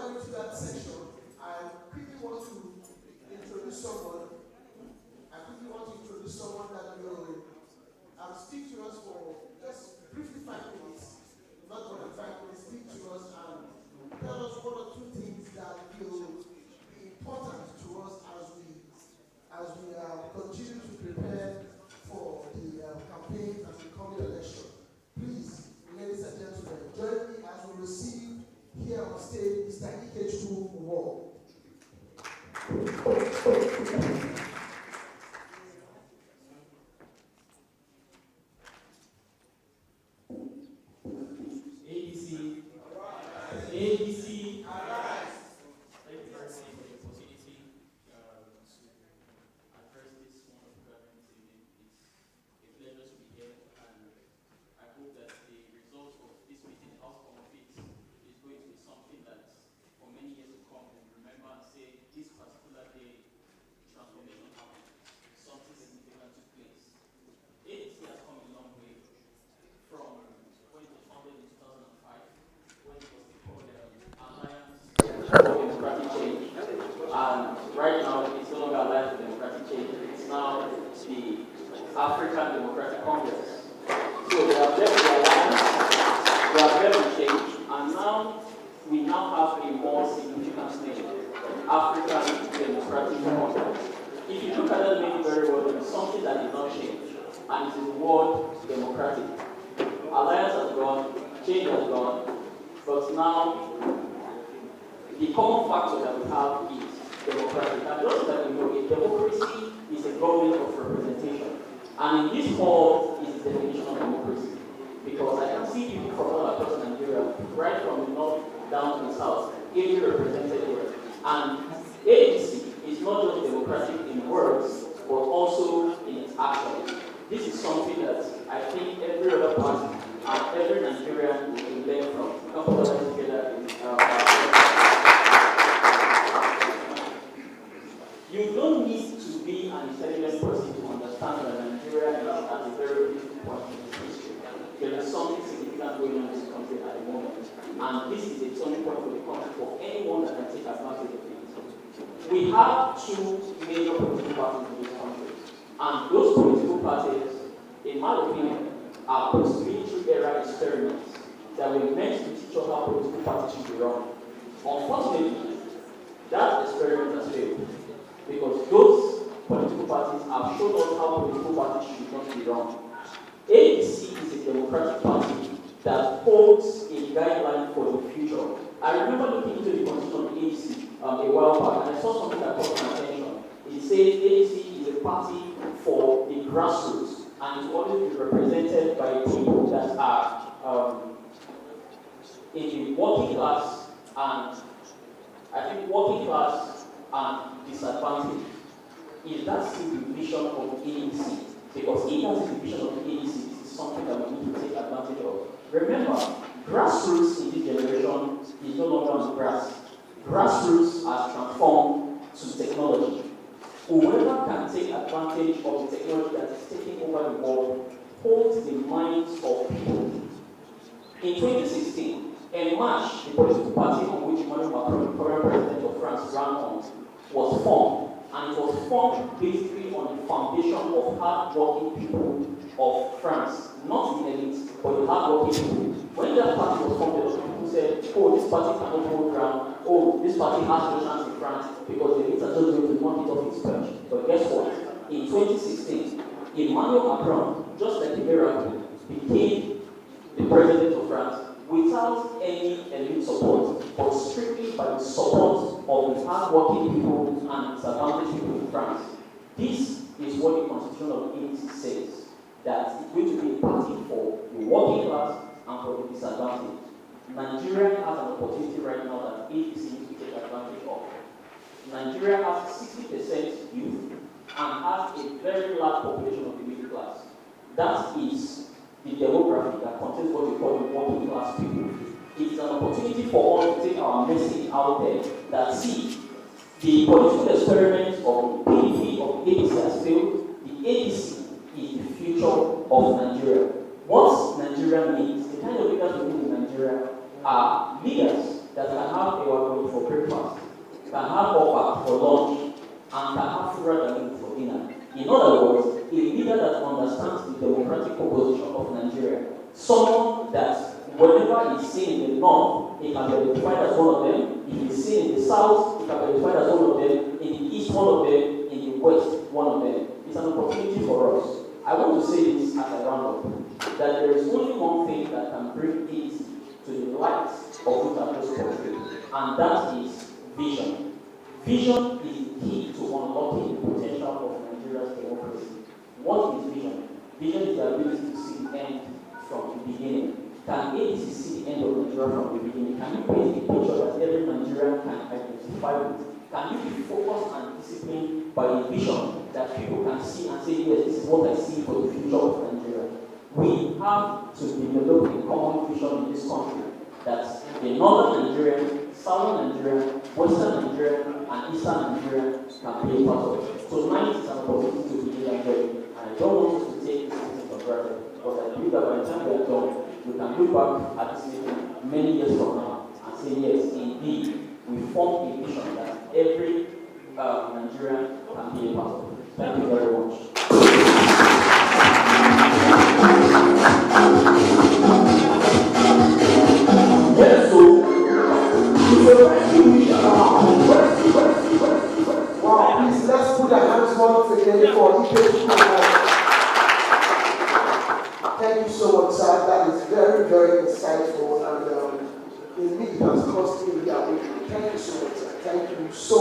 going to that section, I quickly want to introduce someone. That will speak to us for just briefly 5 minutes, not more than 5 minutes, speak to us and tell us 1 or 2 things that will be important to us as we continue to prepare for the campaign and the coming election. Please, ladies and gentlemen, join me as we receive here on stage Mr. Kachikwu War. ADC, arise. Thank you very much for the opportunity to address this wonderful gathering today. It's a pleasure to be here, and I hope that the result of this meeting, the outcome of it, is going to be something that for many years to come we'll remember and say this particular day transformation happened, something significant took place. ADC has come a long way from when it was founded in 2005, when it was called Alliance for Democratic Change, and right now it's no longer Alliance for Democratic Change, it's now the African Democratic Congress. So they have left the alliance, they have left the change, and now we have a more significant name, African Democratic Congress. If you look at that name very well, there is something that did not change, and it is the word democratic. Alliance has gone, change has gone, but now the common factor that we have is democratic. And just that we know, a democracy is a government of representation. And in this hall is the definition of democracy. Because I can see people from all across Nigeria, right from the north down to the south, ably represented here. And ADC is not just democratic in words, but also in its actions. This is something that I think every other party and every Nigerian will learn from. Come together. You don't need to be an intelligent person to understand that Nigeria is at a very critical point in its history. There is something significant going on in this country at the moment, and this is a turning point for the country for anyone that can take advantage of it. We have 2 major political parties in this country, and those political parties, in my opinion, are post-military era experiments that were meant to teach us how political parties should be run. Unfortunately, that experiment has failed, because those political parties have shown us how political parties should not be run. ADC is a democratic party that holds a guideline for the future. I remember looking into the constitution of ADC a while back, and I saw something that caught my attention. It says ADC is a party for the grassroots, and it will always be represented by people that are in the working class, and I think working class and disadvantaged. Is that still the vision of ADC? Because if that is the vision of ADC, this is something that we need to take advantage of. Remember, grassroots in this generation is no longer on the grass. Grassroots has transformed to technology. Whoever can take advantage of the technology that is taking over the world holds the minds of people. In 2016, En Marche, the political party on which Emmanuel Macron, the current president of France, ran on, was formed. And it was formed basically on the foundation of hard-working people of France. Not the elite, but the hard-working people. When that party was formed, a lot of people said, oh, this party cannot hold ground. Oh, this party has no chance in France because the elites are just going to knock it off its perch. But guess what? In 2016, Emmanuel Macron, just like a miracle, became the president of France without any elite support, but strictly by the support of the hard-working people and disadvantaged people in France. This is what the Constitution of ADC says, that it's going to be a party for the working class and for the disadvantaged. Nigeria has an opportunity right now that ADC needs to take advantage of. Nigeria has 60% youth and has a very large population of the middle class. That is the demography that contains what we call the working class people. It is an opportunity for us to take our message out there that, see, the political experiment of the PDP of ADC has failed. The ADC is the future of Nigeria. What Nigeria means, the kind of leaders we need in Nigeria are leaders that can have a way for can have upper for lunch, and can have frugal for dinner. In other words, a leader that understands the democratic composition of Nigeria, someone that whenever he's seen in the north, he can be identified as one of them. If he's seen in the south, he can be identified as one of them. In the east, one of them. In the west, one of them. It's an opportunity for us. I want to say this as a roundup, that there is only one thing that can bring peace to the lights of which I've just spoken, and that is vision. Vision is the key to unlocking the potential of Nigeria's democracy. What is vision? Vision is the ability to see the end from the beginning. Can ADC see the end of Nigeria from the beginning? Can you paint a picture that every Nigerian can identify with? Can you be focused and disciplined by a vision that people can see and say, yes, this is what I see for the future of Nigeria? We have to develop a common vision in this country that the northern Nigerian, southern Nigerian, western Nigerian, and eastern Nigerian can be a part of it. So tonight is an opportunity to begin that journey. And I don't want us to take this for granted, because I believe that by the time we are done, we can look back at this meeting many years from now and say, yes, indeed, we formed a vision that every Nigerian can be a part of. Thank you very much. Yes, so wow, please let's put our hands once again for Kachikwu. Thank you so much, sir. That is very, very insightful, and indeed it has cost me the away. Thank you so much, sir. Thank you so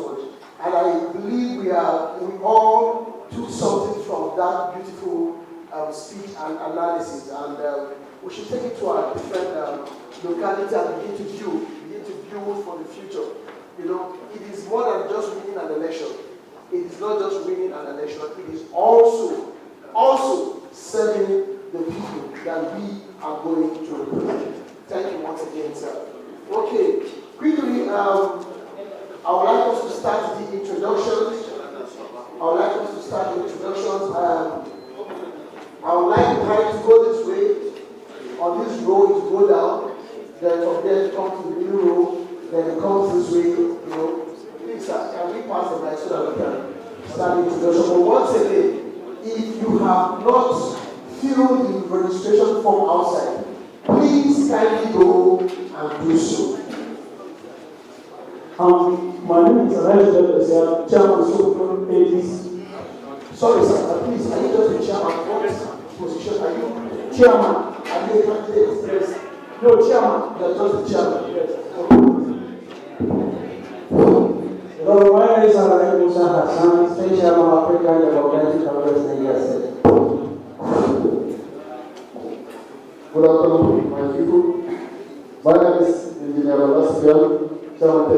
much. And I believe we all took something from that beautiful speech and analysis, and we should take it to our different locality and begin to view for the future. You know, it is more than just winning an election. It is not just winning an election. It is also serving the people that we are going to represent. Thank you once again, sir. Okay, quickly, I would like us to start the introductions. I would like the time to go this way, on this road to go down, then from there to come to the new road, then it comes this way, you know. Please, sir, can we pass the mic so that we can start the introduction? But once again, if you have not filled the registration form outside, please kindly go and do so. My name is Elijah, Chairman of ADC. Sorry, sir, please, are you just the chairman? What position are you? Chairman. Are you a candidate? Yes. No, Chairman. You are just the chairman. Yes. Hello, my name is Elijah Musa Hassan, State Chairman of African Democratic Congress, Nigeria State. Good afternoon, my people. My name is Engineer Alaska, Chairman of the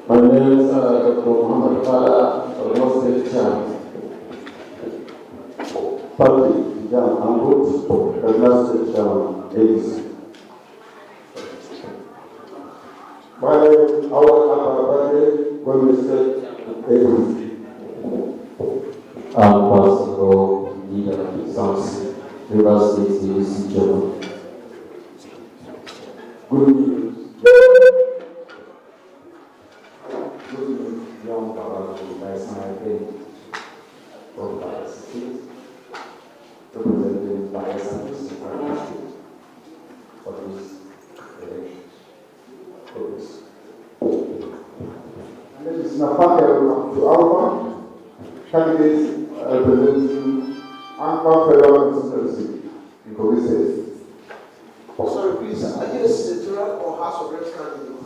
My name is Dr. Muhammad Fala, Borno State Chairman. Party, Jam Angut, Kaduna State Chairman, ADC. My name is Awal Ababade, Gombe State, ADC. I'm Pastor Leader of the South River State ADC Chairman. Good news. Young Baba, National Bank of the State, represented by a State for this election. And it is Napaka to Alpha, candidates representing Alpha Federal Constituency in Kogi State. Sorry, please, are you a senatorial or House of Reps candidate?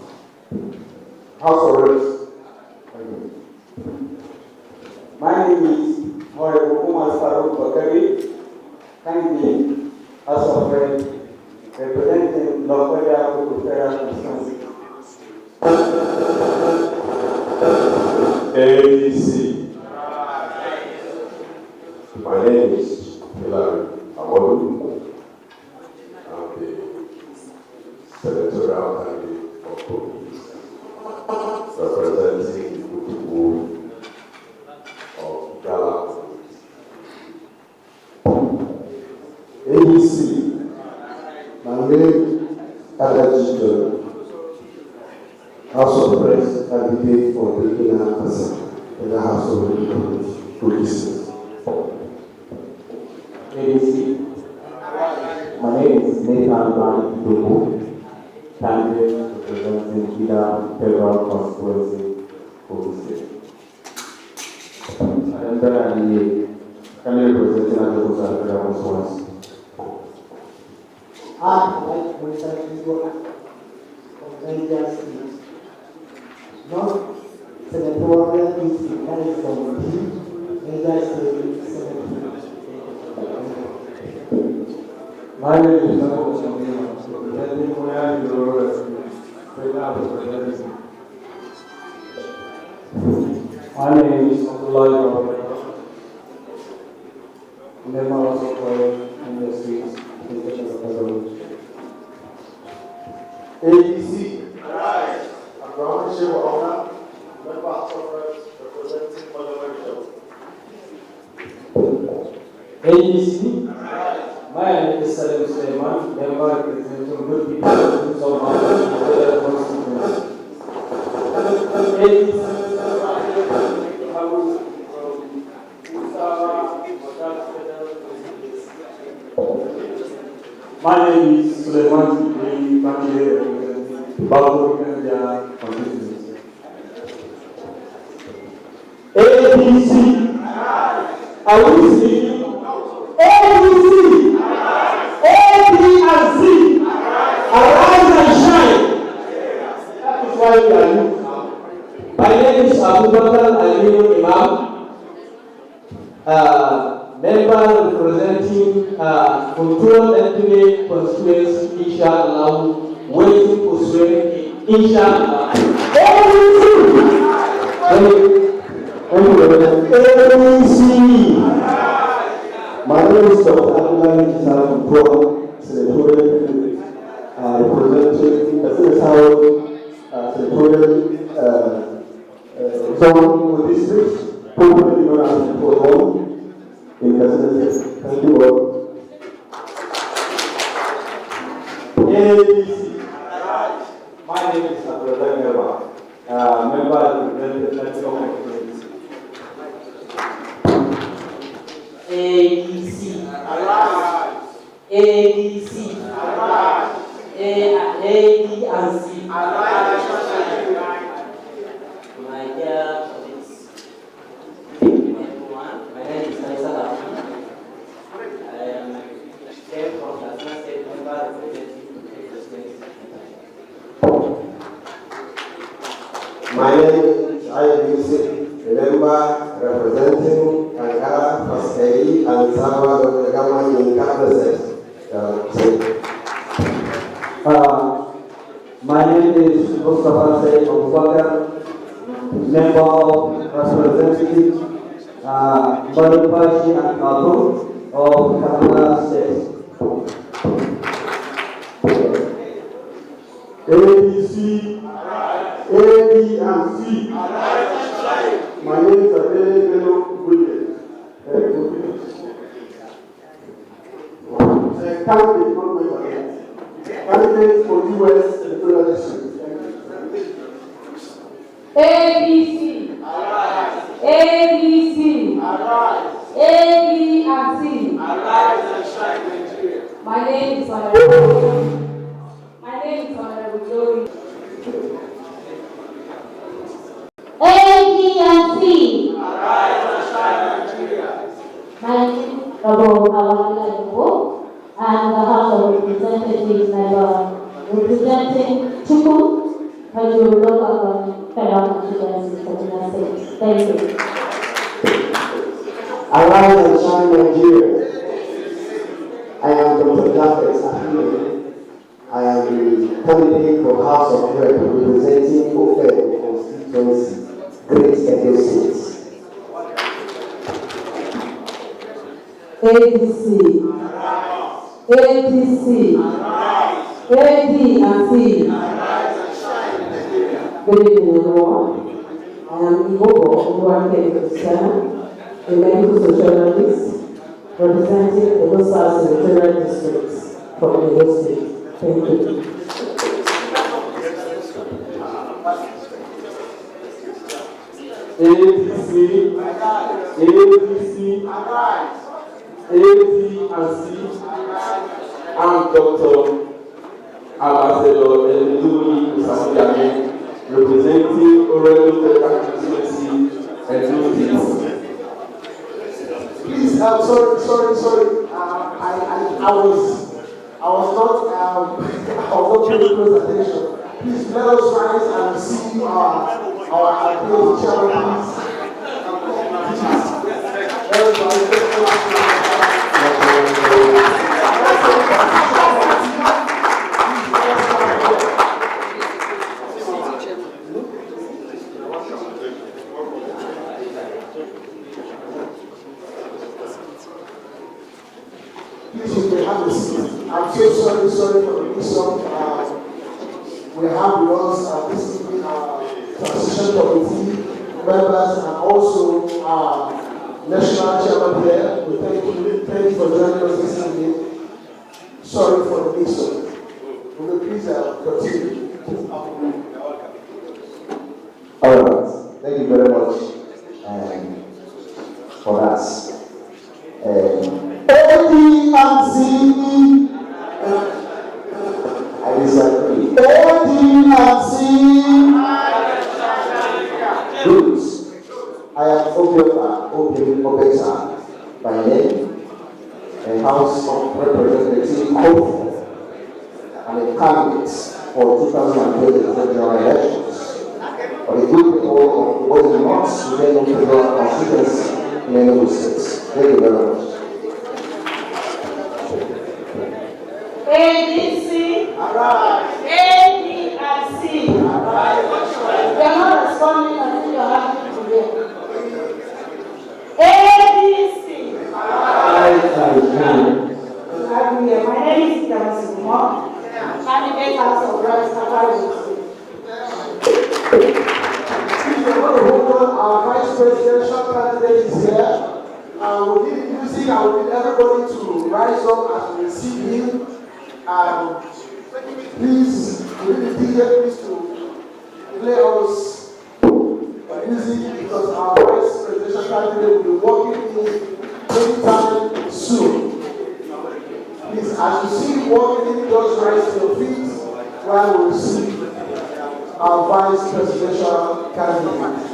House of Reps. My name is Honorable Umar Farouk Bakari, candidate House of Reps, representing Lokoja Federal Constituency. ADC. My name is Hilary Amodu. I'm the senatorial candidate of Kogi, representing the people of Gala. ADC. My name is Kachikwu. House of Press candidate for Burkina Faso in the House of Representatives. ADC. My name is Nathan Dumebi, candidate representing Ida Federal Constituency for the state. And then I'm the candidate representing Abuja Federal Constituency. I'm representing Niger State. Not senatorial duty, that is from Niger State Senatorial. My name is representing My name is Abdullah, member of Industries, ADC. Abraham Shewa Ona, member of Conference representing Dumebi. ADC. My name is Salim Suleiman, member representing good people of My name is Suleiman Bakire, representing Babu India constituency. ADC. Are we speaking? ADC. A, B, and C. Arise and shine. That is why we are here. My name is Abuja Imam, member representing Control Entity Constituency, Inshallah, waiting for swearing in, Inshallah. ADC. My name is Dr. Abdullah senatorial representing the first house senatorial zone or district, probably known as Portfolio in Kazakhstan. Thank you all. ADC. My name is Abdullah, member representing the ADC. ADC. A and C. My dear colleagues, everyone, my name is Faisal Afi. I am came from Katsina State, member representing the state. My name is ADC, member representing Ankara, Paskari, and Sabah local government in Katsina State. My name is Mustafa Said Abubakar, member of representative Badapashi and Abu of Katsina State. ADC, A, B, and C. My name is Adele Williams. Candidate for U.S. Senatorial District. ADC. ADC. A, B, and C. My name is Honorable. My name is Honorable Glory. A, B, and C. My name is Honorable and the House of Representatives member representing Kachikwu, local government federal constituency for the United States. Thank you. Arise and shine, Nigeria. I am Dr. Jafet Ahmed. I am the candidate for House of Rep representing Ofe constituency, Great Edo State. ADC. ADC. AD and C. Good evening, everyone. I am Ibobo Obuake Christiana, a medical sociologist representing the South Senatorial Districts from Edo State. Thank you. ADC, I'm Dr. Ambassador Dumebi, representing Oregon Federal Constituency and Philippines. Please, sorry. I was not paying close attention. Please let us rise and receive our appeal chairman, please. Let us rise. Please, you may have a seat. I'm so sorry for the mission. We have with us this evening transition committee members and also national chairman here. We thank you for joining us this evening. Sorry for the mission. Will you please continue? All right. Thank you very much for that. ADC. I disagree. ADC. Good. I am Obeta by name, a House of Representatives hopeful and a candidate for 2020 general elections for the good people of what is not Sudan Federal Constituency in Enugu State. Thank you very much. ADC. ADC. You are not responding until you are happy to hear. ADC. My name is Kachikwu, candidate House of Representatives. Our vice presidential candidate is here. We'll need music. I will need everybody to rise up and receive him. Please, we need the DJ please to play us music because our vice presidential candidate will be walking in anytime soon. Please, as you see him walking in, just rise to your feet while we receive our vice presidential candidate.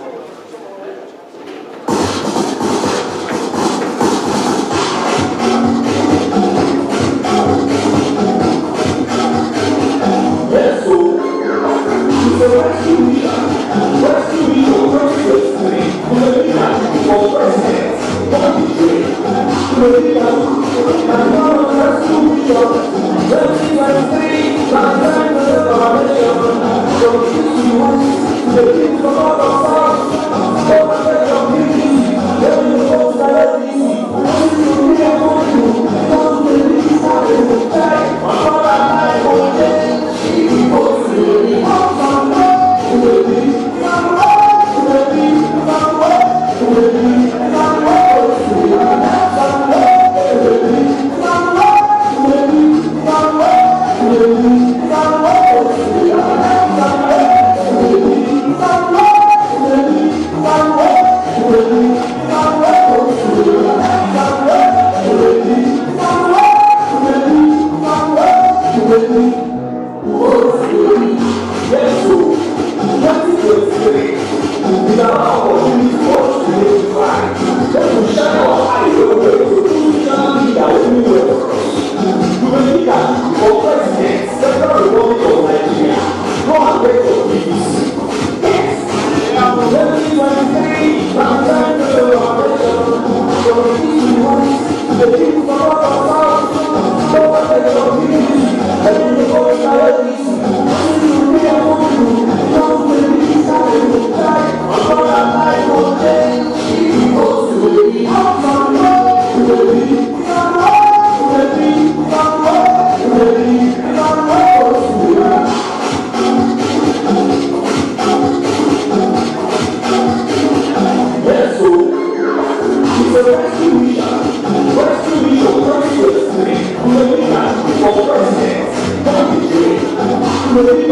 Dumebi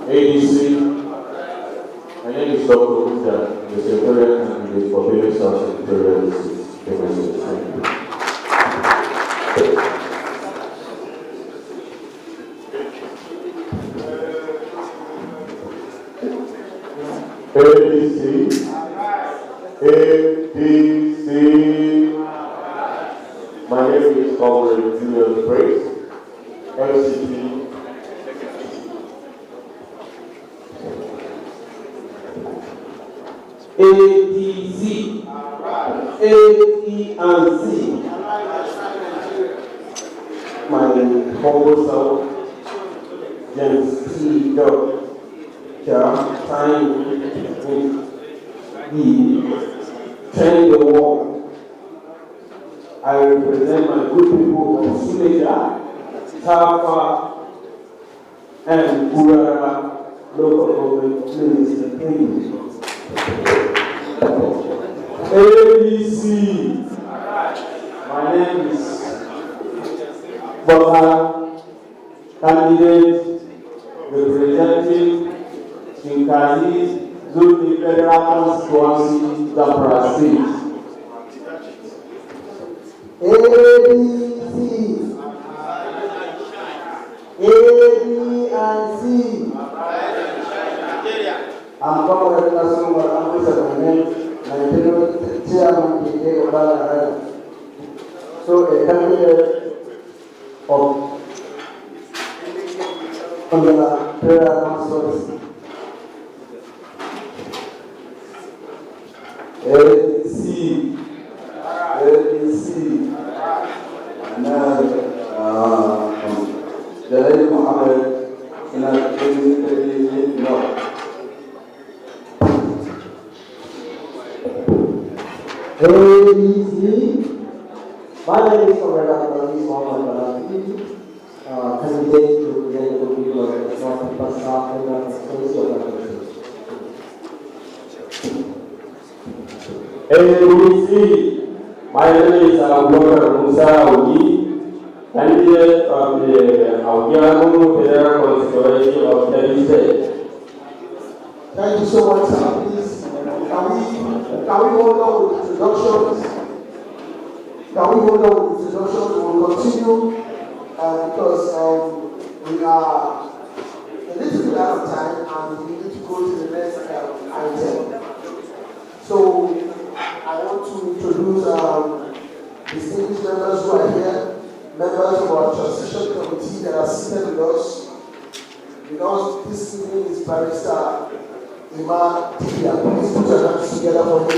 ADC, my name is Dr. Abuja, the Secretariat Candidate for Benue South Secretarial District. ADC, ADC, my name is Comrade Julius Praise, LCP. ADC, A, E, and C. My humble self, James T. Time the train the world. I represent my good people of Suleja, Tafa, and Urara local government units. Thank you. ADC. My name is Bola, candidate representing Shinkazi, Zuni Federal Constituency, Zamfara State. ADC, A, B, and C. I'm Comrade National Ambassador, my name, Chairman K.K. Obala. So a candidate of the prayer consortium. ADC, and Jalal Mohammed, in a no. ADC, my name is Comrade candidate to represent the people of the North Pasar Federal Constituency of ADC, my name is Abuja Musa Ogi, candidate of the Abuja Federal Constituency of Kebbi State. Thank you so much, sir. Please, can we hold on with introductions? Can we hold on with introductions? We will continue because we are a little bit out of time and we need to go to the next item. So I want to introduce distinguished members who are here, members of our transition committee that are seated with us. With us this evening is Barrister Ima Tia. Please put your hands together for me.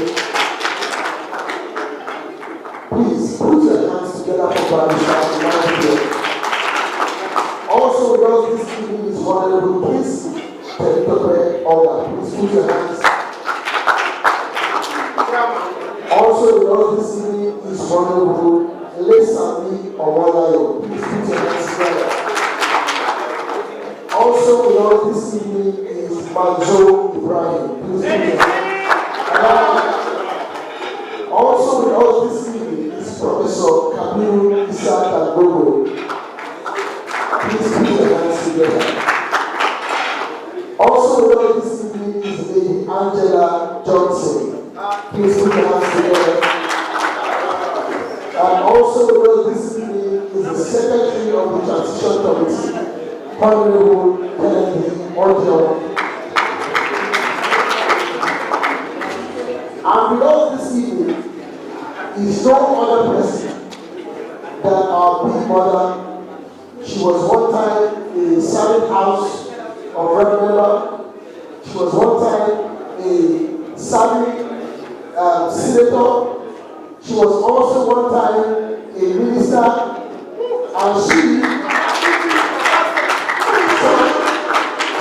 Please put your hands together for Barrister Ima Tia. Also with us this evening is Honorable Prince Teritope Oga. Please put your hands. Also with us this evening is Honorable Lesami Omolayo. Please put your hands together. Also with us this evening is Manzo Ibrahim. Please put your hands. Also with us this evening is Professor Kabiru Isaac Agogo. Please put your hands together. Also with us this evening is Lady Angela Johnson. Please put your hands together. And also with us this evening is the Secretary of the Transition Committee, Honorable Kennedy Ojo. And with us this evening is no other person than our big mother. She was one time a Senate House of Rep member. She was one time a Senate senator. She was also one time a minister, and she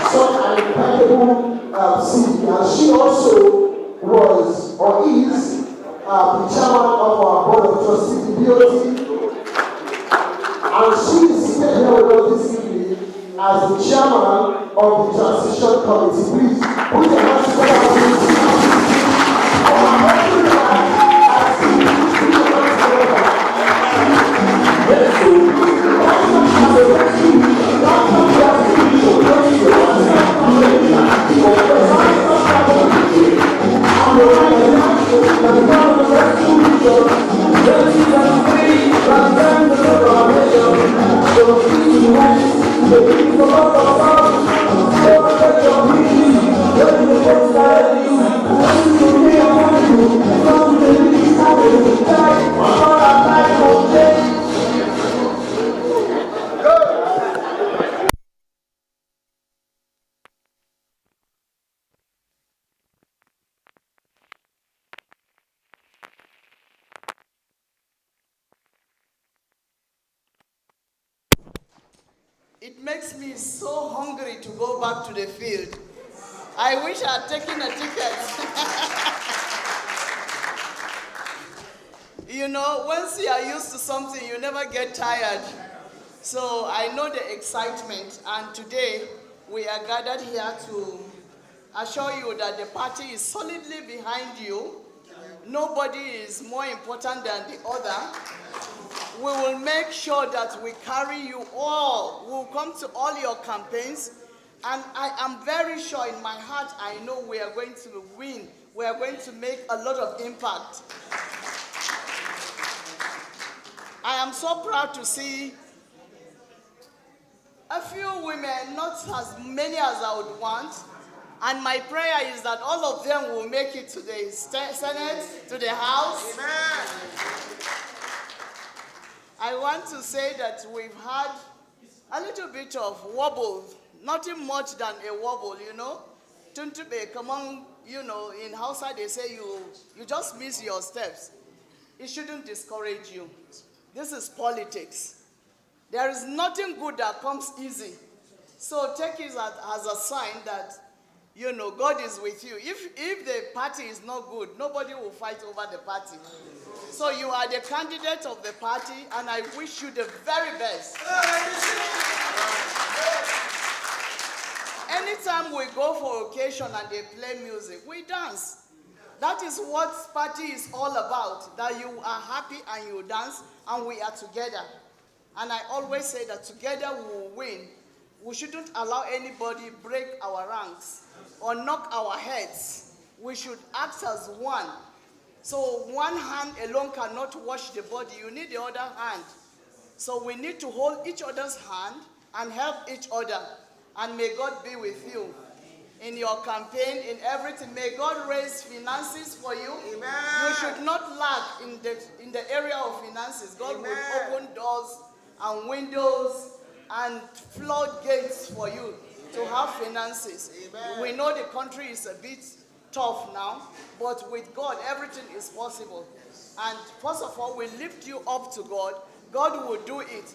such an impeccable CV. And she also was or is the chairman of our board of trustees, the BOT, and she is seated here with us this evening as the chairman of the transition committee. Please put your hands together for this. It makes me so hungry to go back to the field. I wish I had taken a ticket. You know, once you are used to something, you never get tired. So I know the excitement, and today we are gathered here to assure you that the party is solidly behind you. Nobody is more important than the other. We will make sure that we carry you all. We'll come to all your campaigns. And I am very sure in my heart, I know we are going to win. We are going to make a lot of impact. I am so proud to see a few women, not as many as I would want. And my prayer is that all of them will make it to the Senate, to the House. Amen. I want to say that we've had a little bit of wobble, nothing much than a wobble, you know. Tuntube, come on, you know, in Hausa they say you just miss your steps. It shouldn't discourage you. This is politics. There is nothing good that comes easy. So take it as a sign that, you know, God is with you. If the party is not good, nobody will fight over the party. So you are the candidate of the party, and I wish you the very best. Anytime we go for occasion and they play music, we dance. That is what party is all about, that you are happy and you dance, and we are together. And I always say that together we will win. We shouldn't allow anybody break our ranks or knock our heads. We should act as one. So one hand alone cannot wash the body. You need the other hand. So we need to hold each other's hand and help each other. And may God be with you in your campaign, in everything. May God raise finances for you. Amen. You should not lack in the area of finances. God Amen. Will open doors and windows and floodgates for you to have finances. Amen. We know the country is a bit tough now, but with God, everything is possible. And first of all, we lift you up to God. God will do it.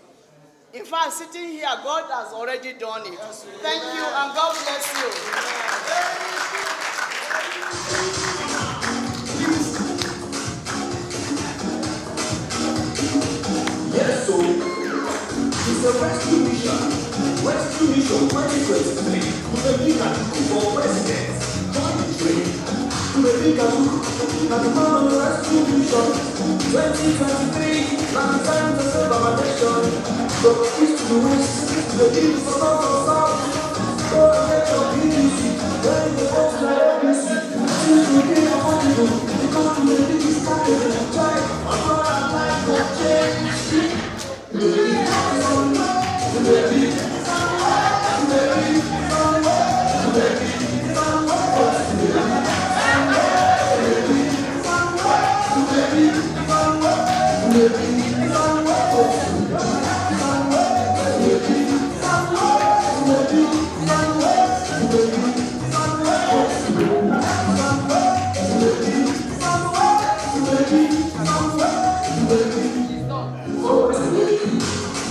In fact, sitting here, God has already done it. Yes, thank you, and God bless you. Yes, so it's a rescue mission. Rescue mission 2023. Dumebi Kachikwu for president. Join the train. Dumebi Kachikwu and the man on the rescue mission 2023. Now it's time to save our nation. From the east to the west, to the east, from north to south. Go and get your ADC. When you go to the ADC, since we get your money, you come to the biggest party in the time. I'm gonna like that change. Dumebi is on the way. Dumebi is on the way. Dumebi is on the way. Dumebi is on the way. Dumebi is on the way. Dumebi is on the way. Dumebi is on the way. Dumebi is on the way.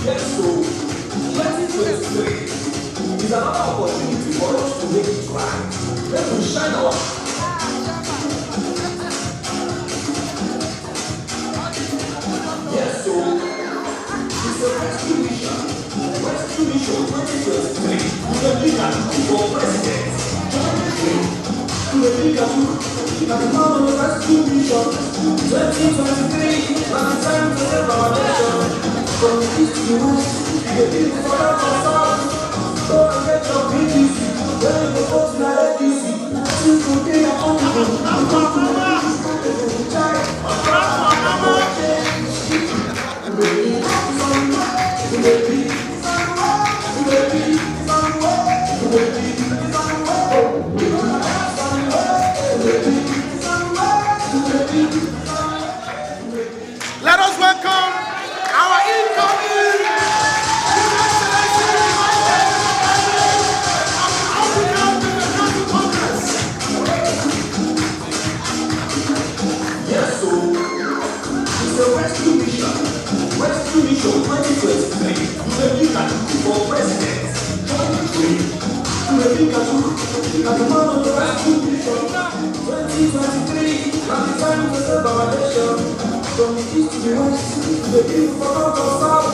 Yes, so 2023 is another opportunity for us to make it right. Let us shine our yes, so it's a rescue mission. Rescue mission 2023. Dumebi Kachikwu for president. Join the train. Dumebi Kachikwu and the man on the rescue mission 2023. Now it's time to save our nation. From the east to the west, the people from north to south. Go and get your ADC. When you go to the ADC, since we get your own people, you come to the biggest country in the child. Dumebi is on the way. Dumebi is on the way. Dumebi is on the way. Dumebi is on the way. Dumebi is on the way. Dumebi is on the way. Dumebi is on the way. Let us welcome our incoming yes, so it's a rescue mission. Rescue mission 2023. Dumebi Kachikwu for president. a big Kachikwu. As a man of the rescue mission, 2023, and the time to save our nation. From the east to the west, the people from north to south.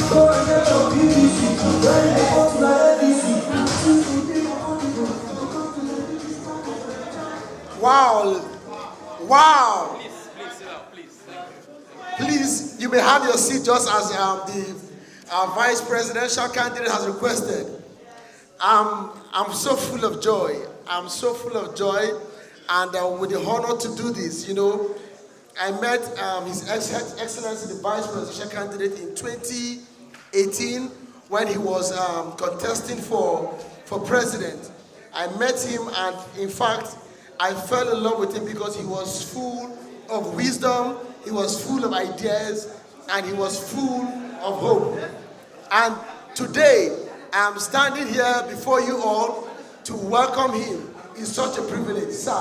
Go and get your PVC, when they go to the ADC. Wow. Wow. Please, you may have your seat just as the vice presidential candidate has requested. I'm so full of joy. I'm so full of joy, and with the honor to do this. You know, I met His Excellency the vice presidential candidate in 2018 when he was contesting for president. I met him, and in fact, I fell in love with him because he was full of wisdom, he was full of ideas, and he was full of hope. And today, I'm standing here before you all to welcome him. It's such a privilege. Sir,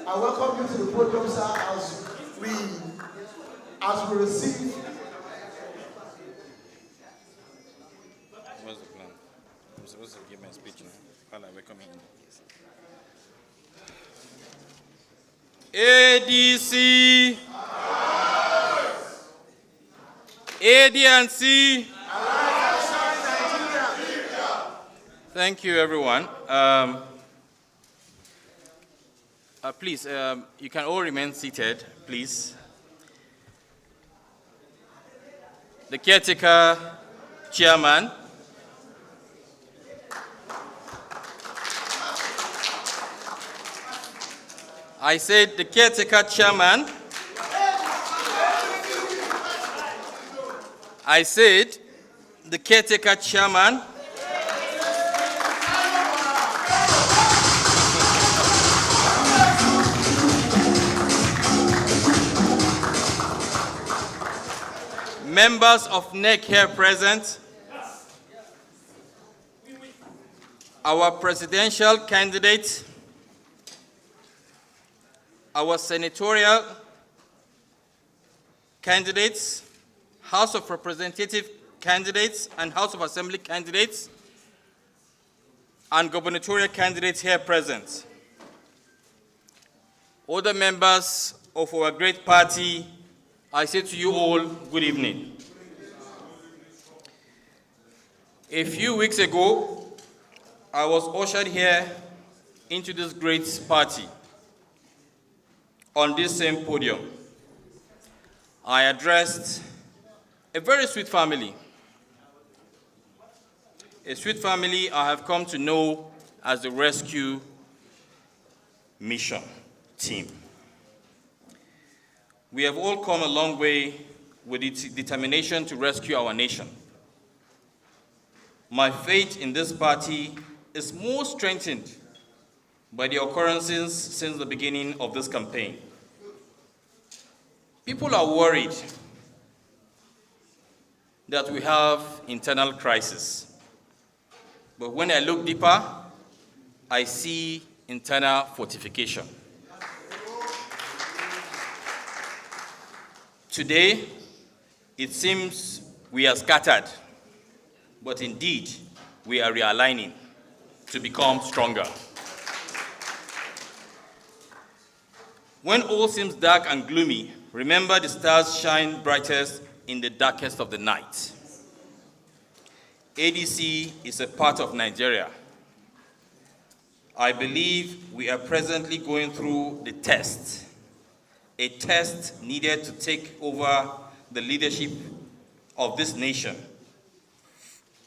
I welcome you to the podium, sir, as we receive. What's the plan? I'm supposed to give my speech now while I welcome him. ADC, ADC. Thank you, everyone. Please, you can all remain seated, please. The caretaker chairman. I said the caretaker chairman. I said the caretaker chairman. Members of NEC here present. Our presidential candidate. Our senatorial candidates, House of Representative candidates, and House of Assembly candidates, and gubernatorial candidates here present. Other members of our great party, I say to you all, good evening. A few weeks ago, I was ushered here into this great party. On this same podium, I addressed a very sweet family. A sweet family I have come to know as the rescue mission team. We have all come a long way with its determination to rescue our nation. My faith in this party is more strengthened by the occurrences since the beginning of this campaign. People are worried that we have internal crisis. But when I look deeper, I see internal fortification. Today, it seems we are scattered, but indeed, we are realigning to become stronger. When all seems dark and gloomy, remember the stars shine brightest in the darkest of the night. ADC is a part of Nigeria. I believe we are presently going through the test, a test needed to take over the leadership of this nation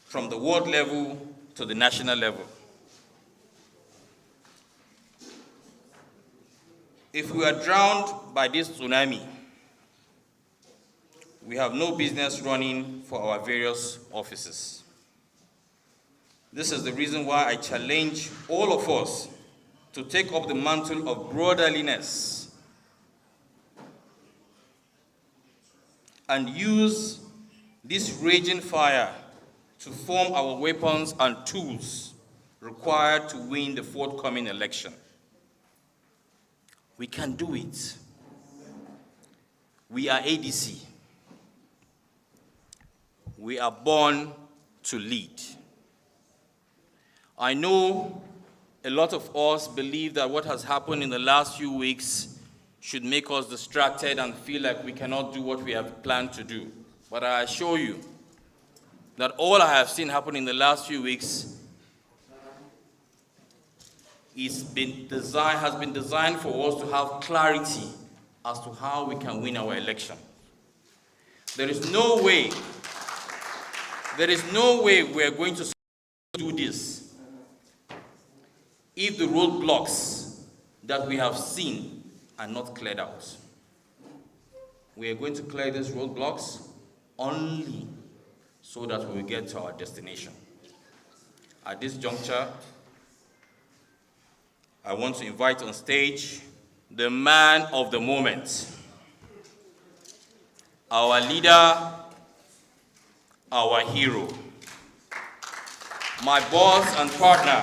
from the world level to the national level. If we are drowned by this tsunami, we have no business running for our various offices. This is the reason why I challenge all of us to take up the mantle of brotherliness and use this raging fire to form our weapons and tools required to win the forthcoming election. We can do it. We are ADC. We are born to lead. I know a lot of us believe that what has happened in the last few weeks should make us distracted and feel like we cannot do what we have planned to do. But I assure you that all I have seen happen in the last few weeks has been designed for us to have clarity as to how we can win our election. There is no way we are going to do this if the roadblocks that we have seen are not cleared out. We are going to clear these roadblocks only so that we will get to our destination. At this juncture, I want to invite on stage the man of the moment, our leader, our hero, my boss and partner,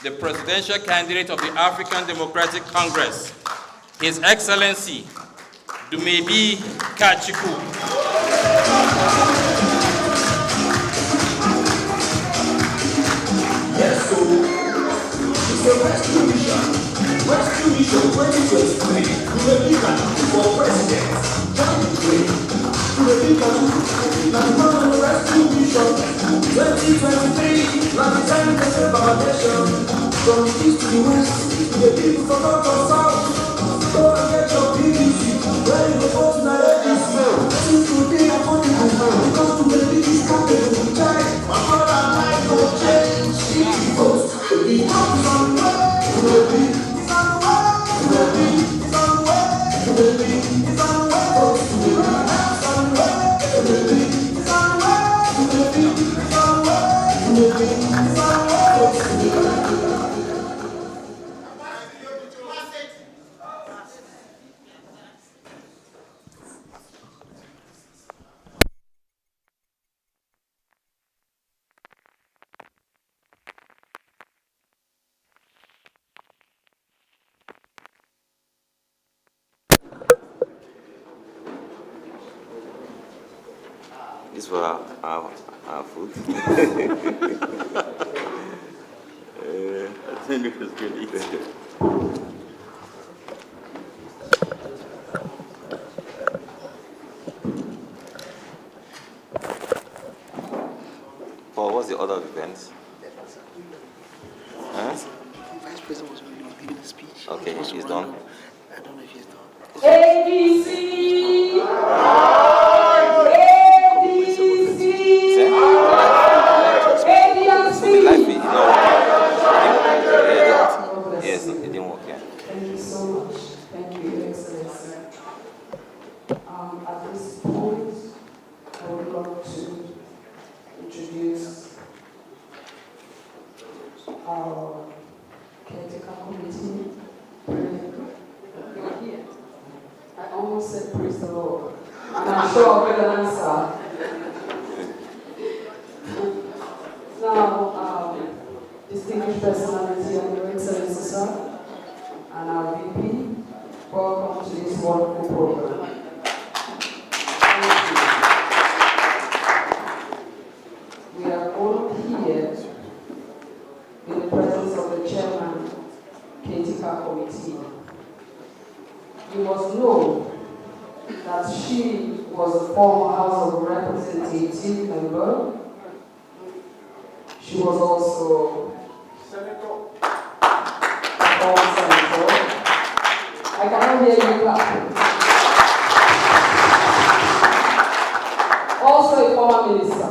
the presidential candidate of the African Democratic Congress, His Excellency, Dumebi Kachikwu. Yes, so it's a rescue mission 2023. Dumebi Kachikwu for president. Join the train. Dumebi Kachikwu, now the man on the rescue mission 2023. Now the time to save our nation. From the east to the west, the people from north and south. Go and get your PDC. Where you go to the ADC. Since today I'm on the move. Because to the big is capable. My brother and I go change. The house is on the way. Dumebi is on the way. Dumebi is on the way. Dumebi is on the way. Dumebi is on the way. Dumebi is on the way. Dumebi is on the way. Dumebi is on the way. This for our food. I think it was good eating. Paul, what's the order of events? Huh? The Vice President was giving a speech. Okay, he's done. I don't know if he's done. ADC! Yes, it didn't work, yeah. Thank you so much. Thank you, Your Excellency. At this point, I would love to introduce our caretaker committee. You're here. I almost said praise the Lord. And I'm sure I'll get an answer. Now, distinguished personality and Your Excellency, sir, and our VP, welcome to this wonderful program. Thank you. We are all here in the presence of the chairman, caretaker committee. You must know that she was a former House of Representatives member. She was also I cannot hear you clap. Also a former minister.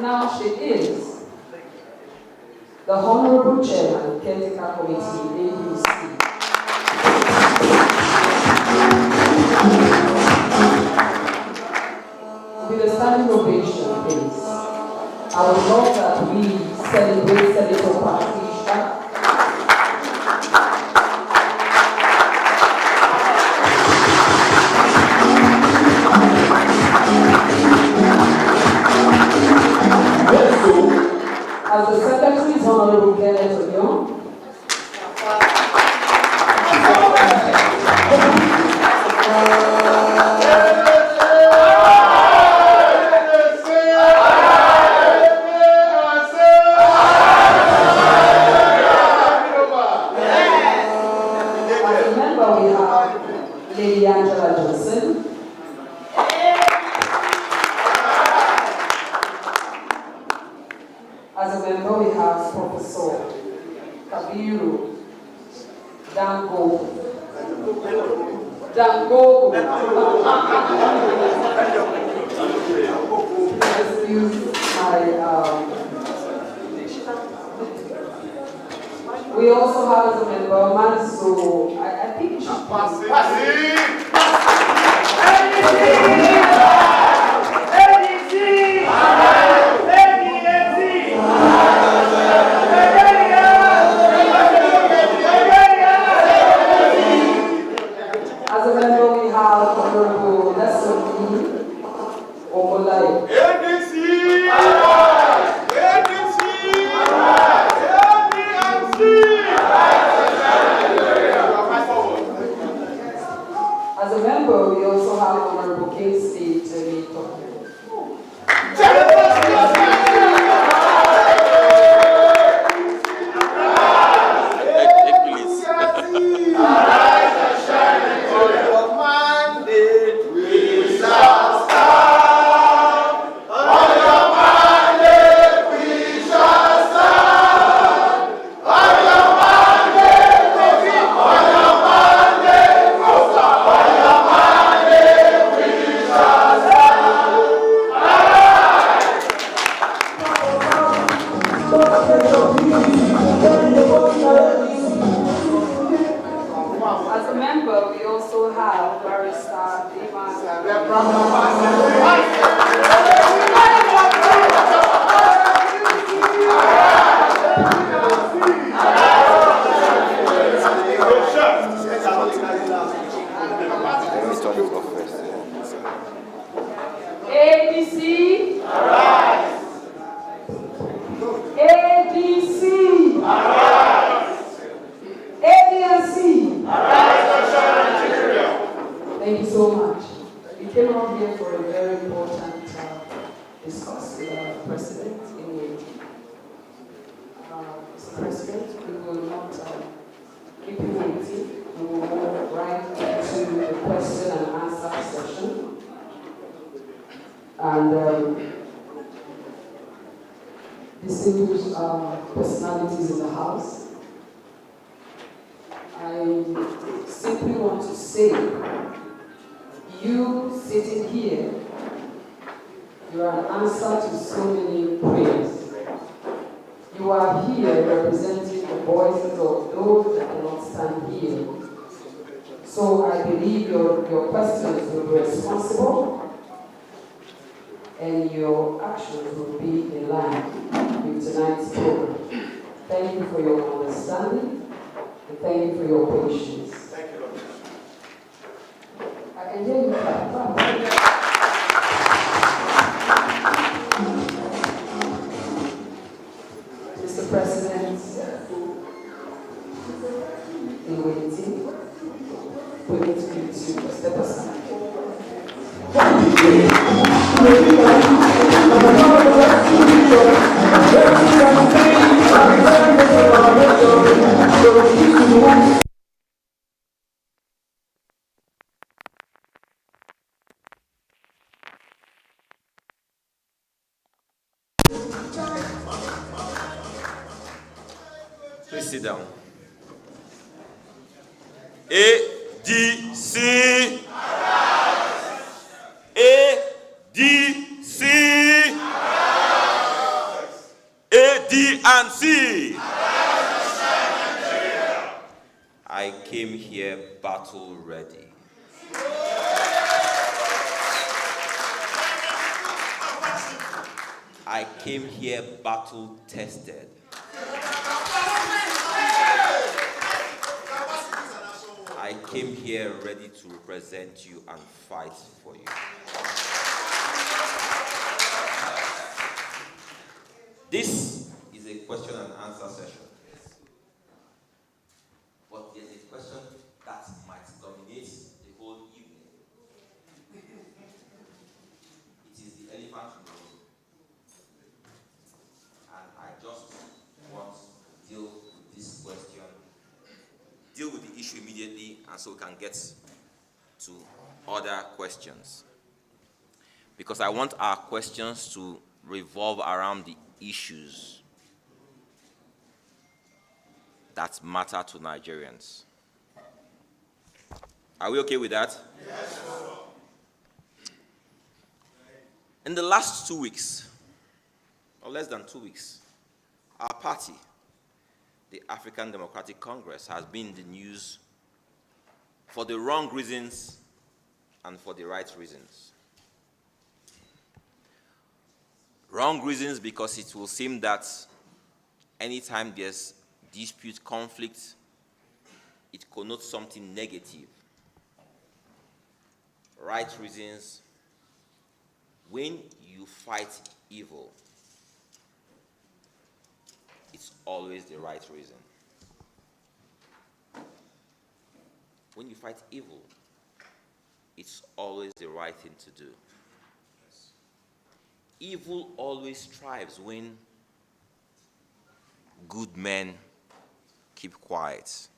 Now she is the Honorable Chairman, Caretaker Committee, ADC. With a standing ovation, please. I would love that we celebrate Senator Patricia. As the Secretary is Honorable Kenneth Oyon. person. As a member, we have Professor Kabiru Dango. Excuse my. We also have as a member Manso. I think she should pass. As a member, we have Honorable Lesson Omolai. ADC! ADC! As a member, we also have Honorable Kingsley Terito. As a member, we also have Barrister Iman. ADC. ADC. ADC. Thank you so much. We came out here for a very important discourse with our president in waiting. Mr. President, we will not keep you waiting. We will move right into the question and answer session. And distinguished personalities in the house, I simply want to say, you sitting here, you are an answer to so many prayers. You are here representing the voices of those that cannot stand here. So I believe your questions will be responsible and your actions will be in line with tonight's program. Thank you for your understanding and thank you for your patience. Thank you, Lord. I can hear you clap. Mr. President, in waiting, we need you to step aside. Please sit down. ADC. ADC. AD&C. I came here battle ready. I came here battle tested. I came here ready to represent you and fight for you. This is a question and answer session. But there's a question that might dominate the whole evening. It is the elephant in the room. And I just want to deal with this question, deal with the issue immediately, and so we can get to other questions, because I want our questions to revolve around the issues that matter to Nigerians. Are we okay with that? Yes. In the last 2 weeks, or less than 2 weeks, our party, the African Democratic Congress, has been in the news for the wrong reasons and for the right reasons. Wrong reasons because it will seem that anytime there's dispute, conflict, it connotes something negative. Right reasons, when you fight evil, it's always the right reason. When you fight evil, it's always the right thing to do. Evil always thrives when good men keep quiet.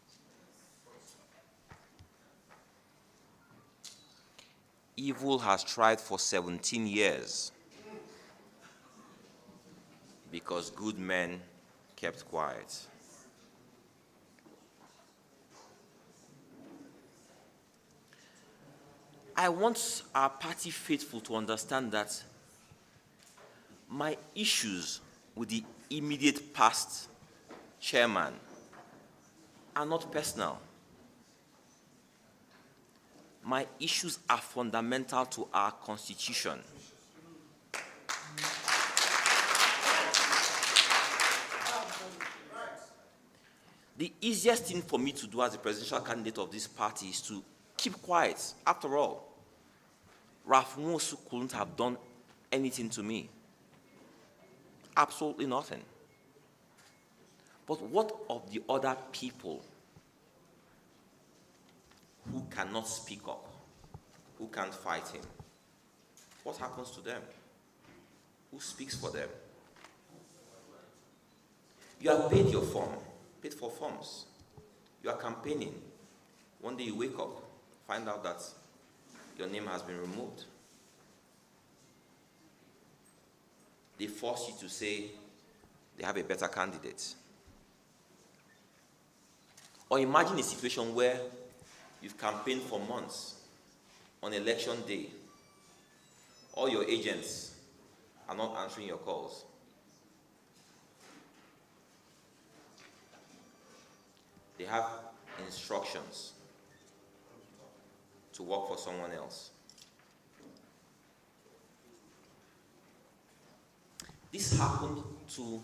Evil has tried for 17 years because good men kept quiet. I want our party faithful to understand that my issues with the immediate past chairman are not personal. My issues are fundamental to our constitution. The easiest thing for me to do as a presidential candidate of this party is to keep quiet. After all, Ralph Nwosu couldn't have done anything to me. Absolutely nothing. But what of the other people who cannot speak up, who can't fight him? What happens to them? Who speaks for them? You have paid your form, paid for forms. You are campaigning. One day you wake up, find out that your name has been removed. They force you to say they have a better candidate. Or imagine a situation where you've campaigned for months. On election day, all your agents are not answering your calls. They have instructions to work for someone else. This happened to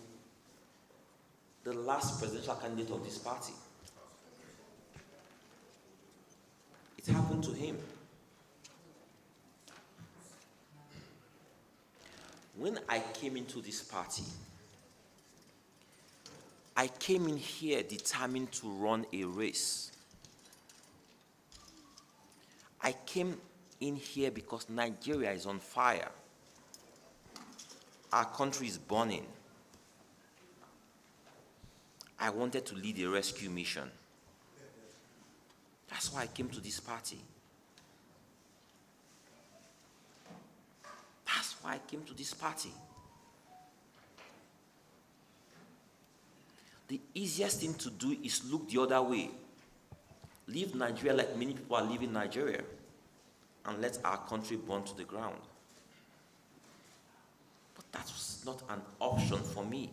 the last presidential candidate of this party. It happened to him. When I came into this party, I came in here determined to run a race. I came in here because Nigeria is on fire. Our country is burning. I wanted to lead a rescue mission. That's why I came to this party. That's why I came to this party. The easiest thing to do is look the other way. Leave Nigeria like many people are leaving Nigeria, and let our country burn to the ground. But that was not an option for me.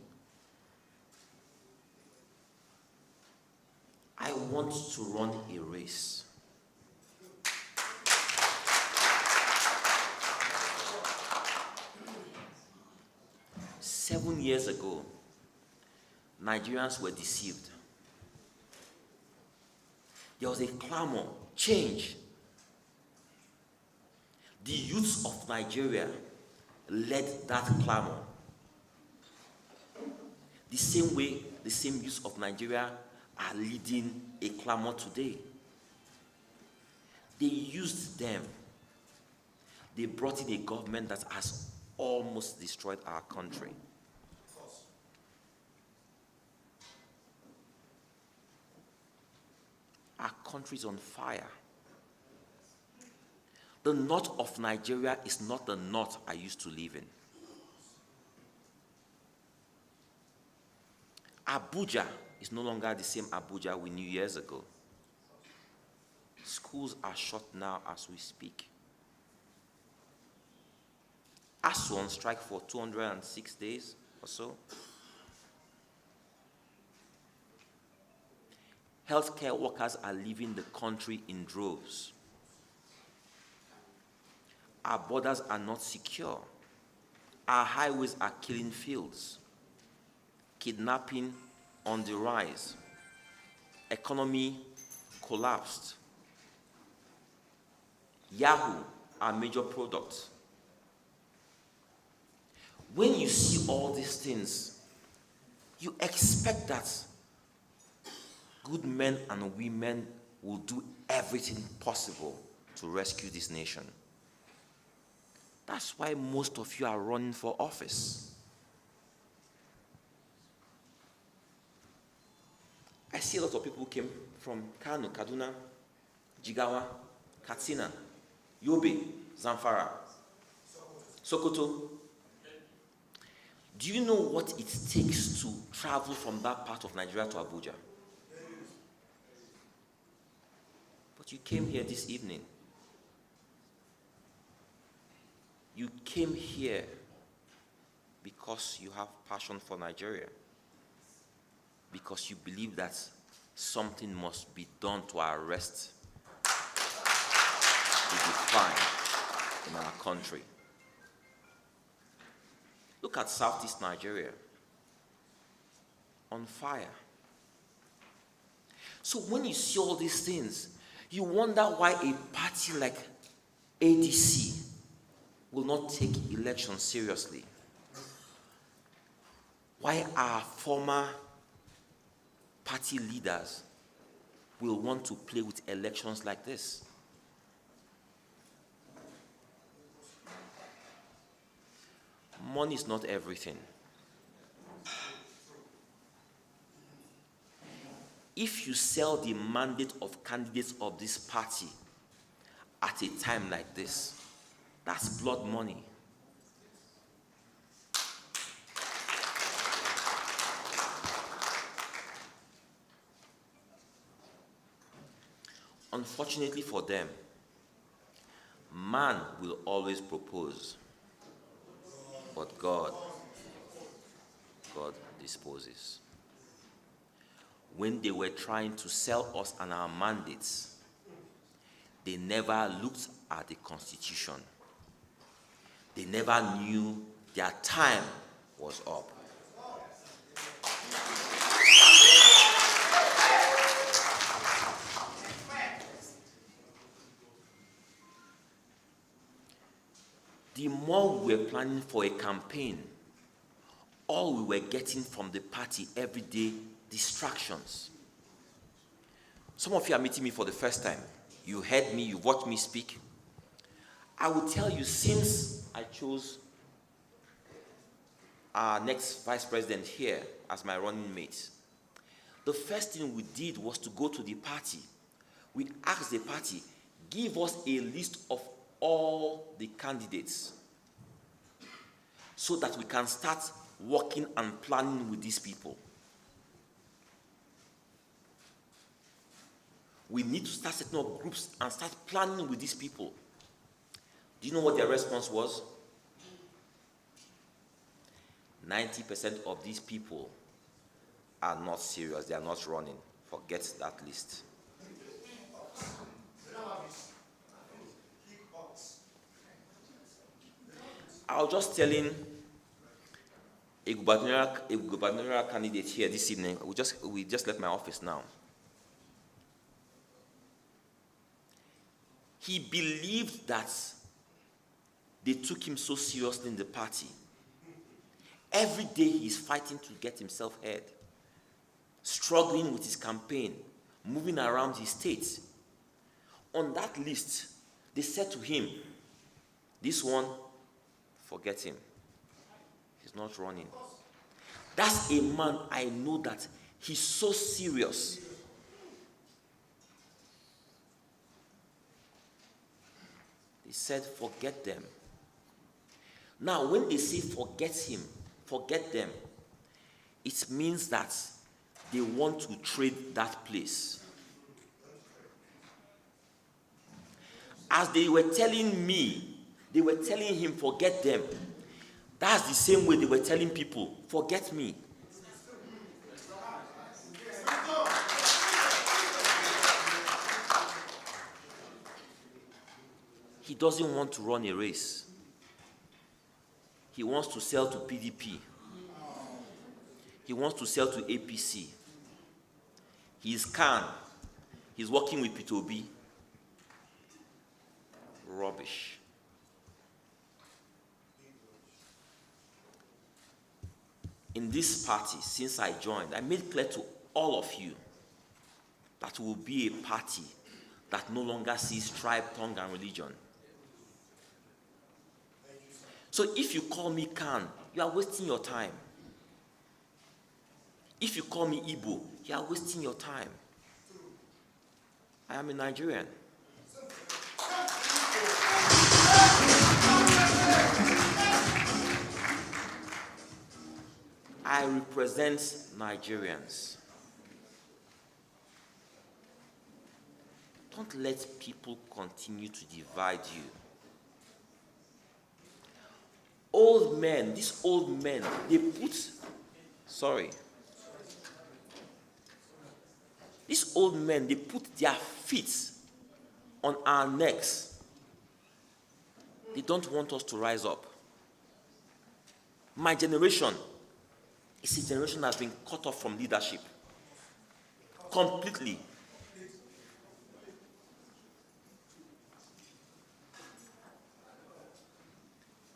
I want to run a race. Seven years ago, Nigerians were deceived. There was a clamor, change. The youths of Nigeria led that clamor. The same way the same youths of Nigeria are leading a clamor today. They used them. They brought in a government that has almost destroyed our country. Our country is on fire. The north of Nigeria is not the north I used to live in. Abuja is no longer the same Abuja we knew years ago. Schools are shut now as we speak. ASU on strike for 206 days or so. Healthcare workers are leaving the country in droves. Our borders are not secure. Our highways are killing fields. Kidnapping on the rise. Economy collapsed. Yahoo, our major product. When you see all these things, you expect that good men and women will do everything possible to rescue this nation. That's why most of you are running for office. I see a lot of people who came from Kano, Kaduna, Jigawa, Katsina, Yobe, Zamfara, Sokoto. Do you know what it takes to travel from that part of Nigeria to Abuja? But you came here this evening. You came here because you have passion for Nigeria. Because you believe that something must be done to arrest the decline in our country. Look at Southeast Nigeria, on fire. So when you see all these things, you wonder why a party like ADC will not take elections seriously. Why our former party leaders will want to play with elections like this. Money is not everything. If you sell the mandate of candidates of this party at a time like this, that's blood money. Unfortunately for them, man will always propose, but God disposes. When they were trying to sell us and our mandates, they never looked at the Constitution. They never knew their time was up. The more we were planning for a campaign, all we were getting from the party every day, distractions. Some of you are meeting me for the first time. You heard me, you watched me speak. I will tell you, since I chose our next vice president here as my running mate, the first thing we did was to go to the party. We asked the party, give us a list of all the candidates so that we can start working and planning with these people. We need to start setting up groups and start planning with these people. Do you know what their response was? 90% of these people are not serious. They are not running. Forget that list. I was just telling a gubernatorial candidate here this evening. We just left my office now. He believed that they took him so seriously in the party. Every day he's fighting to get himself heard, struggling with his campaign, moving around his state. On that list, they said to him, this one, forget him. He's not running. That's a man I know that he's so serious. They He said, forget them. Now, when they say forget him, forget them, it means that they want to trade that place. As they were telling me, they were telling him, forget them. That's the same way they were telling people, forget me. He doesn't want to run a race. He wants to sell to PDP. He wants to sell to APC. He's Khan. He's working with P2B. Rubbish. In this party, since I joined, I made clear to all of you that we will be a party that no longer sees tribe, tongue, and religion. So if you call me Khan, you are wasting your time. If you call me Igbo, you are wasting your time. I am a Nigerian. I represent Nigerians. Don't let people continue to divide you. Old men, these old men, these old men, they put their feet on our necks. They don't want us to rise up. My generation is a generation that has been cut off from leadership. Completely.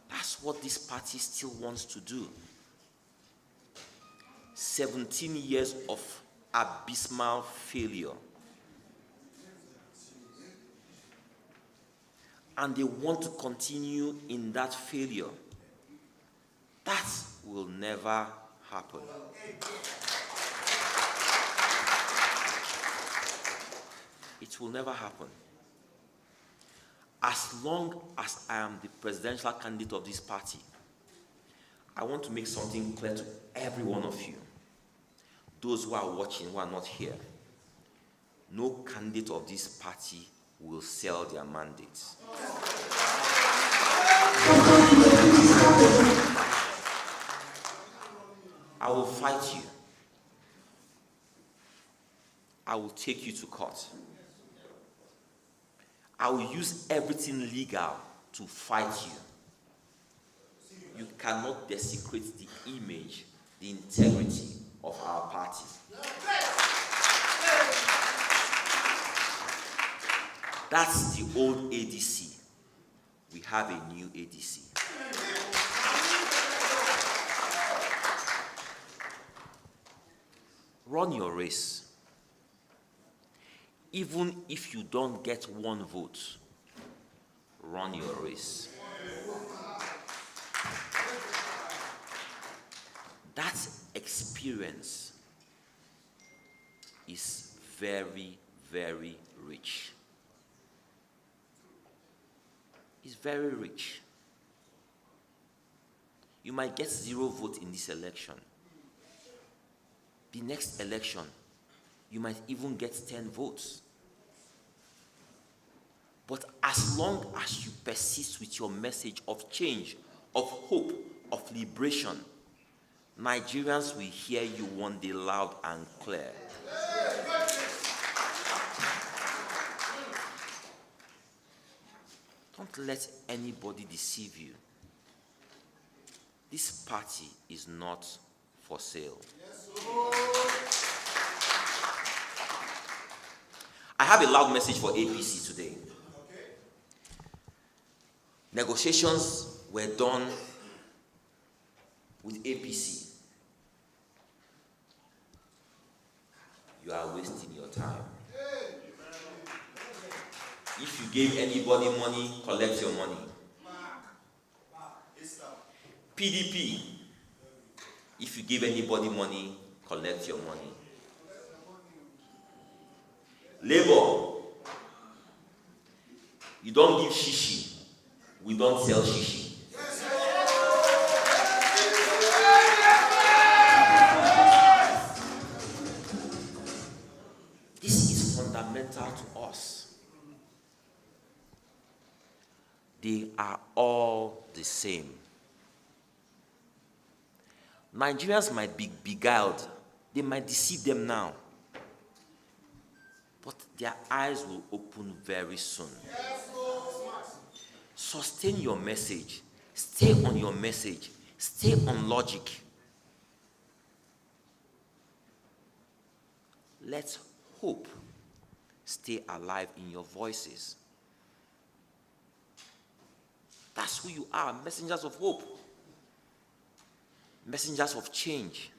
That's what this party still wants to do. 17 years of abysmal failure. And they want to continue in that failure. That will never happen. It will never happen. As long as I am the presidential candidate of this party, I want to make something clear to every one of you. Those who are watching, who are not here, no candidate of this party will sell their mandates. I will fight you. I will take you to court. I will use everything legal to fight you. You cannot desecrate the image, the integrity of our party. That's the old ADC. We have a new ADC. Run your race. Even if you don't get one vote, run your race. That experience is very, very rich. It's very rich. You might get 0 votes in this election. The next election, you might even get 10 votes. But as long as you persist with your message of change, of hope, of liberation, Nigerians will hear you one day loud and clear. Don't let anybody deceive you. This party is not for sale. I have a loud message for APC today. Negotiations were done with APC. You are wasting your time. If you gave anybody money, collect your money. PDP, if you give anybody money, collect your money. Labour, you don't give shishi, we don't sell shishi. This is fundamental to us. They are all the same. Nigerians might be beguiled. They might deceive them now. But their eyes will open very soon. Sustain your message. Stay on your message. Stay on logic. Let hope stay alive in your voices. That's who you are, messengers of hope. Messengers of change.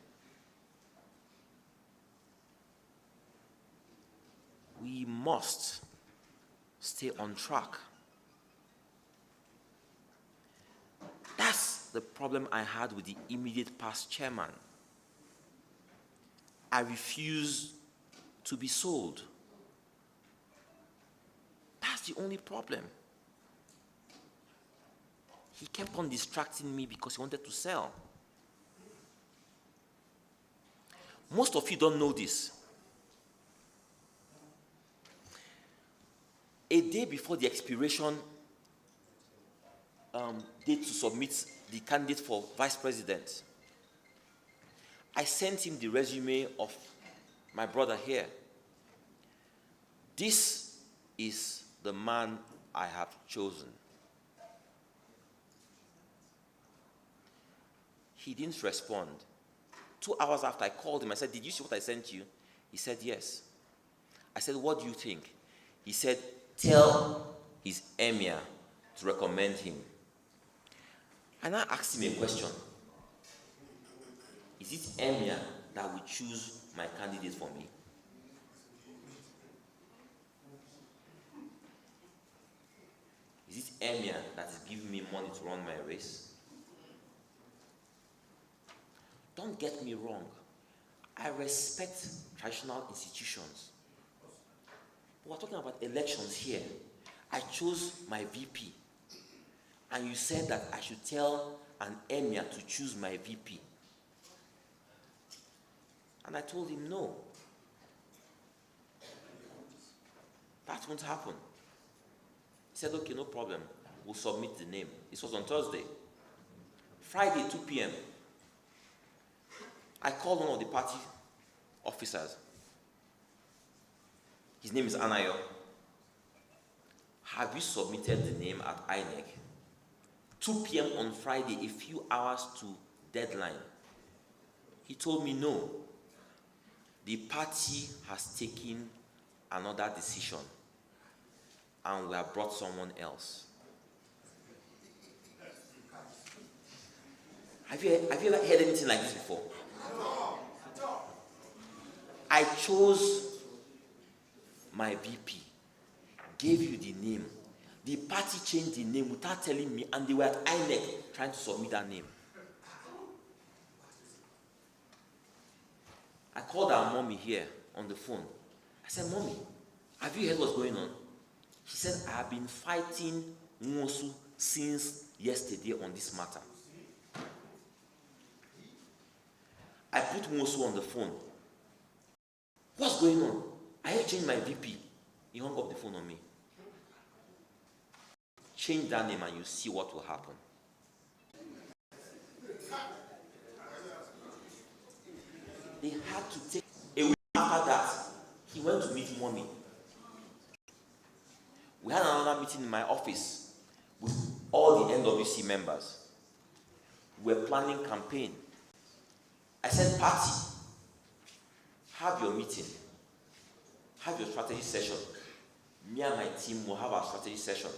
We must stay on track. That's the problem I had with the immediate past chairman. I refuse to be sold. That's the only problem. He kept on distracting me because he wanted to sell. Most of you don't know this. A day before the expiration date to submit the candidate for vice president, I sent him the resume of my brother here. This is the man I have chosen. He didn't respond. 2 hours after I called him, I said, "Did you see what I sent you?" He said, "Yes." I said, "What do you think?" He said, "Tell his emir to recommend him." And I asked him a question. Is it emir that will choose my candidate for me? Is it emir that is giving me money to run my race? Don't get me wrong. I respect traditional institutions. But we're talking about elections here. I chose my VP. And you said that I should tell an emir to choose my VP. And I told him no. That won't happen. He said, "Okay, no problem. We'll submit the name." This was on Thursday. Friday, 2 p.m. I called one of the party officers. His name is Anayo. "Have you submitted the name at INEC?" 2 p.m. on Friday, a few hours to deadline. He told me no. The party has taken another decision and we have brought someone else. Have you ever heard anything like this before? I chose my VP, gave you the name. The party changed the name without telling me, and they were at INEC trying to submit that name. I called our mommy here on the phone. I said, "Mommy, have you heard what's going on?" She said, "I have been fighting Nwosu since yesterday on this matter." I put Nwosu on the phone. "What's going on? I have changed my VP." He hung up the phone on me. Change that name and you see what will happen. They had to take a week after that. He went to meet mommy. We had another meeting in my office with all the NWC members. We were planning campaign. I said, "Party, have your meeting, have your strategy session. Me and my team will have our strategy session.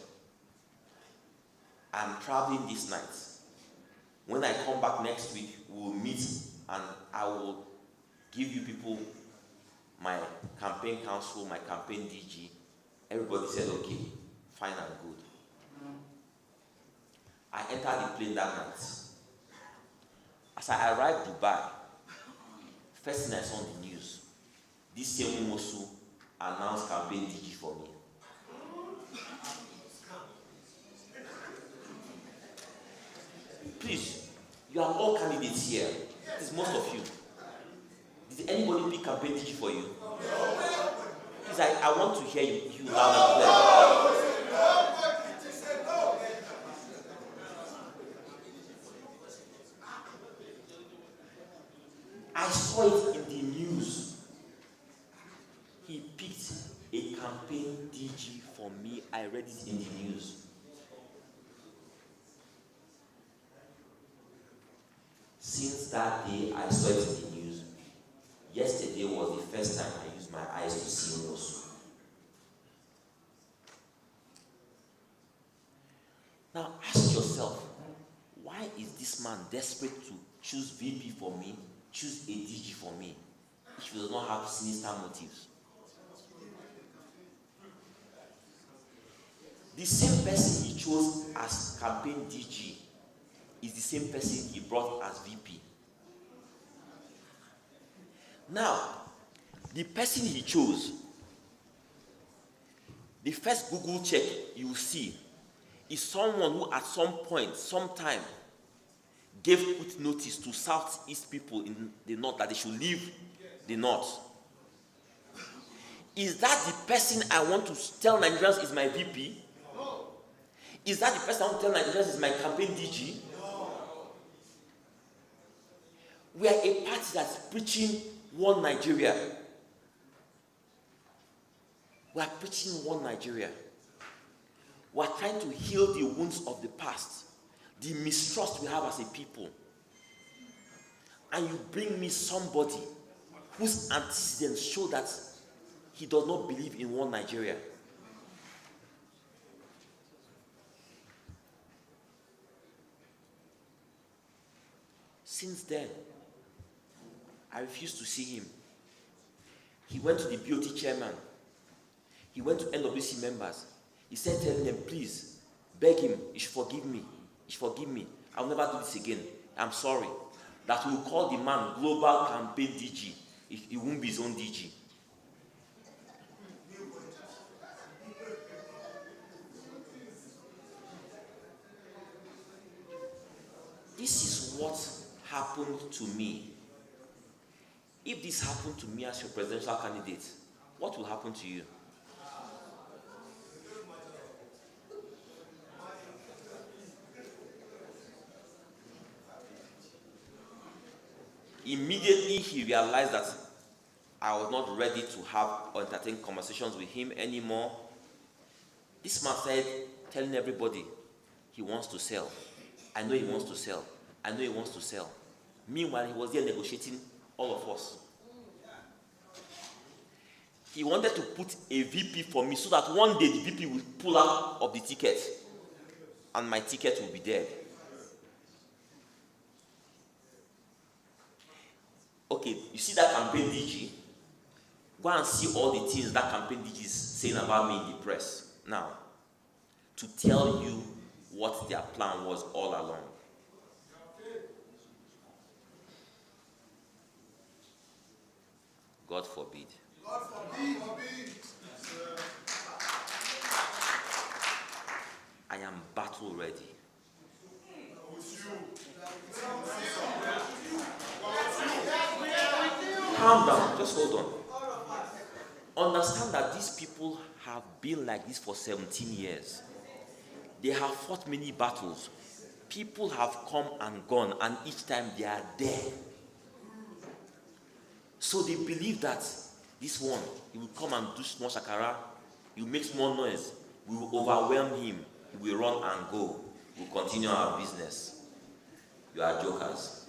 I'm traveling this night. When I come back next week, we'll meet and I will give you people my campaign council, my campaign DG." Everybody said, "Okay, fine and good." I entered the plane that night. As I arrived in Dubai, first thing I saw on the news, this same Mosu announced campaign DG for me. Please, you are all candidates here. It is most of you. Did anybody pick campaign DG for you? Please, I want to hear you loud and clear. I saw it in the news. He picked a campaign DG for me. I read it in the news. Since that day, I saw it in the news. Yesterday was the first time I used my eyes to see news. Now ask yourself, why is this man desperate to choose VP for me, choose a DG for me, if he does not have sinister motives? The same person he chose as campaign DG is the same person he brought as VP. Now, the person he chose, the first Google check you will see is someone who at some point, sometime, gave quick notice to Southeast people in the North that they should leave the North. Is that the person I want to tell Nigerians is my VP? Is that the person I want to tell Nigerians is my campaign DG? We are a party that's preaching one Nigeria. We are preaching one Nigeria. We are trying to heal the wounds of the past, the mistrust we have as a people. And you bring me somebody whose antecedents show that he does not believe in one Nigeria. Since then, I refused to see him. He went to the BOT chairman. He went to NWC members. He said, telling them, please, beg him, he should forgive me. He should forgive me. I'll never do this again. I'm sorry. That we will call the man Global Campaign DG. He won't be his own DG. This is what happened to me. If this happened to me as your presidential candidate, what will happen to you? Immediately he realized that I was not ready to have or entertain conversations with him anymore. This man started telling everybody he wants to sell. I know he wants to sell. I know he wants to sell. Meanwhile, he was there negotiating all of us. He wanted to put a VP for me so that one day the VP will pull out of the ticket and my ticket will be there. Okay, you see that campaign DG? Go and see all the things that campaign DG is saying about me in the press now to tell you what their plan was all along. God forbid. God forbid. I am battle ready. Calm down, just hold on. Understand that these people have been like this for 17 years. They have fought many battles. People have come and gone, and each time they are there. So they believe that this one, he will come and do small shakara, he will make small noise, we will overwhelm him, he will run and go, we will continue our business. You are jokers.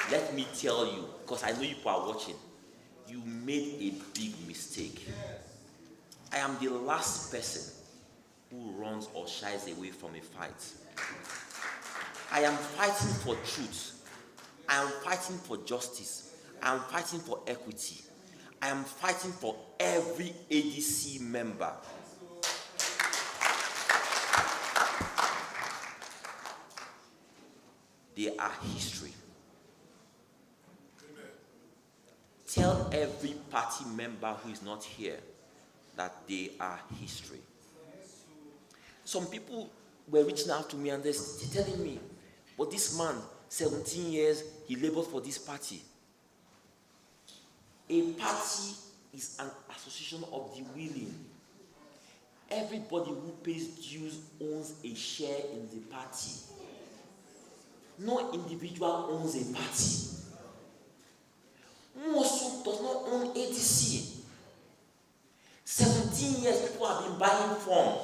Let me tell you, because I know you people are watching, you made a big mistake. I am the last person who runs or shies away from a fight. I am fighting for truth. I am fighting for justice. I am fighting for equity. I am fighting for every ADC member. They are history. Tell every party member who is not here that they are history. Some people were reaching out to me and they're telling me, but this man, 17 years, he labored for this party. A party is an association of the willing. Everybody who pays dues owns a share in the party. No individual owns a party. Mosu does not own ADC. 17 years people have been buying form.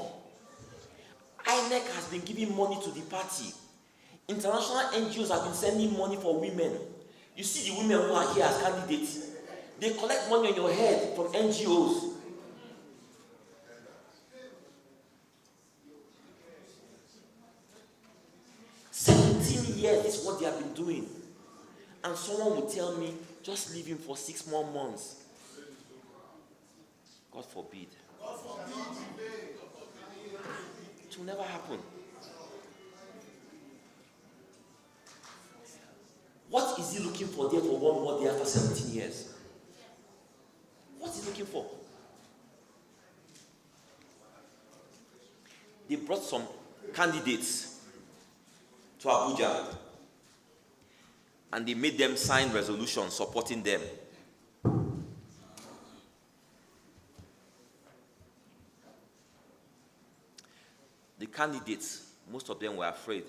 INEC has been giving money to the party. International NGOs have been sending money for women. You see the women who are here as candidates, they collect money on your head from NGOs. Years, this is what they have been doing. And someone will tell me, just leave him for 6 more months. God forbid. It will never happen. What is he looking for there for one more day after 17 years? What is he looking for? They brought some candidates to Abuja, and they made them sign resolutions supporting them. The candidates, most of them were afraid.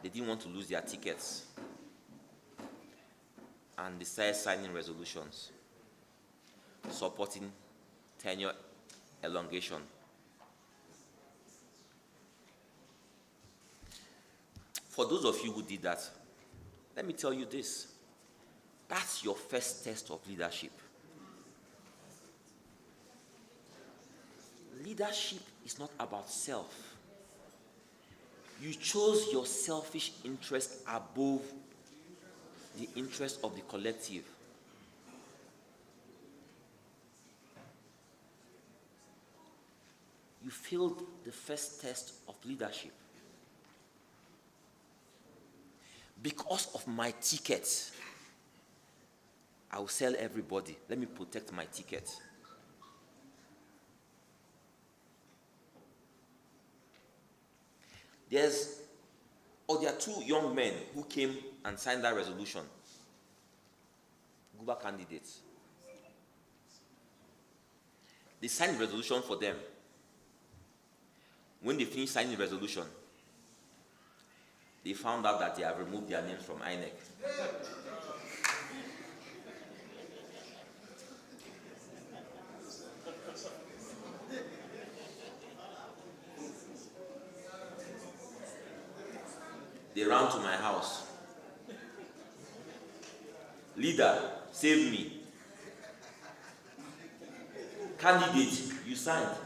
They didn't want to lose their tickets, and they started signing resolutions supporting tenure elongation. For those of you who did that, let me tell you this. That's your first test of leadership. Leadership is not about self. You chose your selfish interest above the interest of the collective. You failed the first test of leadership. Because of my ticket, I will sell everybody. Let me protect my ticket. There are 2 young men who came and signed that resolution. Guba candidates. They signed the resolution for them. When they finished signing the resolution, they found out that they have removed their names from INEC. They ran to my house. Leader, save me. Candidate, you signed.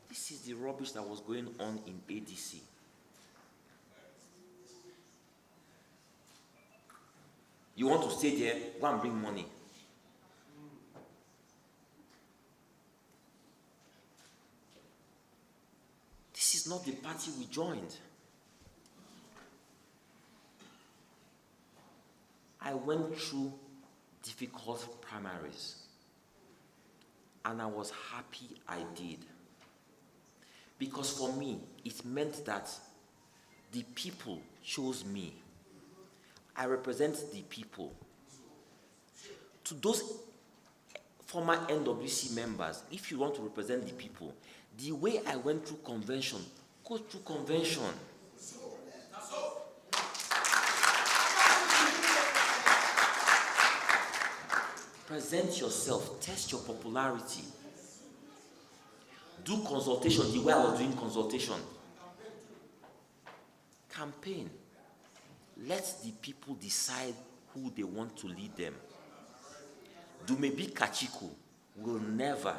This is the rubbish that was going on in ADC. You want to stay there, go and bring money. This is not the party we joined. I went through difficult primaries, and I was happy I did. Because for me, it meant that the people chose me. I represent the people. To those former NWC members, if you want to represent the people, the way I went through convention, go through convention. Present yourself, test your popularity. Do consultation the way I was doing consultation. Campaign. Let the people decide who they want to lead them. Dumebi Kachikwu will never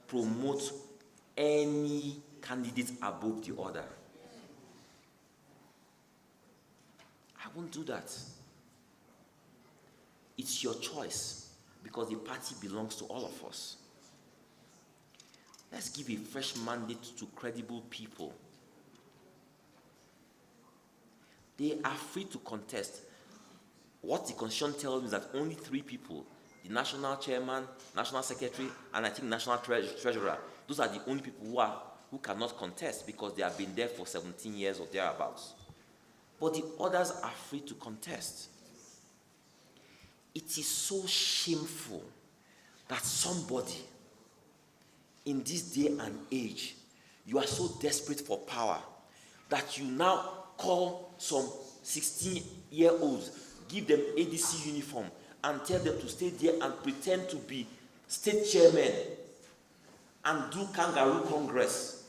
promote any candidate above the other. I won't do that. It's your choice, because the party belongs to all of us. Let's give a fresh mandate to credible people. They are free to contest. What the constitution tells me is that only 3 people the national chairman, national secretary, and I think national treasurer. Those are the only people who cannot contest because they have been there for 17 years or thereabouts. But the others are free to contest. It is so shameful that somebody in this day and age, you are so desperate for power that you now call some 16-year-olds, give them ADC uniform, and tell them to stay there and pretend to be state chairmen and do kangaroo congress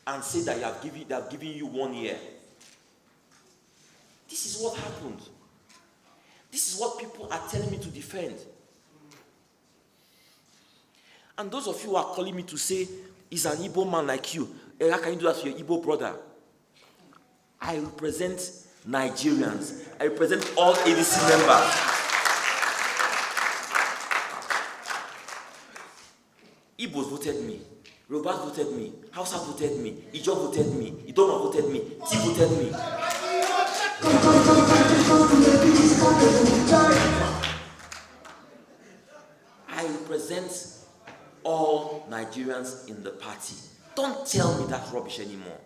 and say that they have given you 1 year. This is what happened. This is what people are telling me to defend. And those of you who are calling me to say, he's an Igbo man like you, how can you do that to your Igbo brother? I represent Nigerians. I represent all ADC members. Igbos voted me. Yorubas voted me. Hausa voted me. Ijaw voted me. Idoma voted me. Ti voted me. I represent all Nigerians in the party. Don't tell me that rubbish anymore.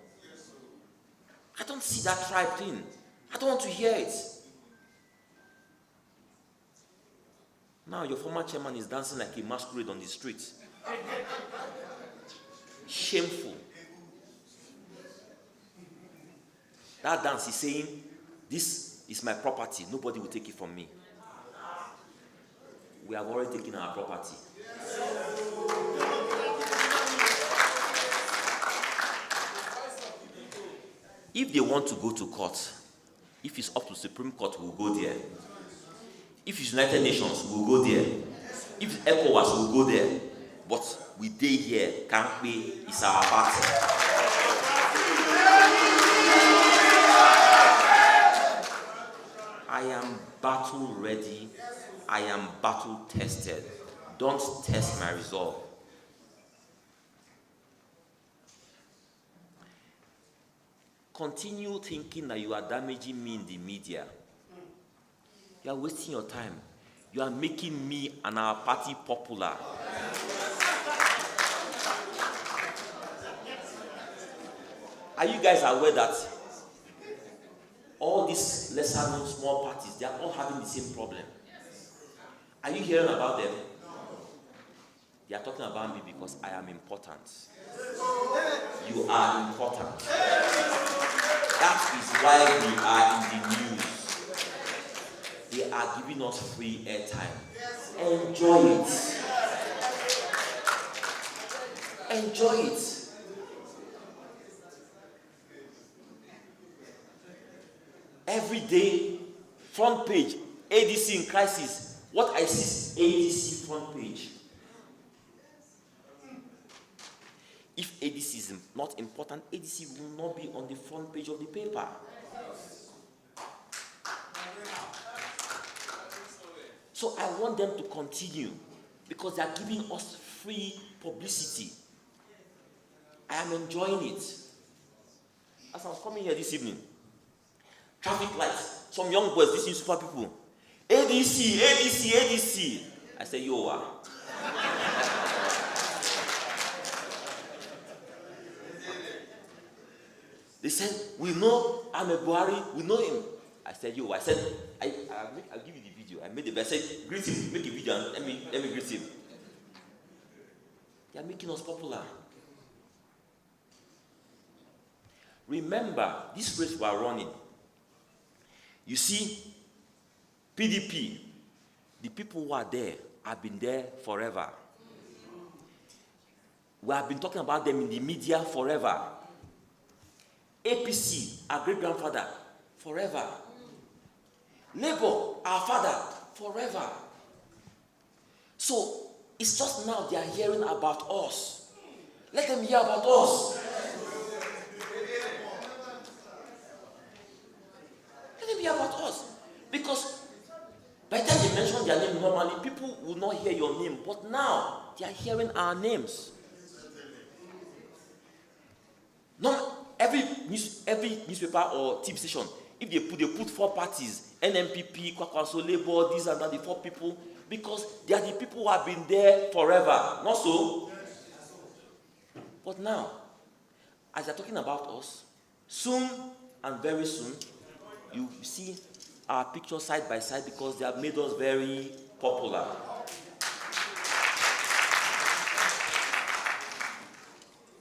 I don't see that tribe thing. I don't want to hear it. Now your former chairman is dancing like a masquerade on the street. Shameful. That dance is saying, this is my property. Nobody will take it from me. We have already taken our property. If they want to go to court, if it's up to Supreme Court, we'll go there. If it's United Nations, we'll go there. If it's ECOWAS, we'll go there. But we day here, can't we? It's our party. I am battle ready. I am battle tested. Don't test my resolve. Continue thinking that you are damaging me in the media. You are wasting your time. You are making me and our party popular. Are you guys aware that all these lesser known small parties, they are all having the same problem? Are you hearing about them? They are talking about me because I am important. You are important. That is why we are in the news. They are giving us free airtime. Enjoy it. Enjoy it. Every day, front page, ADC in crisis. What I see is ADC front page. If ADC is not important, ADC will not be on the front page of the paper. So I want them to continue because they are giving us free publicity. I am enjoying it. As I was coming here this evening, traffic lights, some young boys, these new super people, ADC, ADC, ADC. I say, yo, They said, we know Ahmed Buhari, we know him. I said, yo, I'll give you the video. I made the video. I said, greet him, make a video and let me greet him. They are making us popular. Remember, this race we are running. You see, PDP, the people who are there have been there forever. We have been talking about them in the media forever. APC, our great-grandfather, forever. Labour, our father, forever. So, it's just now they are hearing about us. Let them hear about us. Let them hear about us. Because by the time they mention their name normally, people will not hear your name. But now, they are hearing our names. No, every newspaper or TV station If they put 4 parties, NMPP, Kwakwaso, Labour, these and that, the 4 people, because they are the people who have been there forever. Not so? But now, as they're talking about us, soon and very soon, you see our picture side by side because they have made us very popular.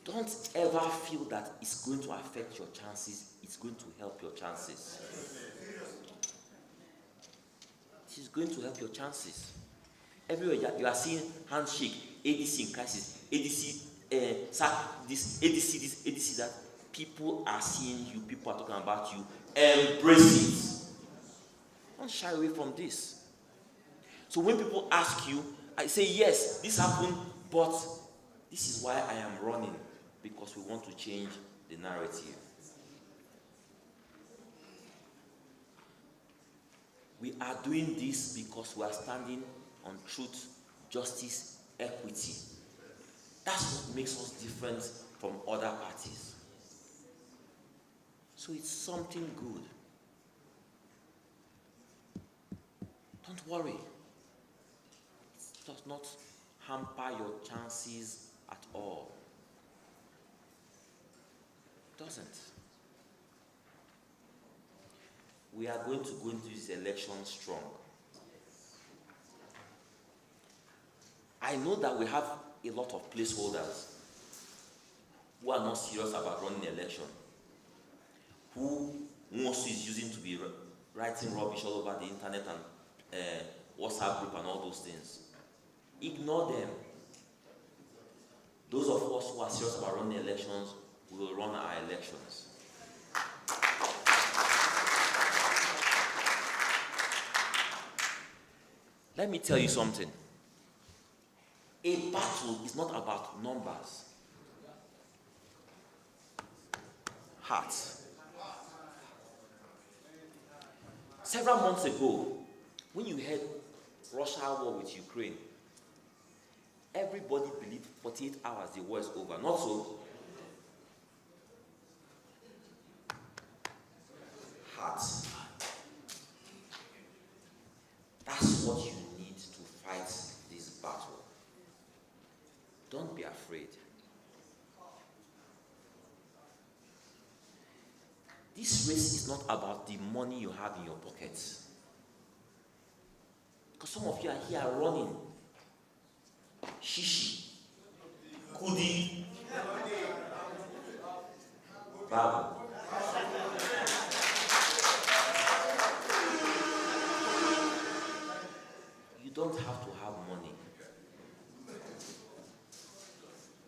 Don't ever feel that it's going to affect your chances. It's going to help your chances. It is going to help your chances. Everywhere you are seeing handshake, ADC in crisis, ADC, this, ADC that. People are seeing you. People are talking about you. Embrace it. Don't shy away from this. So when people ask you, I say, yes, this happened, but this is why I am running. Because we want to change the narrative. We are doing this because we are standing on truth, justice, equity. That's what makes us different from other parties. So it's something good. Don't worry. It does not hamper your chances at all. It doesn't. We are going to go into this election strong. I know that we have a lot of placeholders who are not serious about running the election, who most is using to be writing rubbish all over the internet and WhatsApp group and all those things. Ignore them. Those of us who are serious about running elections, we will run our elections. Let me tell you something. A battle is not about numbers. Hearts. Several months ago, when you heard Russia war with Ukraine, everybody believed 48 hours the war is over. Not so. Hearts. That's what you need to fight this battle. Don't be afraid. This race is not about the money you have in your pockets. Because some of you are here running. Shishi. Kudi. Babu. You don't have to have money.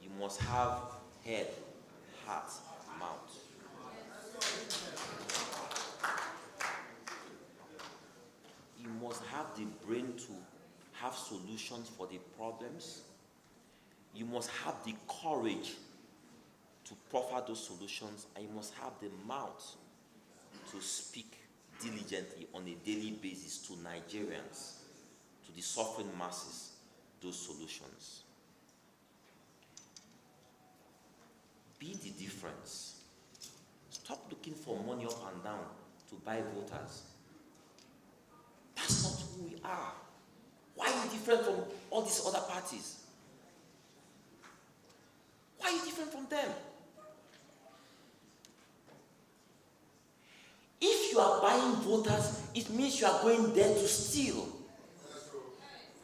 You must have head, heart, mouth. You must have the brain to have solutions for the problems. You must have the courage to proffer those solutions, and you must have the mouth to speak diligently on a daily basis to Nigerians, to the suffering masses, those solutions. Be the difference. Stop looking for money up and down to buy voters. That's not who we are. Why are you different from all these other parties? Why are you different from them? If you are buying voters, it means you are going there to steal.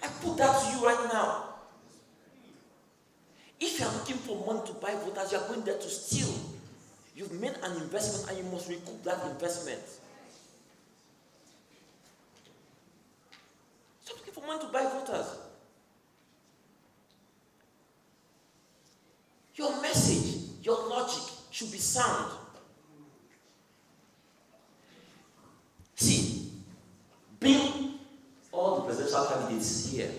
I put that to you right now. If you are looking for money to buy voters, you are going there to steal. You've made an investment and you must recoup that investment. Stop looking for money to buy voters. Your message, your logic should be sound. See, bring all the presidential candidates here.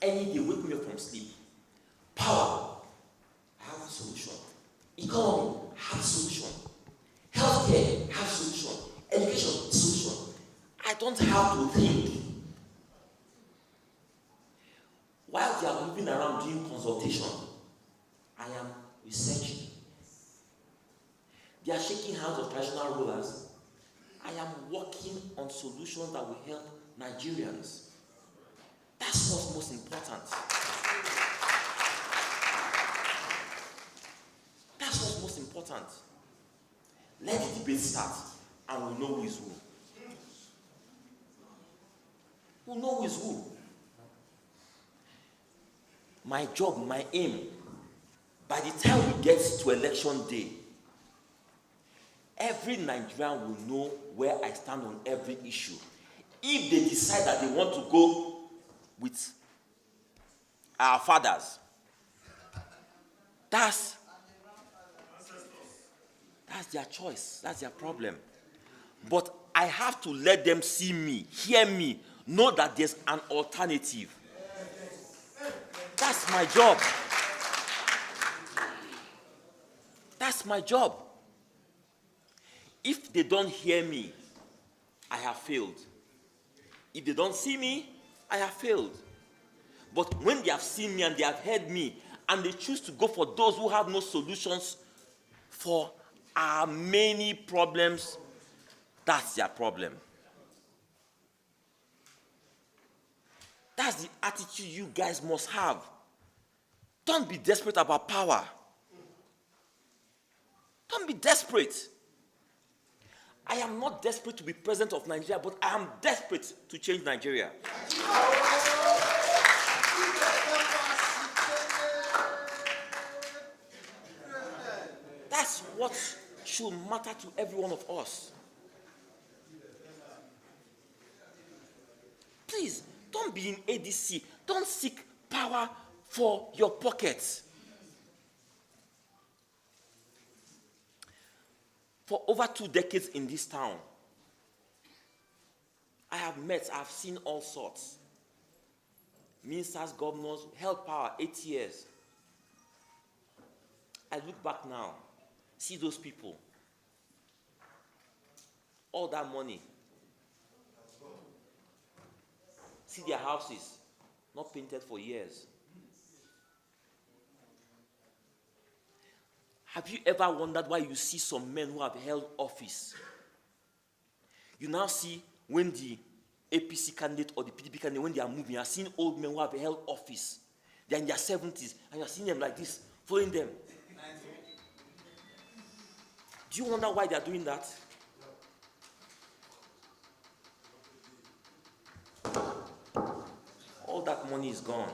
Any day, wake me up from sleep. Power, I have a solution. Economy, I have a solution. Healthcare, I have a solution. Education, solution. I don't have to think. While they are moving around doing consultation, I am researching. They are shaking hands of traditional rulers. I am working on solutions that will help Nigerians. That's what's most important. That's what's most important. Let the debate start and we'll know who is who. We'll know who is who. My job, my aim, by the time we get to election day, every Nigerian will know where I stand on every issue. If they decide that they want to go with our fathers, that's their choice, that's their problem. But I have to let them see me, hear me, know that there's an alternative. That's my job. That's my job. If they don't hear me, I have failed. If they don't see me, I have failed. But when they have seen me and they have heard me, and they choose to go for those who have no solutions for our many problems, that's their problem. That's the attitude you guys must have. Don't be desperate about power. Don't be desperate. I am not desperate to be president of Nigeria, but I am desperate to change Nigeria. That's what should matter to every one of us. Please, don't be in ADC. Don't seek power for your pockets. For over 2 decades in this town, I have seen all sorts. Ministers, governors, held power 8 years. I look back now, see those people. All that money. See their houses, not painted for years. Have you ever wondered why you see some men who have held office? You now see when the APC candidate or the PDP candidate, when they are moving, you are seeing old men who have held office. They are in their 70s, and you are seeing them like this, following them. Do you wonder why they are doing that? All that money is gone.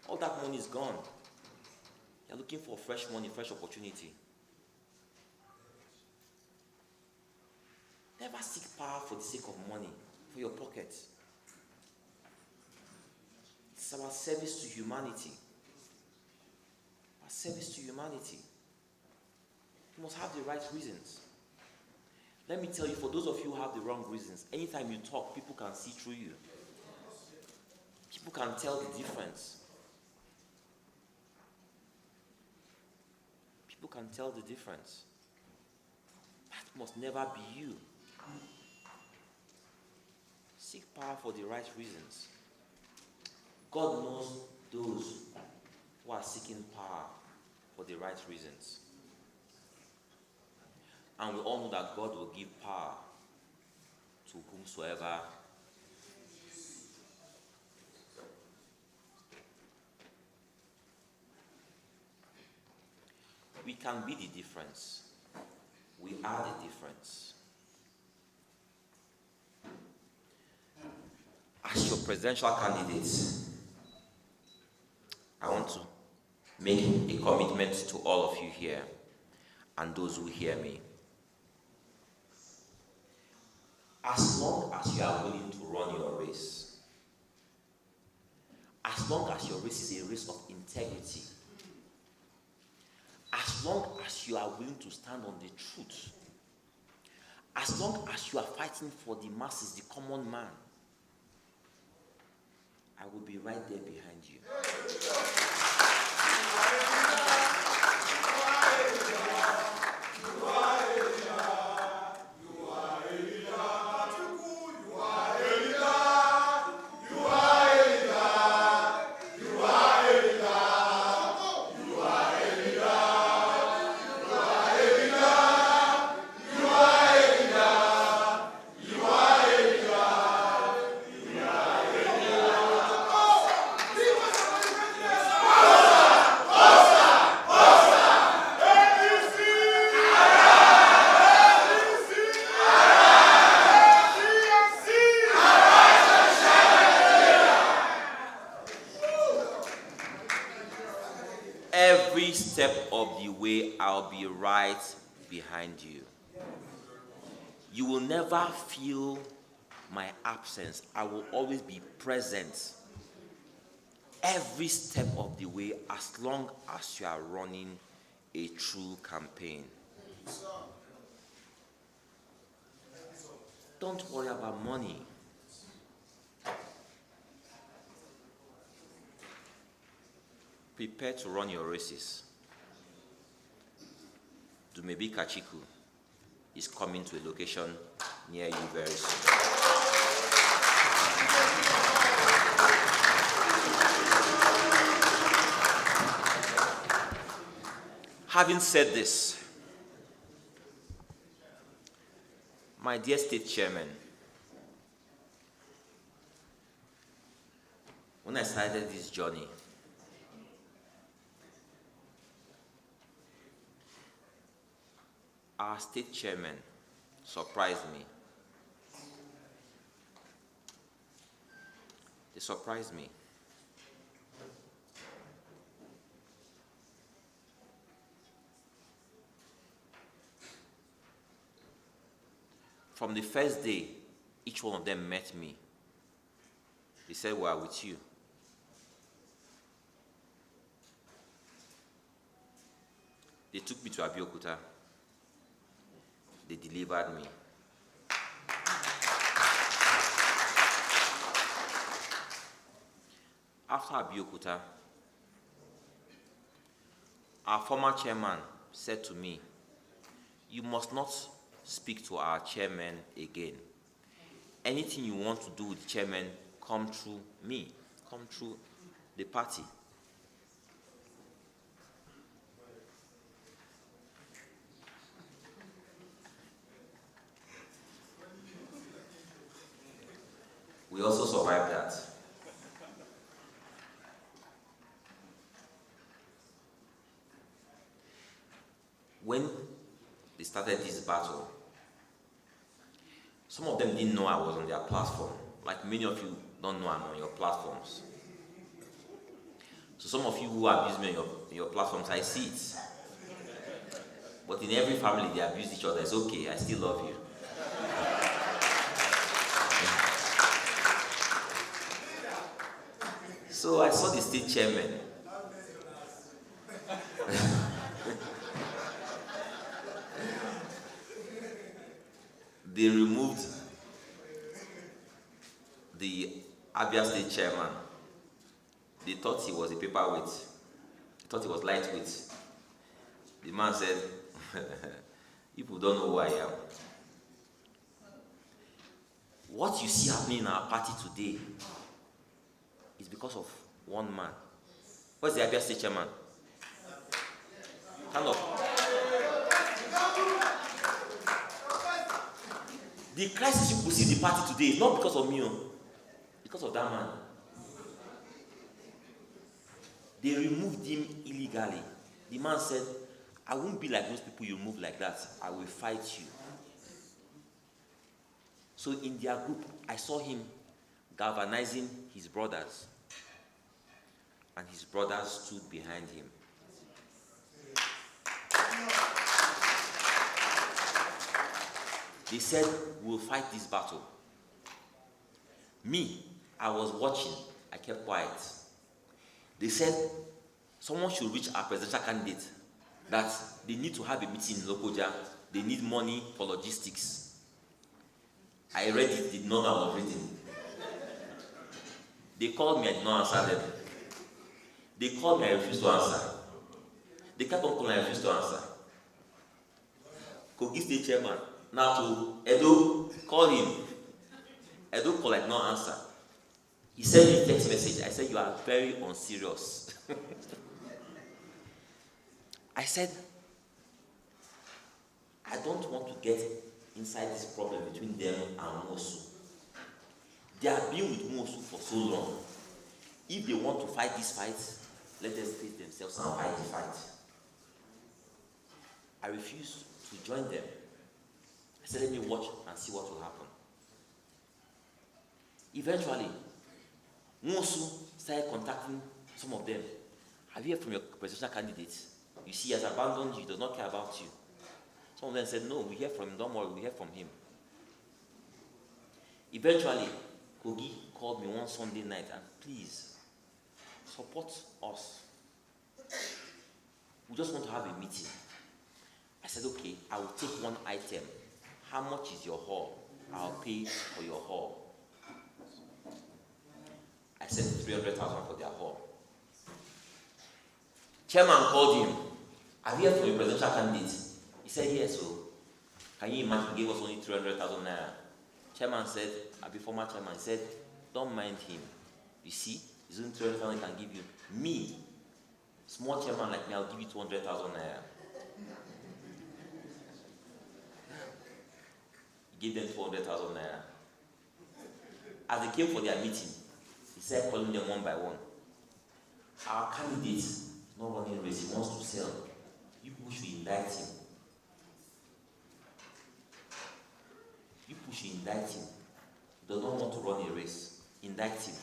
All that money is gone. You're looking for fresh money, fresh opportunity. Never seek power for the sake of money, for your pocket. It's about service to humanity. Our service to humanity. You must have the right reasons. Let me tell you, for those of you who have the wrong reasons, anytime you talk, people can see through you. People can tell the difference. People can tell the difference. That must never be you. Seek power for the right reasons. God knows those who are seeking power for the right reasons. And we all know that God will give power to whomsoever. We can be the difference. We are the difference. As your presidential candidate, I want to make a commitment to all of you here and those who hear me. As long as you are willing to run your race, as long as your race is a race of integrity, as long as you are willing to stand on the truth, as long as you are fighting for the masses, the common man, I will be right there behind you. You are I'll be right behind you. You will never feel my absence. I will always be present every step of the way as long as you are running a true campaign. Don't worry about money. Prepare to run your races. Dumebi Kachikwu is coming to a location near you very soon. Having said this, my dear state chairman, when I started this journey, our state chairman surprised me. They surprised me. From the first day, each one of them met me. They said, "We are with you." They took me to Abuja. They delivered me. After Abuja, our former chairman said to me, "You must not speak to our chairman again. Anything you want to do with the chairman, come through me, come through the party." We also survived that. When they started this battle, some of them didn't know I was on their platform. Like many of you don't know I'm on your platforms. So some of you who abuse me on your platforms, I see it. But in every family, they abuse each other. It's okay, I still love you. So I saw the state chairman. They removed the Abia state chairman. They thought he was a paperweight. They thought he was lightweight. The man said, "People don't know who I am." What you see happening in our party today is because of one man. Where's the Abia state chairman? Stand up. The crisis you see in the party today is not because of me, because of that man. They removed him illegally. The man said, "I won't be like those people you move like that. I will fight you." So in their group, I saw him galvanizing his brothers. And his brothers stood behind him. They said, "We'll fight this battle." Me, I was watching. I kept quiet. They said, someone should reach our presidential candidate, that they need to have a meeting in Abuja. They need money for logistics. I read it, did not know I was reading. They called me, I did not answer them. They called me, I refused to answer. They kept on calling, I refused to answer. Kogi State Chairman, now to Edo, call him. Edo called, I did not answer. He sent me a text message. I said, "You are very unserious." I said, "I don't want to get inside this problem between them and Mosu. They have been with Mosu for so long. If they want to fight this fight, let them face themselves and fight the fight." I refused to join them. I said, "Let me watch and see what will happen." Eventually, Mosu started contacting some of them. "Have you heard from your presidential candidates?" You see, he has abandoned you, he does not care about you. Some of them said, no, we hear from him, don't worry, we hear from him. Eventually, Kogi called me one Sunday night and please, support us. We just want to have a meeting. I said, okay, I will take one item. How much is your hall? I'll pay for your hall. I said 300,000 for their hall. Chairman called him. Have you heard from your presidential candidate? He said, yes, so can you imagine he gave us only 300,000 naira? Chairman said, I'll be former chairman, he said, don't mind him. You see, he's only 300,000 he can give you. Me, small chairman like me, I'll give you 200,000 naira. He gave them 200,000 naira. As they came for their meeting, he said, calling them one by one. Our candidate is not running a race, he wants to sell. You people should indict him. You people should indict him. He does not want to run a race. Indict him.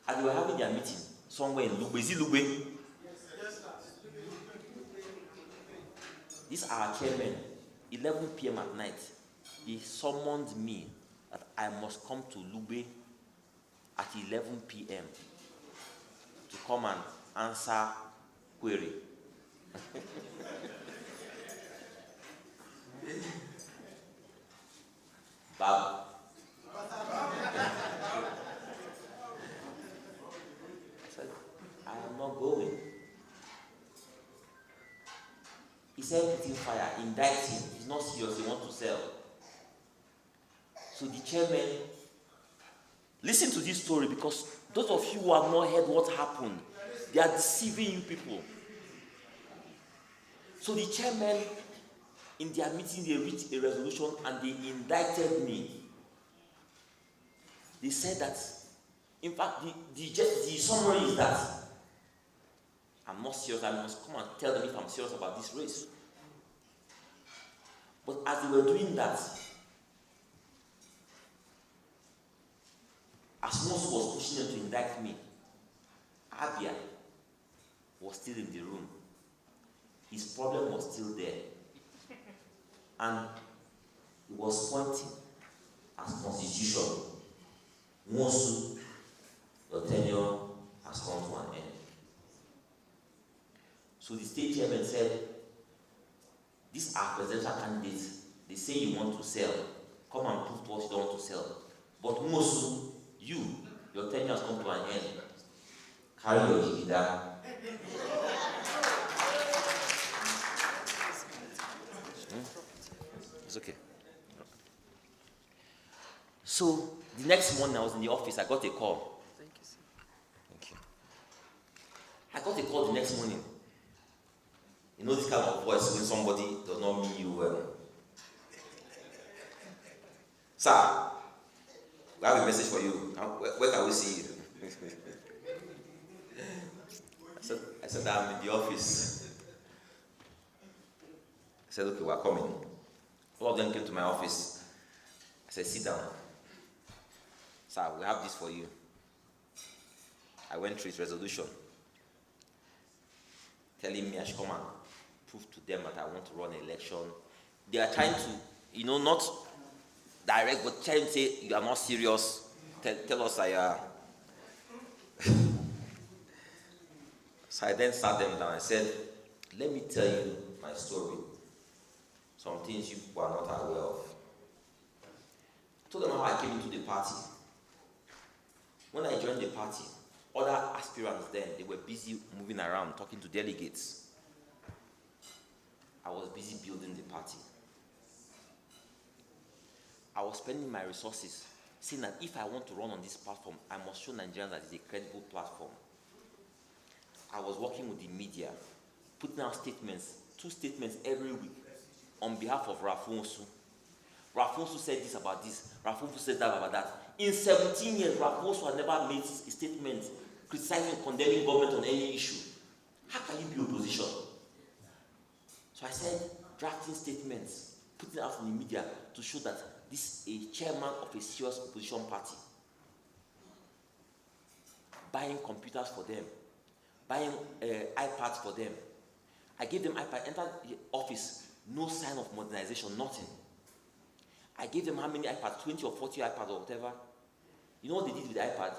As they were having their meeting, somewhere in Lugbe, is it Lugbe? This our chairman, 11 p.m. at night, he summoned me that I must come to Lugbe at 11 p.m. to come and answer query. Bab. I said, I am not going. He said, put in fire, indict him. He's not serious, he wants to sell. So the chairman, listen to this story because those of you who have not heard what happened, they are deceiving you people. So the chairman, in their meeting, they reached a resolution and they indicted me. They said that, in fact, the summary is that I'm not serious. I must come and tell them if I'm serious about this race. But as they were doing that, as Moses was pushing them to indict me, Abia was still in the room. His problem was still there. And he was pointing as constitution. Mosu, your tenure has come to an end. So the state chairman said, these are presidential candidates. They say you want to sell. Come and prove to us you don't want to sell. But Mosu, your tenure has come to an end. Carry your jigida. It's okay. So the next morning I was in the office, I got a call. Thank you. I got a call the next morning. You know this kind of voice when somebody does not mean you well. Sir, we have a message for you. Where can we see you? I said I'm in the office. I said, okay, we're coming. All of them came to my office. I said, sit down. Sir, we have this for you. I went through his resolution, telling me I should come and prove to them that I want to run an election. They are trying to, not direct, but trying to say, you are not serious. Tell us I are. So I then sat them down and said, let me tell you my story. Some things you are not aware of. I told them how I came into the party. When I joined the party, other aspirants then, they were busy moving around, talking to delegates. I was busy building the party. I was spending my resources, saying that if I want to run on this platform, I must show Nigerians that it's a credible platform. I was working with the media, putting out statements, 2 statements every week, on behalf of Rafonsu. Rafonsu said this about this, Rafonsu said that about that. In 17 years, Rafonsu had never made a statement criticizing, condemning government on any issue. How can you be opposition? So I said, drafting statements, putting it out in the media to show that this is a chairman of a serious opposition party. Buying computers for them, buying iPads for them. I gave them iPad, entered the office, no sign of modernization, nothing. I gave them how many iPads, 20 or 40 iPads or whatever. You know what they did with the iPad?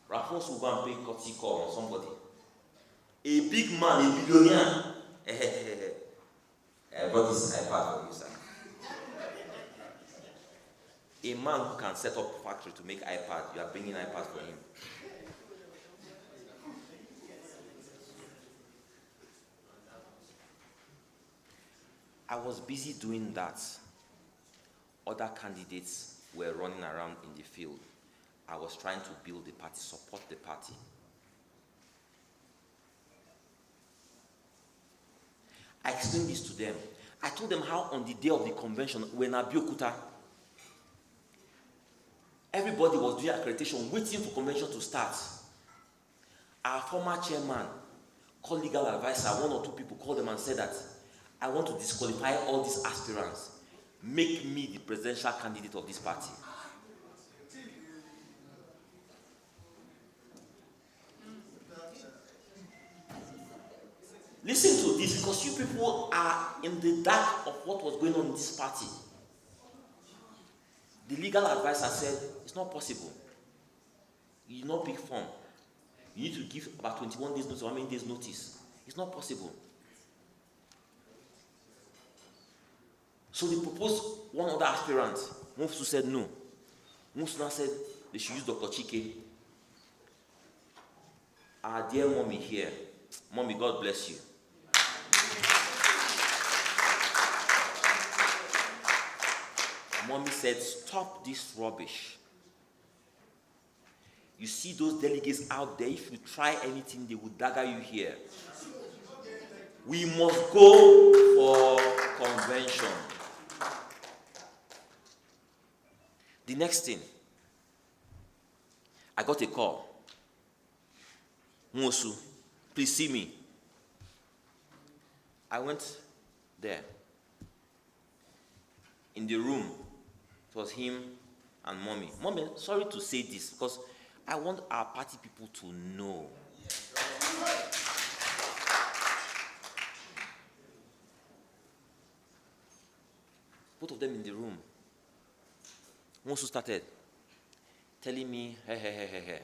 Raffles will go and pay Kachikwu on somebody. A big man, a billionaire. I brought this iPad for you, sir. A man who can set up a factory to make iPad, you are bringing iPad for him. I was busy doing that. Other candidates were running around in the field. I was trying to build the party, support the party. I explained this to them. I told them how on the day of the convention, when Abuja, everybody was doing accreditation, waiting for convention to start. Our former chairman, called legal advisor, one or two people called them and said that, I want to disqualify all these aspirants. Make me the presidential candidate of this party. Listen to this, because you people are in the dark of what was going on in this party. The legal advisor said, it's not possible. You did not pick form. You need to give about 21 days notice, or how many days notice? It's not possible. So they proposed one other aspirant. Mufsu said no. Mufsu said they should use Dr. Chike. Our dear mommy here. Mommy, God bless you. Mommy said, stop this rubbish. You see those delegates out there, if you try anything, they will dagger you here. We must go for convention. The next thing, I got a call. Mosu, please see me. I went there. In the room, it was him and mommy. Mommy, sorry to say this, because I want our party people to know. Both of them in the room. Mosu started telling me, hey,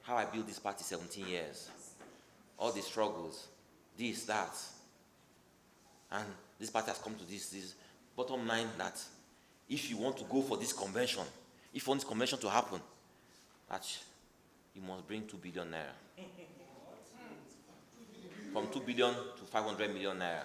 how I built this party 17 years. All the struggles, this, that. And this party has come to this. Bottom line, that if you want to go for this convention, if you want this convention to happen, that you must bring 2 billion naira. From 2 billion to 500 million naira.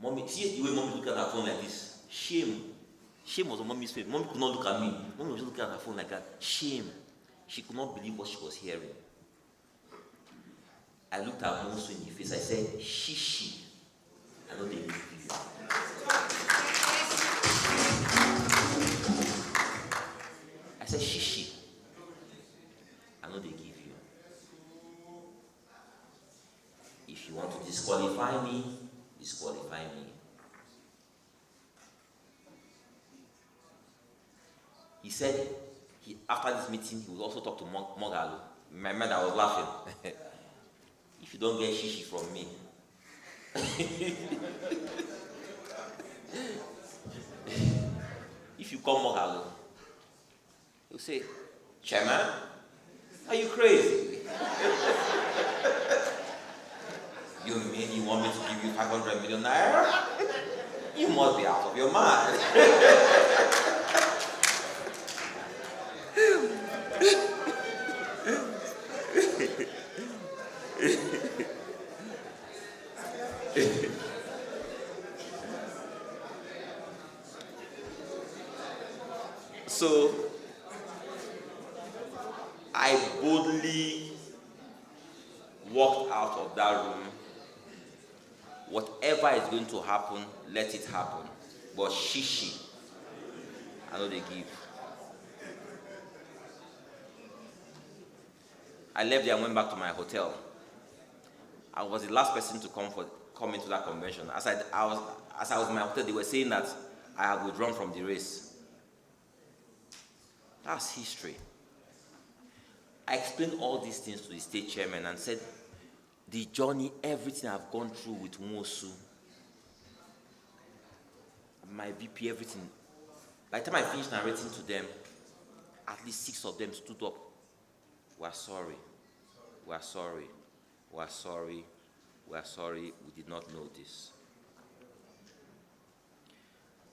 Mommy, see the way mommy looked at her phone like this. Shame. Shame was on mommy's face. Mommy could not look at me. Mommy was just looking at her phone like that. Shame. She could not believe what she was hearing. I looked at Mosu in the face. I said, shishi. I know they need you. I said, shishi. I know they give you. If you want to disqualify me, disqualify me. He said, after this meeting, he would also talk to Mogalo. My mother was laughing. If you don't get shishi from me. If you call Mogalo, he'll say, Chairman, are you crazy? You mean you want me to give you 500 million naira? You must be out of your mind. So I boldly walked out of that room. Whatever is going to happen, let it happen. But shishi, I know they give. I left there and went back to my hotel. I was the last person to come come into that convention. As I was in my hotel, they were saying that I have withdrawn from the race. That's history. I explained all these things to the state chairman and said, the journey, everything I've gone through with Mosu, my BP, everything. By the time I finished narrating to them, at least 6 of them stood up. We're sorry. We're sorry. We're sorry. We're sorry. We did not know this.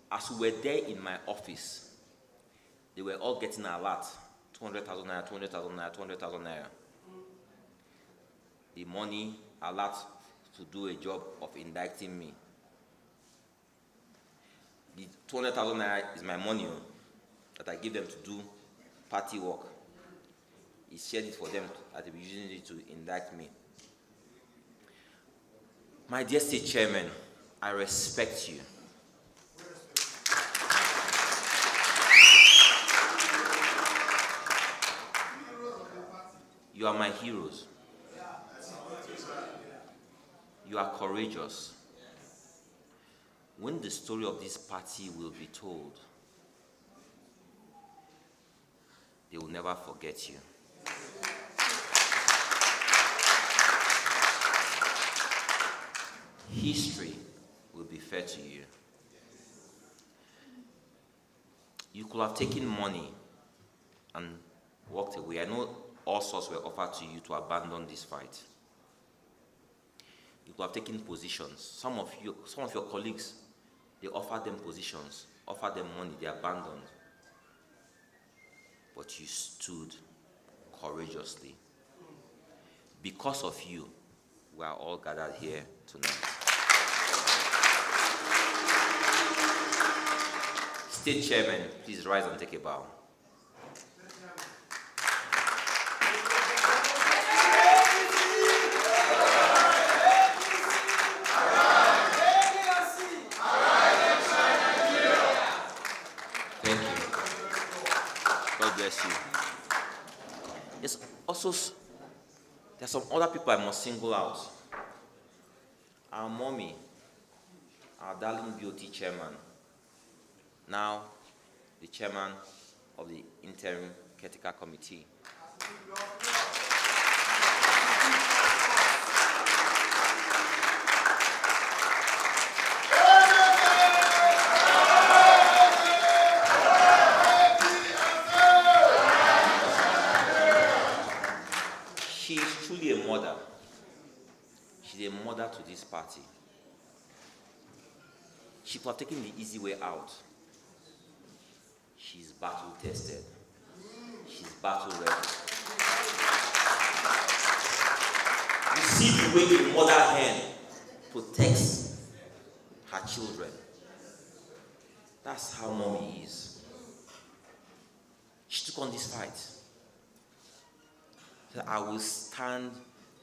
As we were there in my office, they were all getting a lot. 200,000 naira, 200,000 naira, 200,000 naira. The money, a lot to do a job of indicting me. The 200,000 naira is my money that I give them to do party work. He shared it for them at the beginning to indict me. My dear state chairman, I respect you. You are my heroes. You are courageous. When the story of this party will be told, they will never forget you. History will be fair to you. You could have taken money and walked away. I know all sorts were offered to you to abandon this fight. You could have taken positions. Some of your colleagues, they offered them positions, offered them money, they abandoned. But you stood courageously. Because of you, we are all gathered here tonight. State Chairman, please rise and take a bow. There's some other people I must single out. Our mommy, our darling BOT chairman, now the chairman of the interim caretaker committee. She is truly a mother. She's a mother to this party. She could have taken the easy way out. She's battle tested. She's battle ready. You see the way a mother hen protects her children. That's how mommy is. She took on this fight. So I will stand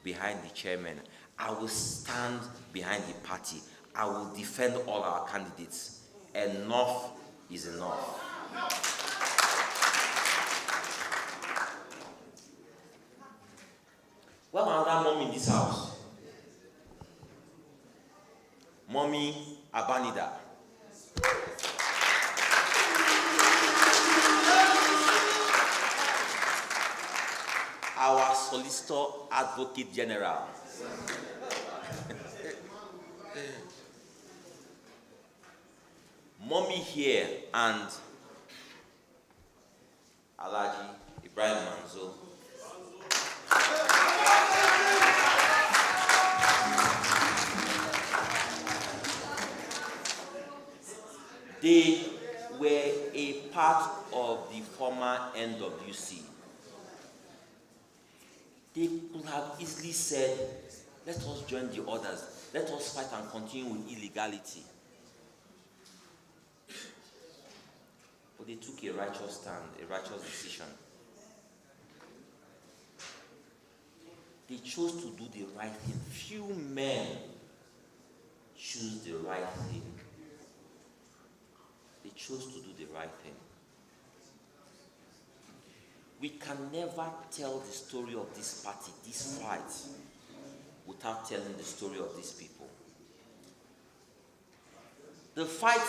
behind the chairman. I will stand behind the party. I will defend all our candidates. Enough is enough. Well, another mom in this house. Mommy Abanida. Our Solicitor Advocate General. Mommy here and Alhaji Ibrahim Manzo. They were a part of the former NWC. They could have easily said, let us join the others. Let us fight and continue with illegality. But they took a righteous stand, a righteous decision. They chose to do the right thing. Few men choose the right thing. They chose to do the right thing. We can never tell the story of this party, this fight, without telling the story of these people. The fight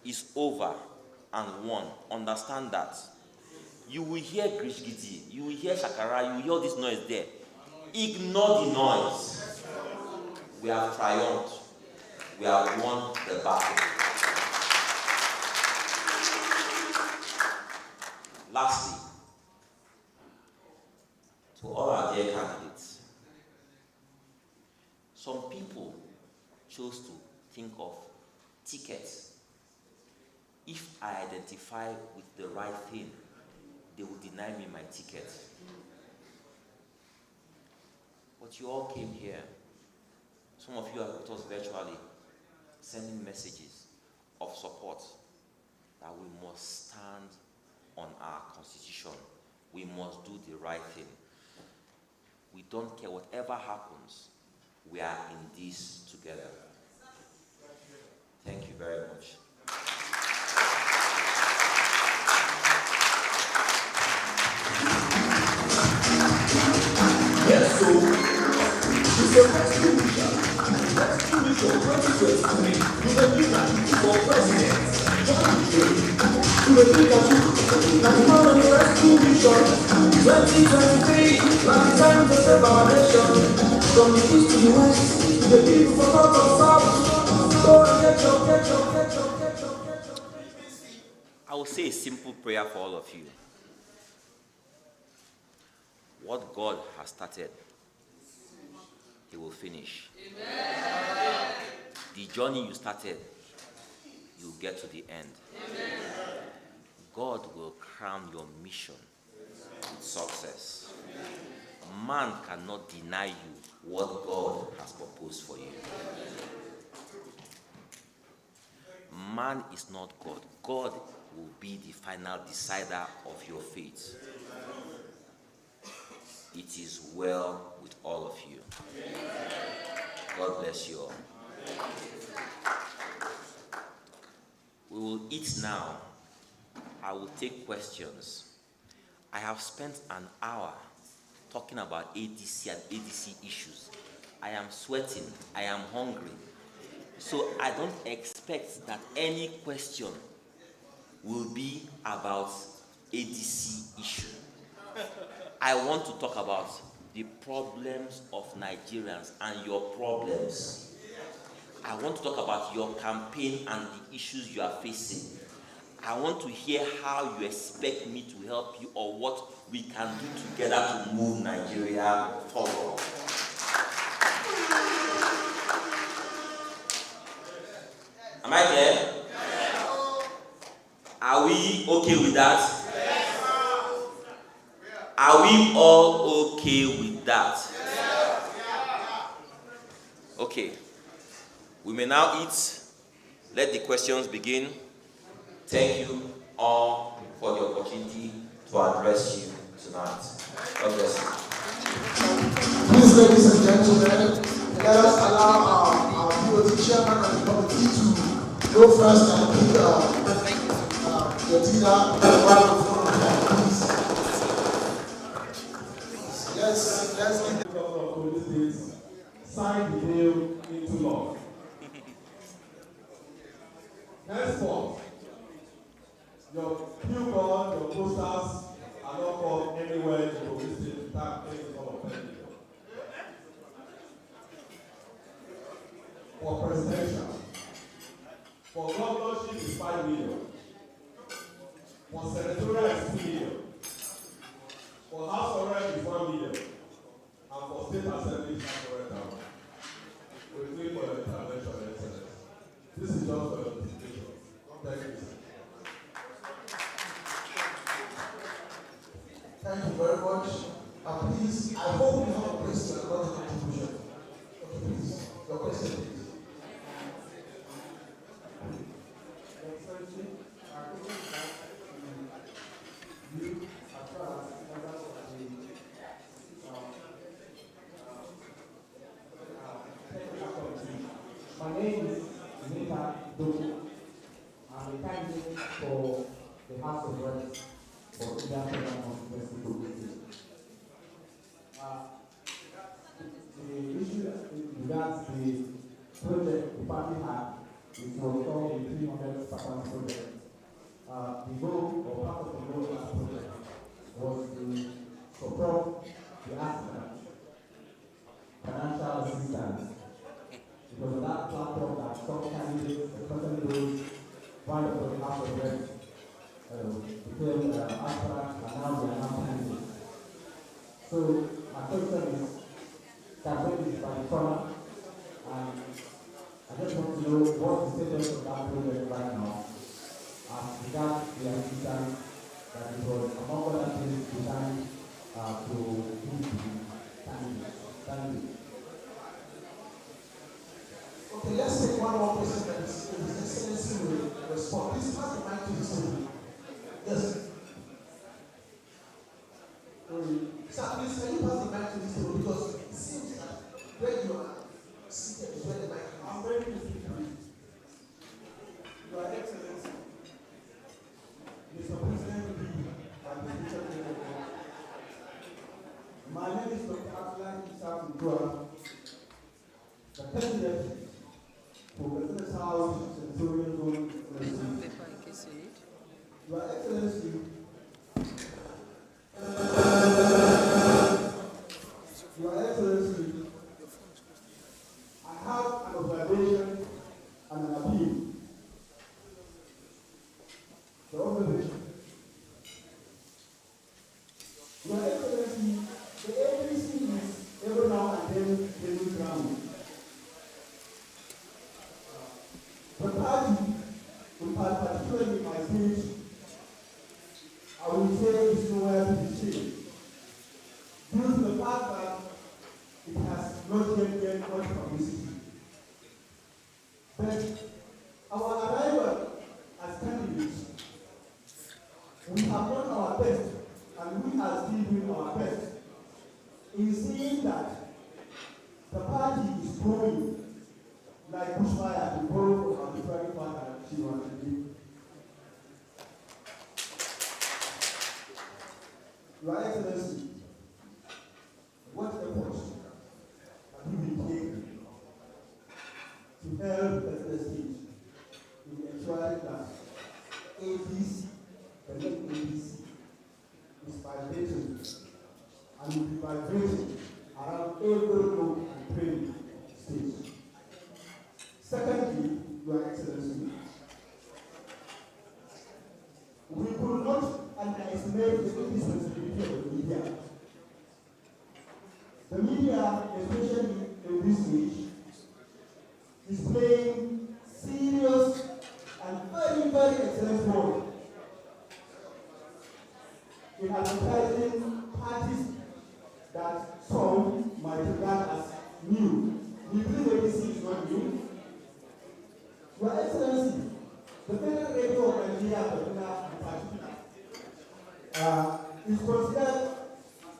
is over and won. Understand that. You will hear Grishgiti, you will hear Shakara, you will hear all this noise there. Ignore the noise. We have triumphed. We have won the battle. Lastly, to all our dear candidates, some people chose to think of tickets. If I identify with the right thing, they will deny me my ticket. But you all came here. Some of you are with us virtually, sending messages of support that we must stand on our constitution. We must do the right thing. We don't care whatever happens. We are in this together. Thank you very much. Yes, so it's a rescue mission. Rescue mission 2023 with a new Kachikwu for president. Join the train to the new Kachikwu. Now on the rescue mission 2023, like the time to save our nation. From the east to the west, to the people from north and south. Go and get your. I will say a simple prayer for all of you. What God has started, He will finish. Amen. The journey you started, you will get to the end. Amen. God will crown your mission with success. Man cannot deny you what God has proposed for you. Man is not God. God will be the final decider of your fate. It is well with all of you. God bless you all. We will eat now. I will take questions. I have spent an hour talking about ADC and ADC issues. I am sweating. I am hungry. So I don't expect that any question will be about ADC issue. I want to talk about the problems of Nigerians and your problems. I want to talk about your campaign and the issues you are facing. I want to hear how you expect me to help you or what we can do together to move Nigeria forward. Am I clear? Are we okay with that? Are we all okay with that? Okay. We may now eat. Let the questions begin. Thank you all for the opportunity to address you tonight. God bless you. Please, ladies and gentlemen, let us allow our BOT chairman and the committee to go first and pick the dinner please. Let's give the governor of police states sign the bill into law. Henceforth, your billboard, your posters are not called anywhere in the police state without any form of penalty. For presidential, for governorship is 5 million. For senatorial is 2 million. For House of Reps is 1 million. And for State Assembly is 500,000. We pray for your intervention, Excellence. This is just for your notification. Thank you. Thank you very much. Please, I hope you have a question about the contribution. Okay, please. Your question, please. You, as well as members of the technical committee. My name is Dumebi. I'm a candidate for the House of Reps for Abuja Federal Constituency. The issue regards the So my question is, campaign is by the corner, and I just want to know what the status of that project right now, as regards the assistance that it was among other things designed to give the candidates. Thank you. Okay, let's take one more question that His Excellency will respond. Please pass the mic to the student. Yes. Sir, please can you pass the mic to the student, because it seems that where you are seated is where the mic is. I'm very busy. Your Excellency, Mr. President, my name is Dr. Abdullahi Isa Mugua, the candidate for Business House Centurion Zone. Your Excellency, Your Excellency, I have an observation and an appeal. The observation. Your Excellency, the ADC is every now and then gaining ground. The party, particularly my state, I will say is nowhere to be seen, due to the fact that it has not yet gained much publicity. But our arrival as candidates, we have done our best, and we are still doing our best in seeing that the party is growing like bushfire to grow from our different partner she wants to do. Your Excellency, what efforts have you been taking to help the state in ensuring that ADC, the name ADC, is vibrating and will be vibrating around every road and train stage? Secondly, Your Excellency, we could not underestimate the responsibility of the media. The media, especially in this age, is playing serious and very, very excellent role in advertising parties that some might regard as new. We believe ADC is not new. Your Excellency, the Federal Radio of Nigeria, in particular, is considered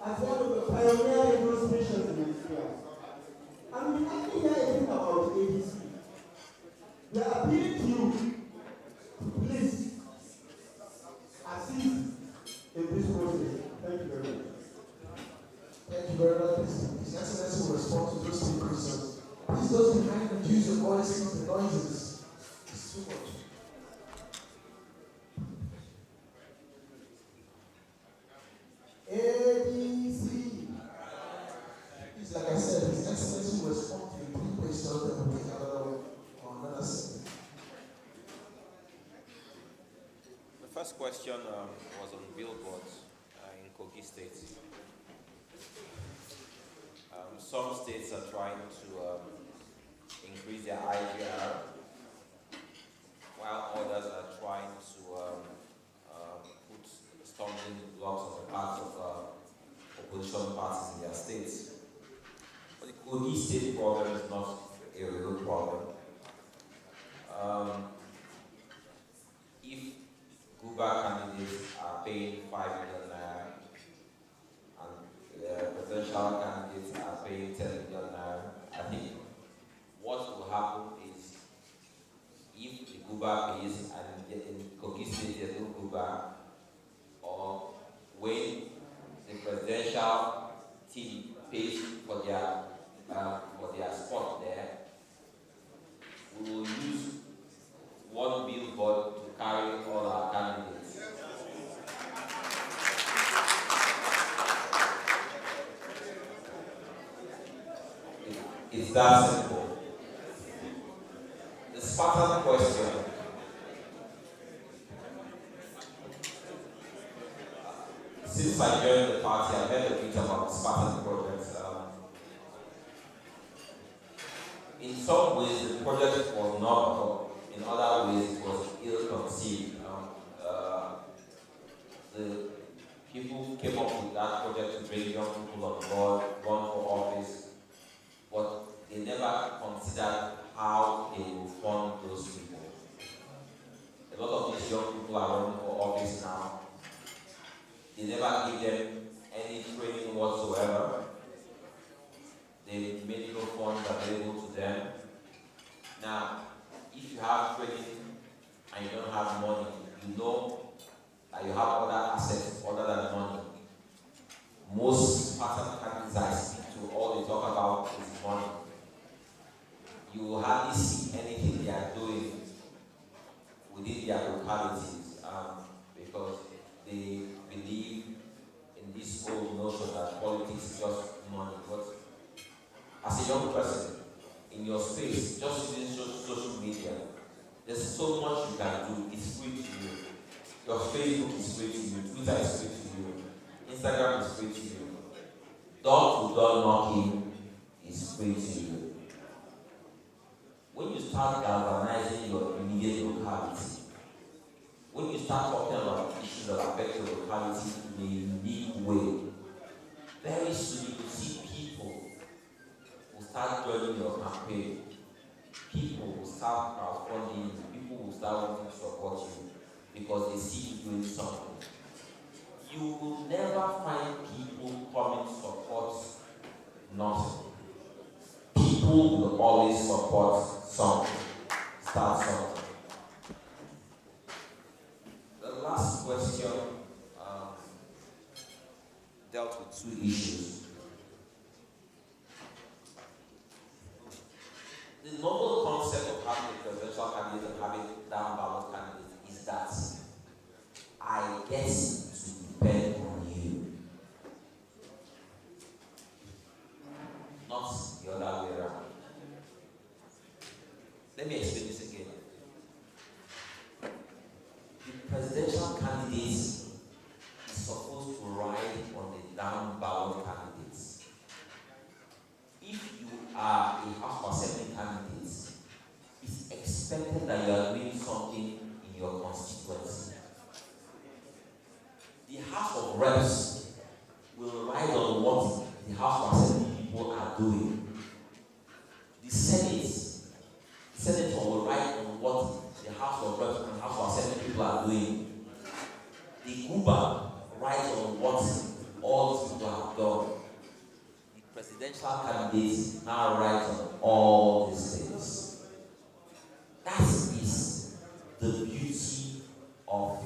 as one of the pioneer radio stations in Nigeria. And we actually hear anything about ADC. We are appealing to you to please assist in this process. Thank you very much. Thank you very much. His Excellency will respond to those three questions. Please, those behind reduce your voices, the noises. It's too much. ADC. It's like I said, His Excellency will respond to the three questions that will take another segment. The first question was on billboards in Kogi State. Some states are trying to increase their IGR, while others are trying to put stumbling blocks on the path of opposition parties in their states. But the Kogi State problem is not a real problem. If Guba candidates are paying 5 million naira and potential candidates are paying 10 million naira, I think what will happen is if the Guba pays and in Kogi State there's no Guba, or when the presidential team pays for their spot there, we will use one billboard to carry all our candidates. It's that simple. The Spartan question. since I joined the party, I've heard a bit about Spartan projects. In some ways, the project was novel. In other ways, it was ill-conceived. The people who came up with that project to bring young people on board, run for office, but they never considered how they will fund those people. A lot of these young people are running for office now. They never give them any training whatsoever. They made no funds available to them. Now, if you have training and you don't have money, you know that you have other assets other than money. Most Spartan candidates I speak to, all they talk about is money. You will hardly see anything they are doing within their localities because they believe in this old notion that politics is just money. But as a young person, in your space, just using social media, there's so much you can do. It's free to you. Your Facebook is free to you. Twitter is free to you. Instagram is free to you. Door-to-door knocking is free to you. When you start galvanizing your immediate locality, when you start talking about issues that affect your locality in a unique way, very soon you will see people will start joining your campaign. People will start crowdfunding you. People will start wanting to support you because they see you doing something. You will never find people coming to support nothing. People will always support something. Start something. The last question dealt with two issues. The normal concept of having a presidential candidate and having down ballot candidate is that I get to depend on you, not the other way around. Let me explain this again. The presidential candidate is supposed to ride on the down ballot candidates. If you are a House of Assembly candidate, it's expected that you are doing something in your constituency. The House of Reps will ride on what the House of Assembly people are doing. The Senator will ride on what the House of Reps and House of Assembly people are doing. The Cuba rides on what all these people have done. The presidential candidate now rides on all these things. That is the beauty of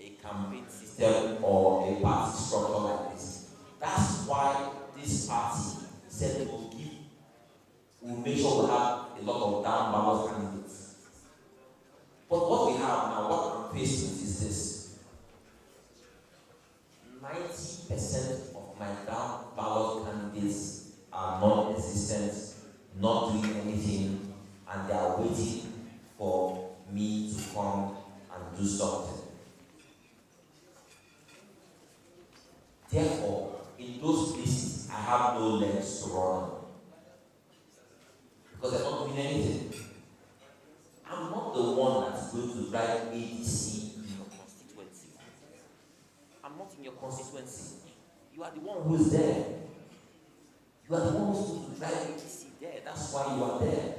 a campaign system or a party structure like this. That's why this party said it will make sure we have a lot of down ballot candidates. But what we have now, what I'm faced with is this. 90% of my down ballot candidates are non-existent, not doing anything, and they are waiting for me to come and do something. Therefore, in those places, I have no legs to run on. Because I'm not doing anything. I'm not the one that's going to drive ADC in your constituency. I'm not in your constituency. You are the one who's there. You are the one who's going to drive ADC there. That's why you are there.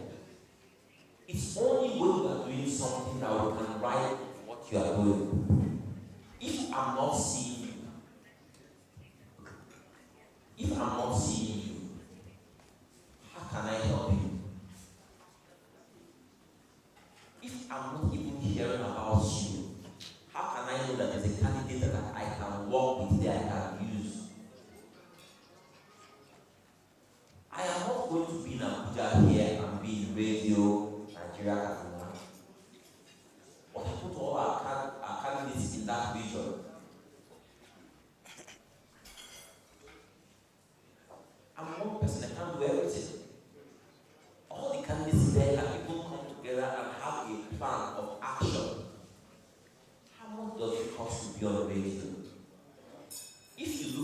It's only when you are doing something that we can write what you are doing. If I'm not seeing you, how can I help you? If I'm not even hearing about you, how can I know that there's a candidate that I can work with there, I can use? I am not going to be in Abuja here and be in radio, Nigeria, Kaduna. What happened to all our candidates in that region?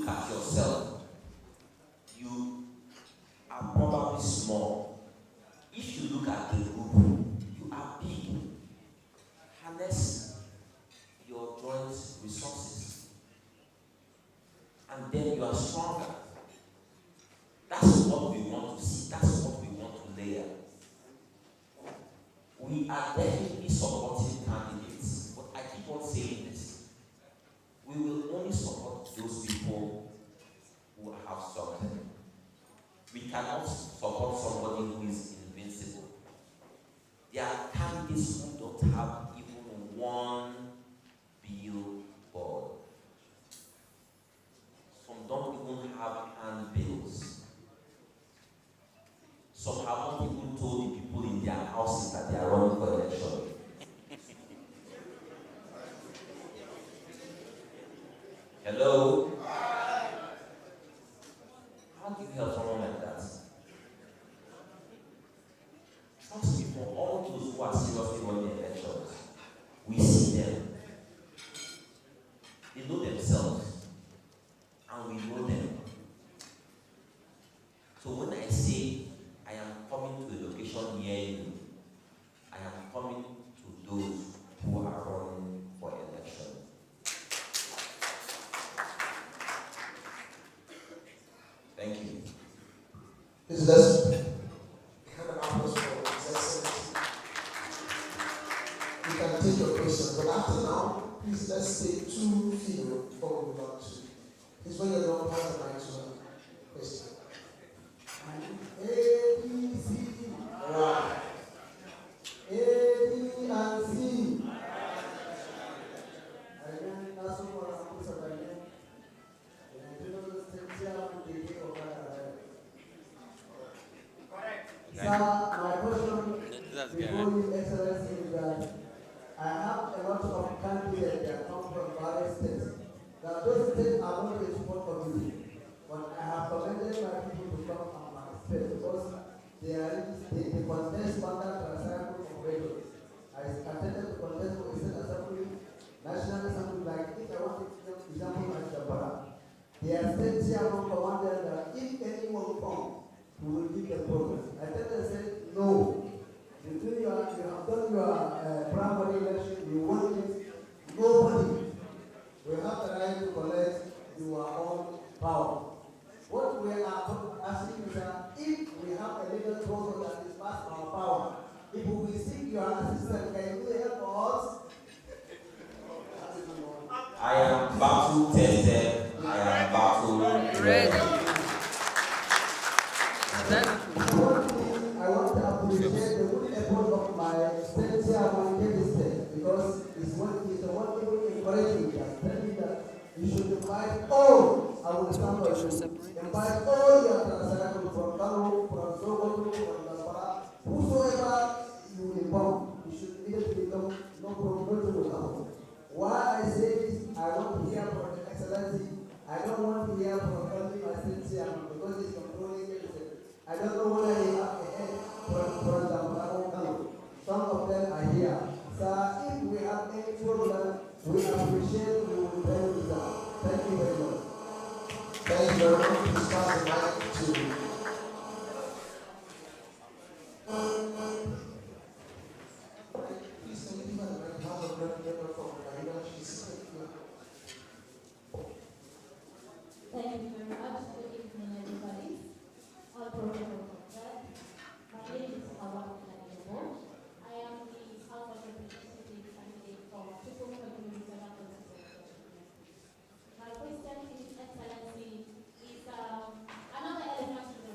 look at yourself, you are probably small. If you look at the group, you are big. Harness your joint resources, and then you are stronger. That's what we want to see. That's what we want to layer. We are definitely supporting candidates, but I keep on saying this. We will only support those people who have something. We cannot support somebody who is invincible. There are candidates who don't have even one billboard. Some don't even have handbills. Some haven't even told the people in their houses that they are running for election. Hello? How do you help someone like that? Trust me, for all those who are seriously running elections, we see them. They know themselves, and we know them. So when I say I am coming to a location near you, I am coming to those who are running for election. Thank you. Please let's have an applause for His Excellency. You can take your questions, but after now, please let's take 2 feet before we move on to. This way you're going to pass the mic to a question. ADC, right. A, B, and C. Sir, my question before you, Excellency, is that I have a lot of candidates that come from various states. Now, those states are not a support community, but I have commended my people to come from my state because they contest under transactional operators. I attended the contest for Eastern Assembly, National Assembly, like if I want to give example like Japan. They are state chairman commanded that if anyone comes, we will give the program. I tell them, say, no. You have done your primary election, you want it, nobody will have the right to collect your own power. What we are asking is that if we have a legal program that is past our power, if we seek your assistance, can you help us? I am battle tested, I am battle ready. I want to appreciate the good effort of my state chairman in the state because it's the one people encouraging us, telling me that you should invite all our samples, invite all your transactions from Kano, from Sokoto, from Zamfara, whosoever you inform, you should immediately come, no problem will happen. Why I say this, I want to hear from the Excellency. I don't want to hear from only my state chairman because he's controlling the state. I don't know whether they have a head for Zamfara. Some of them are here. So if we have any problem, we appreciate we will tell you that. Thank you very much. Thank you very much. Please pass the mic to please can you give her the mic? Have a great member from Marina. She's here. Thank you very much. Good evening, everybody. All protocol concerned. My name is Kachikwu. I am the House of Representatives candidate for Kachikwu Community. My question to His Excellency is another element to the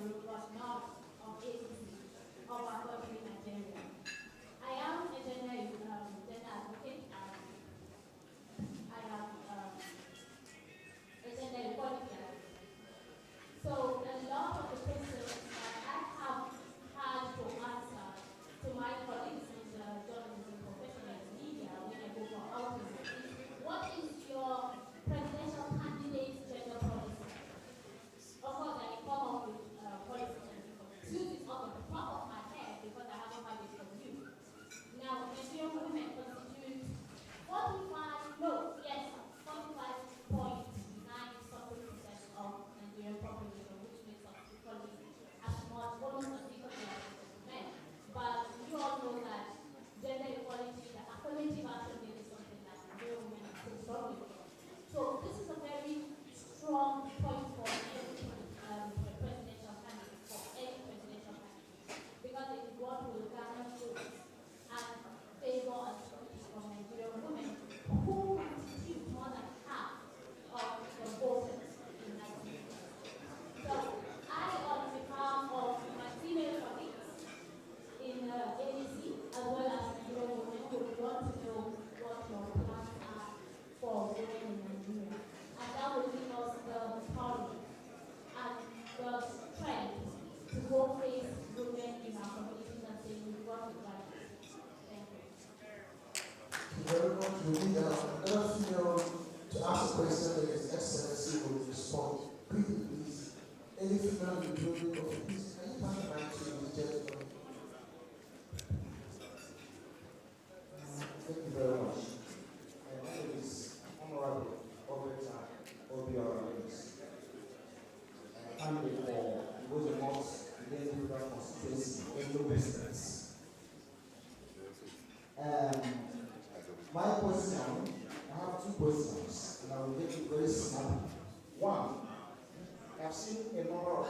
have seen a number of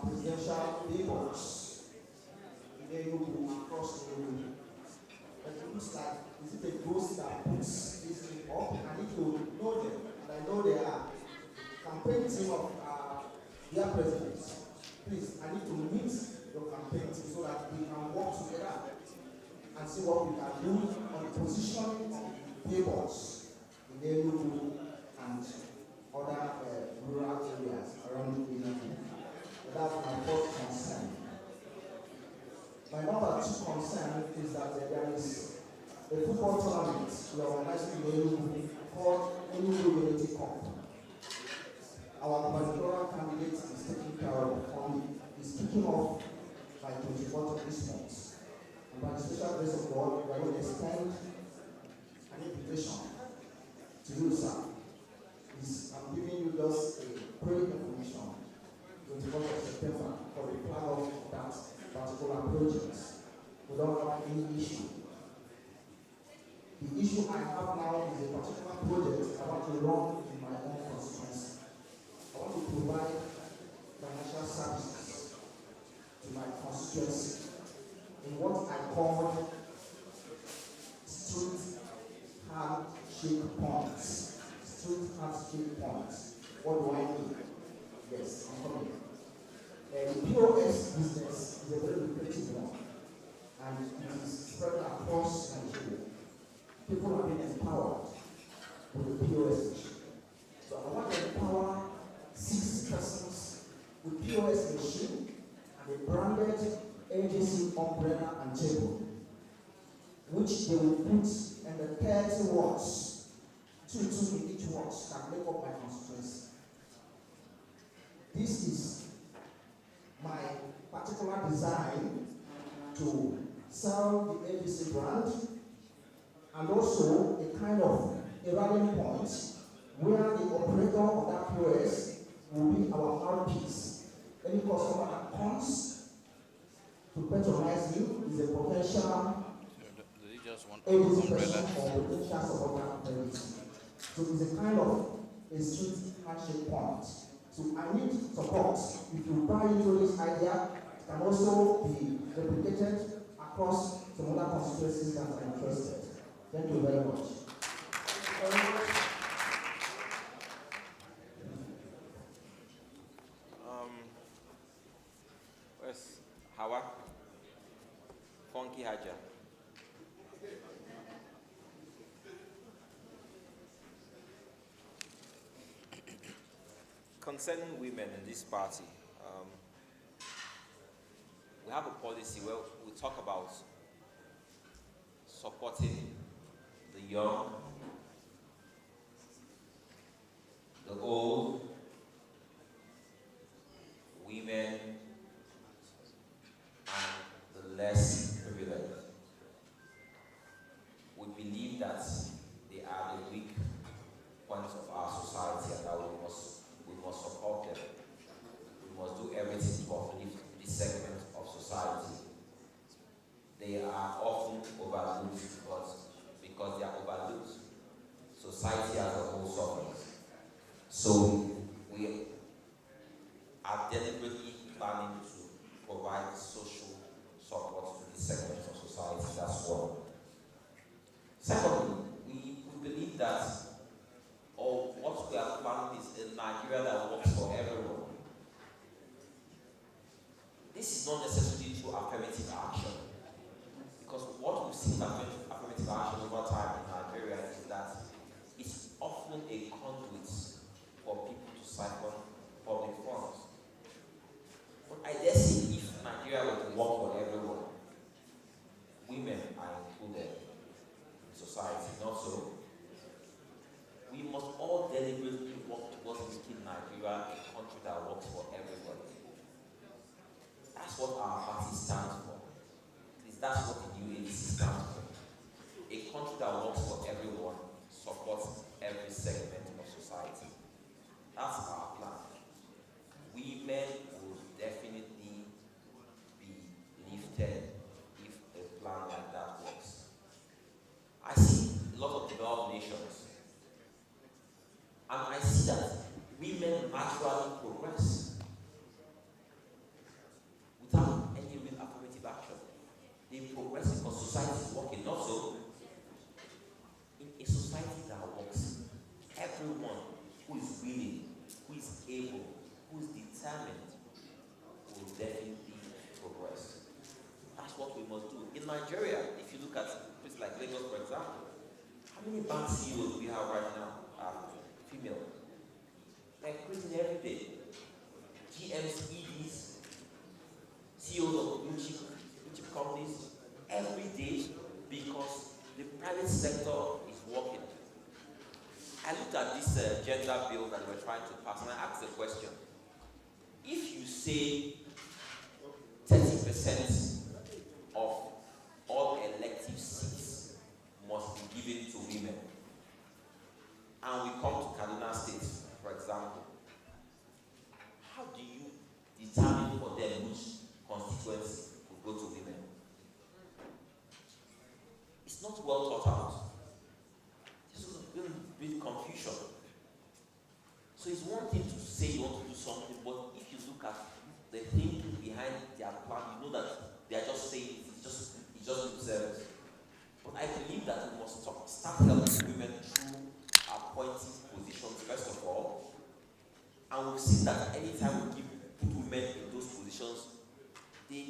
presidential billboards in Enugu across the world. But it looks like, is it a ghost that puts this thing up? I need to know them, and I know they are campaign team of their presidents. Please, I need to meet your campaign team so that we can work together and see what we can do on the positioning of billboards in Enugu and other rural areas around Enugu. That's my first concern. My number 2 concern is that there is a football tournament we are organizing in Enugu called Enugu Unity Cup. Our gubernatorial candidate is taking care of funding, is kicking off by 24th of this month. And by the special grace of God, we are going to extend an invitation to you, sir. I'm giving you just a brief information. 24th of September for the plan of that particular project. We don't have any issue. The issue I have now is a particular project I want to run in my own constituency. I want to provide financial services to my constituency in what I call street handshake points. Street handshake points. What do I mean? Yes, I'm coming. The POS business is a very lucrative one, and it is spread across Nigeria. People are being empowered with the POS machine. So I want to empower 6 persons with POS machine and a branded ADC umbrella and table, which they will put in the 30 watts, 2 in each watch, can make up my constituency. This is my particular design to sell the ADC brand, and also a kind of a rallying point where the operator of that POS will be our mouthpiece. Any customer that comes to patronize you is a potential ADC person or potential supporter of ADC. So it's a kind of a street handshake point. So I need support. If you buy into this idea, it can also be replicated across some other constituencies that are interested. Thank you very much. Where's Hawa? Funky Haja. Concerning women in this party, we have a policy where we talk about supporting the young, the old, women, and the less privileged. We believe that they are the weak points of our society and that we must support them. We must do everything to uplift this segment of society. They are often overlooked, but because they are overlooked, society as a whole suffers. So we are deliberately planning to provide social support to this segment of society. That's one. Secondly, we believe that what we are planning is a Nigeria that works for everyone. This is not necessarily through affirmative action, because what we've seen affirmative action over time in Nigeria is that it's often a conduit for people to siphon public funds. But I dare say if Nigeria were to work for everyone, women are included in society, not so. We must all deliberately work towards making Nigeria a country that works for everybody. That's what our party stands for. At least that's what the new ADC stands for. A country that works for everyone, supports every segment of society. That's our plan. Women will definitely be lifted if a plan like that works. I see a lot of developed nations, and I see that women women naturally progress without any real affirmative action. They progress because society is working. Not so. In a society that works, everyone who is willing, who is able, who is determined will definitely progress. That's what we must do. In Nigeria, if you look at places like Lagos, for example, how many bank CEOs do we have right now are female? They're increasing every day. GMs, EDs, CEOs of blue chip companies, every day, because the private sector is working. I looked at this gender bill that we're trying to pass, and I asked the question: if you say 30% of all elective seats must be given to women, and we come to Kaduna State, for example, how do you determine for them which constituency will go to women? It's not well thought out. This is a bit confusion. So it's one thing to say you want to do something, but if you look at the thinking behind their plan, you know that they are just saying it's just lip service. But I believe that we must start helping women through appointing positions first of all, and we've seen that anytime we put women in those positions, they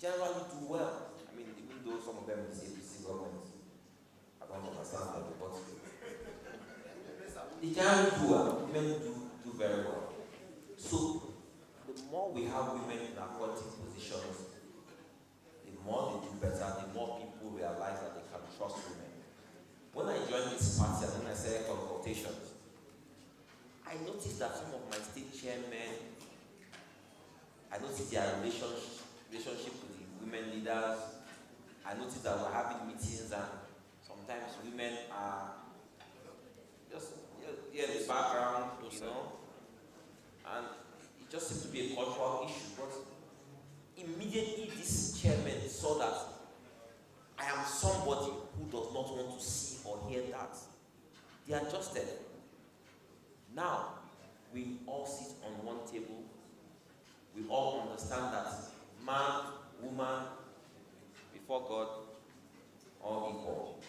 generally do well. I mean, even though some of them is ADC government, I don't understand that, but they generally do well. Women do very well. So the more we have women in appointing positions, the more they do better, the more people realize that they can trust women. When I joined this party and when I started consultations, I noticed that some of my state chairmen, I noticed their relationship with the women leaders. I noticed that we're having meetings and sometimes women are just in the background, you know, and it just seems to be a cultural issue. But immediately this chairman saw that I am somebody who does not want to see or hear that. They adjusted. Now, we all sit on one table. We all understand that man, woman, before God, all equal.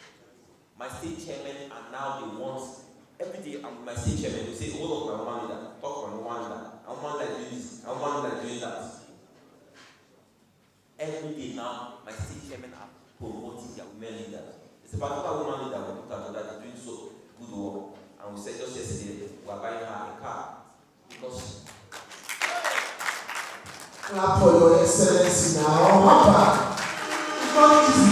My state chairman, and now they want, every day I'm my state chairman, they say, hold on, my woman leader, talk to my woman leader, I want like doing this, I want like doing that. Every day now, my state chairman are promoting their women leaders. It's a particular woman leader we put out that is doing so good work. And we said just yesterday, we are buying her a car. Because clap for your excellency now. Papa, it's not easy.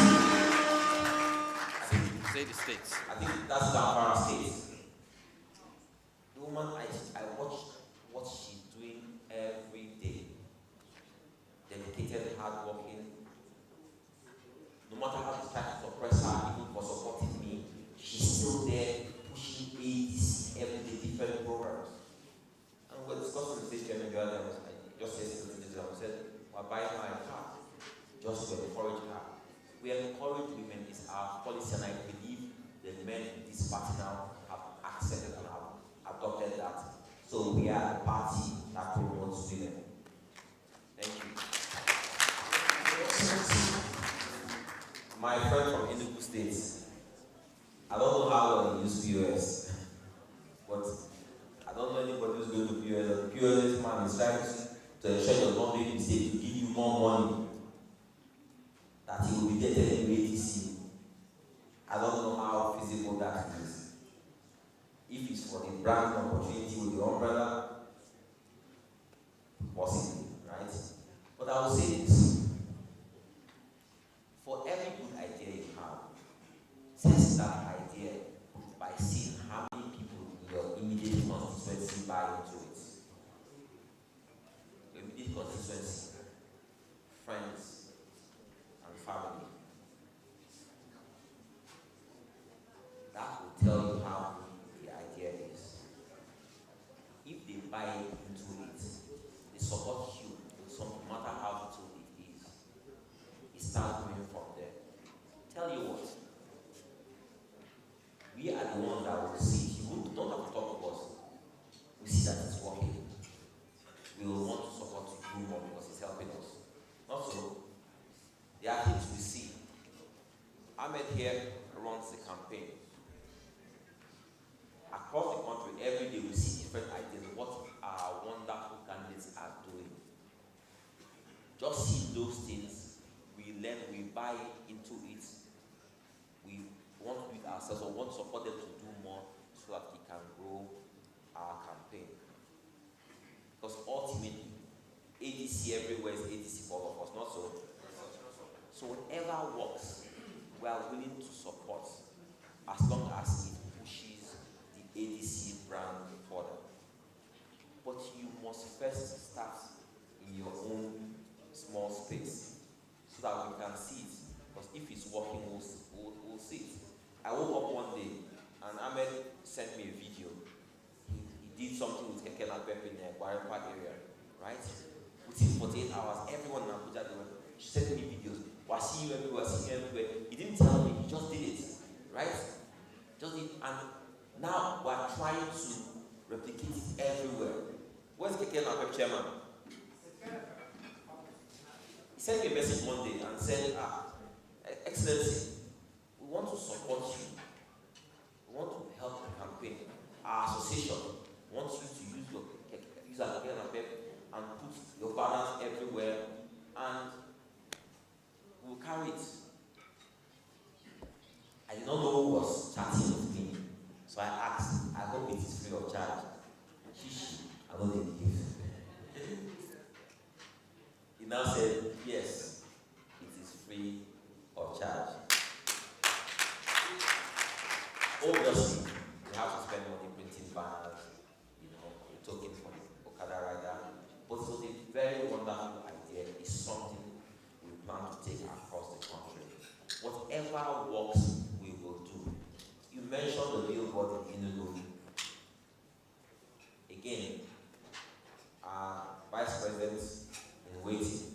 Say the states. I think that's Zamfara State. The woman, I watched what she's doing every day. Dedicated, hardworking. No matter how the try to suppress her, even for supporting me, she's still there pushing ADC every day, different programs. And we're discussing the state chairman the other day. Just yesterday, I said, we're buying her a car just to encourage her. We encourage women, is our policy, and I believe the men in this party now have accepted and have adopted that. So we are a party that promotes women. Thank you. My friend from Enugu State, I don't know how well he used POS, but I don't know anybody who's going to POS. The POS man is trying to ensure you're not making mistake, to give you more money, that he will be dated in ADC. I don't know how feasible that is. If it's for the brand opportunity with the umbrella, possibly, right? But I will say this. For every good idea you have, test that idea by seeing how many people in your immediate constituency buy into it. Your immediate constituency, friends, and family. That will tell you how good the idea is. If they buy into it, they support you with something, no matter how little it is. It starts going from there. Tell you what, we are the ones that will see it. You don't have to talk to us. We see that it's working. here runs the campaign. Across the country, every day we see different ideas of what our wonderful candidates are doing. Just see those things, we learn, we buy into it. We want to do it ourselves or want to support them to do more so that we can grow our campaign. Because ultimately, ADC everywhere is ADC for all of us, not so? So whatever works, we are willing to support as long as it pushes the ADC brand further. But you must first start in your own small space so that we can see it. Because if it's working, we'll see it. I woke up one day and Ahmed sent me a video. He did something with Keke Napep in the Guarepa area, right? Within 48 hours, everyone in Abuja, she sent me videos. Was seeing you everywhere, seeing you everywhere. He didn't tell me, he just did it, right? Just did, and now we're trying to replicate it everywhere. Where's Keke Napep chairman? He sent me a message one day and said, Excellency, we want to support you. We want to help the campaign. Our association wants you to use our Keke Napep and put your banners everywhere, and we'll carry it. I did not know who was chatting with me, so I asked, I hope it is free of charge. I don't think it is. He now said, yes, it is free of charge. Obviously, we have to spend money printing banners, a token for the Okada rider, but it was a very wonderful idea. It's something we plan to take across the country. Whatever works, we will do. You mentioned the billboard in Enugu. Again, our vice president in waiting,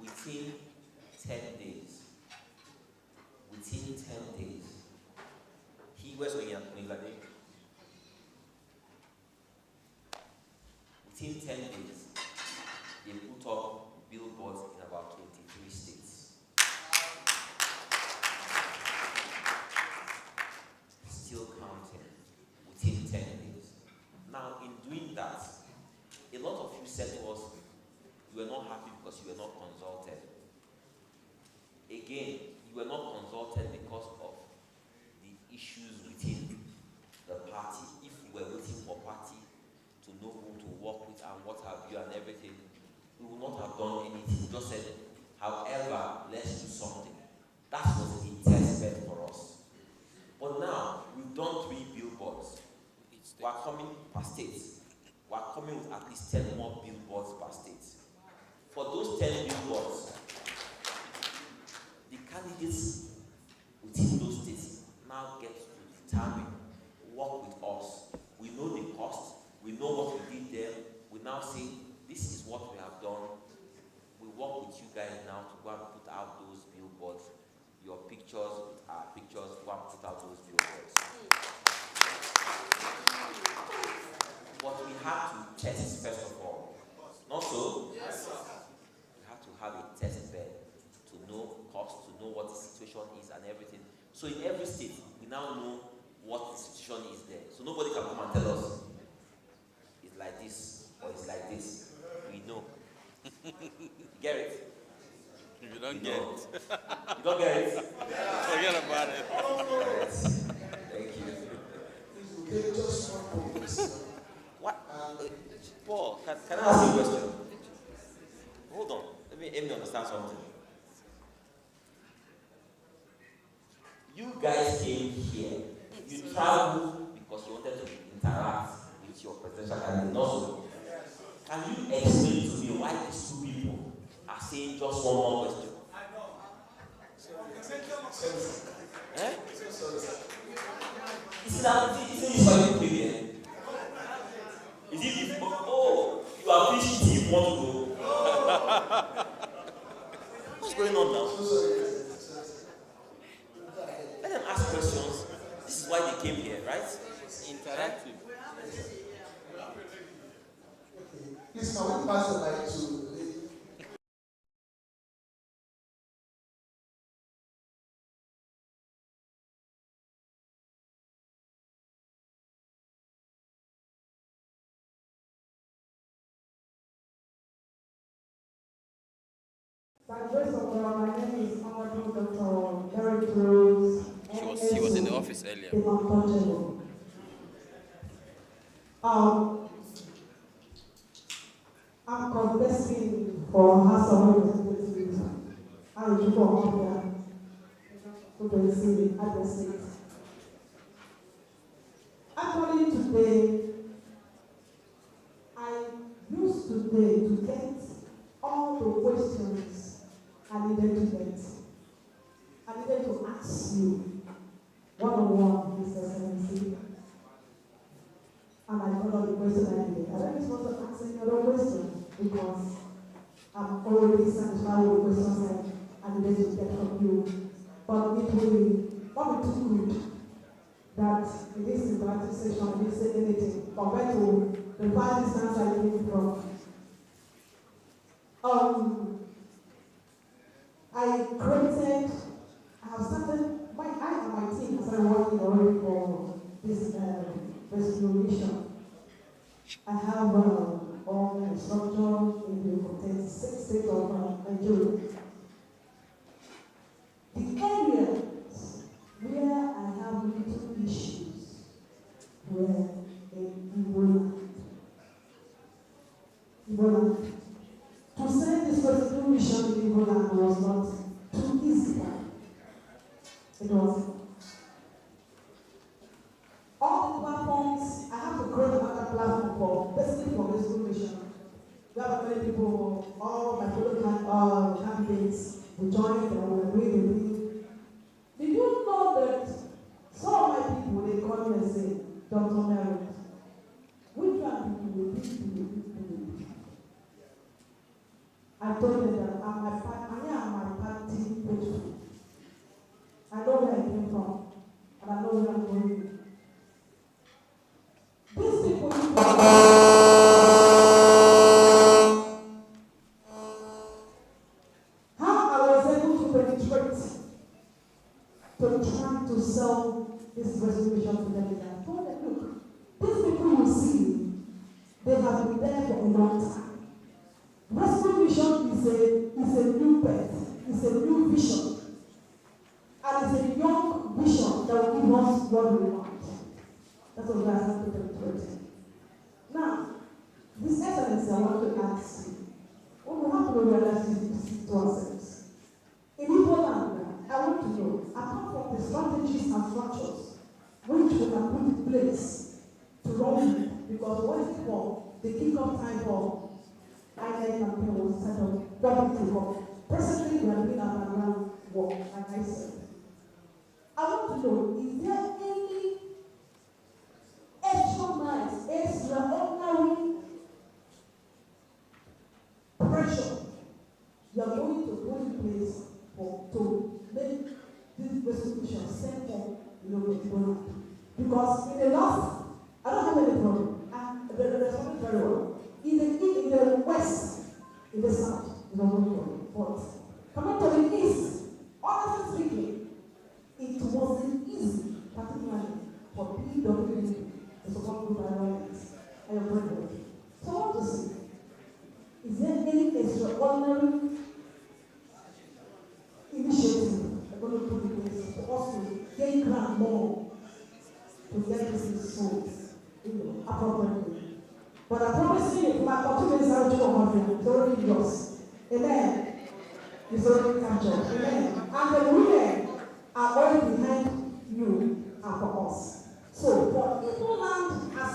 within 10 days, he was going at Nilade. Within 10 days, they put up billboards in about 23 states. Still counting within 10 days. Now, in doing that, a lot of you said to us, you were not happy because you were not consulted. Again, you were not consulted because of the issues within the party. If you were waiting for party to know who to work with and what have you and everything, we would not have done anything. We just said, however, let's do something. That was a test bed for us. But now, we've done 3 billboards. We are coming per state. We are coming with at least 10 more billboards per state. For those 10 billboards, the candidates within those states now get to determine, work with us. We know the cost, we know what we did there. We now say, this is what we have done. We work with you guys now to go and put out those billboards. Your pictures with our pictures, go and put out those billboards. But we have to test first of all. Not so? Yes, sir. We have to have a test bed to know cost, to know what the situation is and everything. So in every state, we now know what the situation is there. So nobody can come and tell us, it's like this, or it's like this. We know. You get it? If you don't get it. You don't get it? Forget about it. Yes. Thank you. Just one question. What? Paul, can I ask you a question? Hold on. Let me understand something. You guys came here. You traveled because you wanted to interact with your presidential candidate. Also, can you explain to me why these 2 people are saying just one more question? Eh? Isn't this why you came here? Is it the oh, you are fishing till you want to go? What's going on now? Let them ask questions. This is why they came here, right? Interactive. Please, can we pass the mic to By the grace of God, my name is Honorable Dr. Eric Rose. She was in the office earlier. The untouchable. I'm contesting for House of Representatives. I'm looking for Abuja to the state. Actually, today, I used today to get all the questions I needed to get. I needed to ask you one-on-one, Mr. Excellency. And I got all the questions I needed. I don't want to ask any other question because I'm already satisfied with the questions I needed to get from you. But it will not be too good that in this interactive session I didn't say anything compared to the far distance I came from. I have started, I and my team have started working already for this rescue mission. I have all the structure in the 6 states of Nigeria. The areas where I have little issues were in Ebola. To send this rescue mission in Ebola was not too easy. It was. All the platforms, I have to create another platform for, basically for rescue mission. We have many people, all my fellow candidates, who joined and were really. Did you know that some of my people, they call me and say, Dr. Mary, which one people will be? I told them that I am my party faithful. I know where I came from, and I know where I'm going. These people, how I was able to penetrate to try to sell this resolution to them, I told them, look, these people you see, they have been there for a long time. Rescue mission is a new birth, it's a new vision, and it's a young vision that will give us what we want. That's what we are to penetrate. Now, this Excellency, I want to ask you, what we have to realize is to ourselves. In Igbo land, I want to know, apart from the strategies and structures which we can put in place to run it, because what is it for? The kick-off time for INEC campaign was set up, public work. Presently, we are doing our background work, like I said. I want to know, is there any extraordinary pressure you are going to put in place to make this resolution simple, because in the last, I don't have any problem, and they responded very well. In the west, in the south, no problem. But coming to the east, honestly speaking, it wasn't easy, particularly for PWD to support group environments and your brethren. So I want to see, is there any extraordinary initiative I'm going to put in place for us to gain ground more to get this sold appropriately? But I promise you, my opportunity is already it's already yours. Amen. It's already captured. Amen. And the women are already behind you and for us. So for Igbo land, as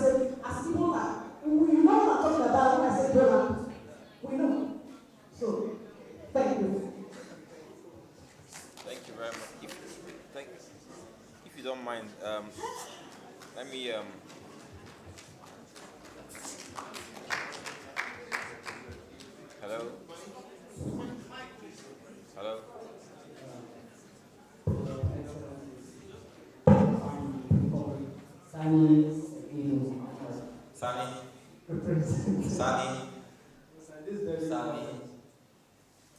Igbo land, we know what I'm talking about when I say Igbo land. We know. So, thank you. Thank you very much. If you don't mind, let me hello? Hello? Sunny?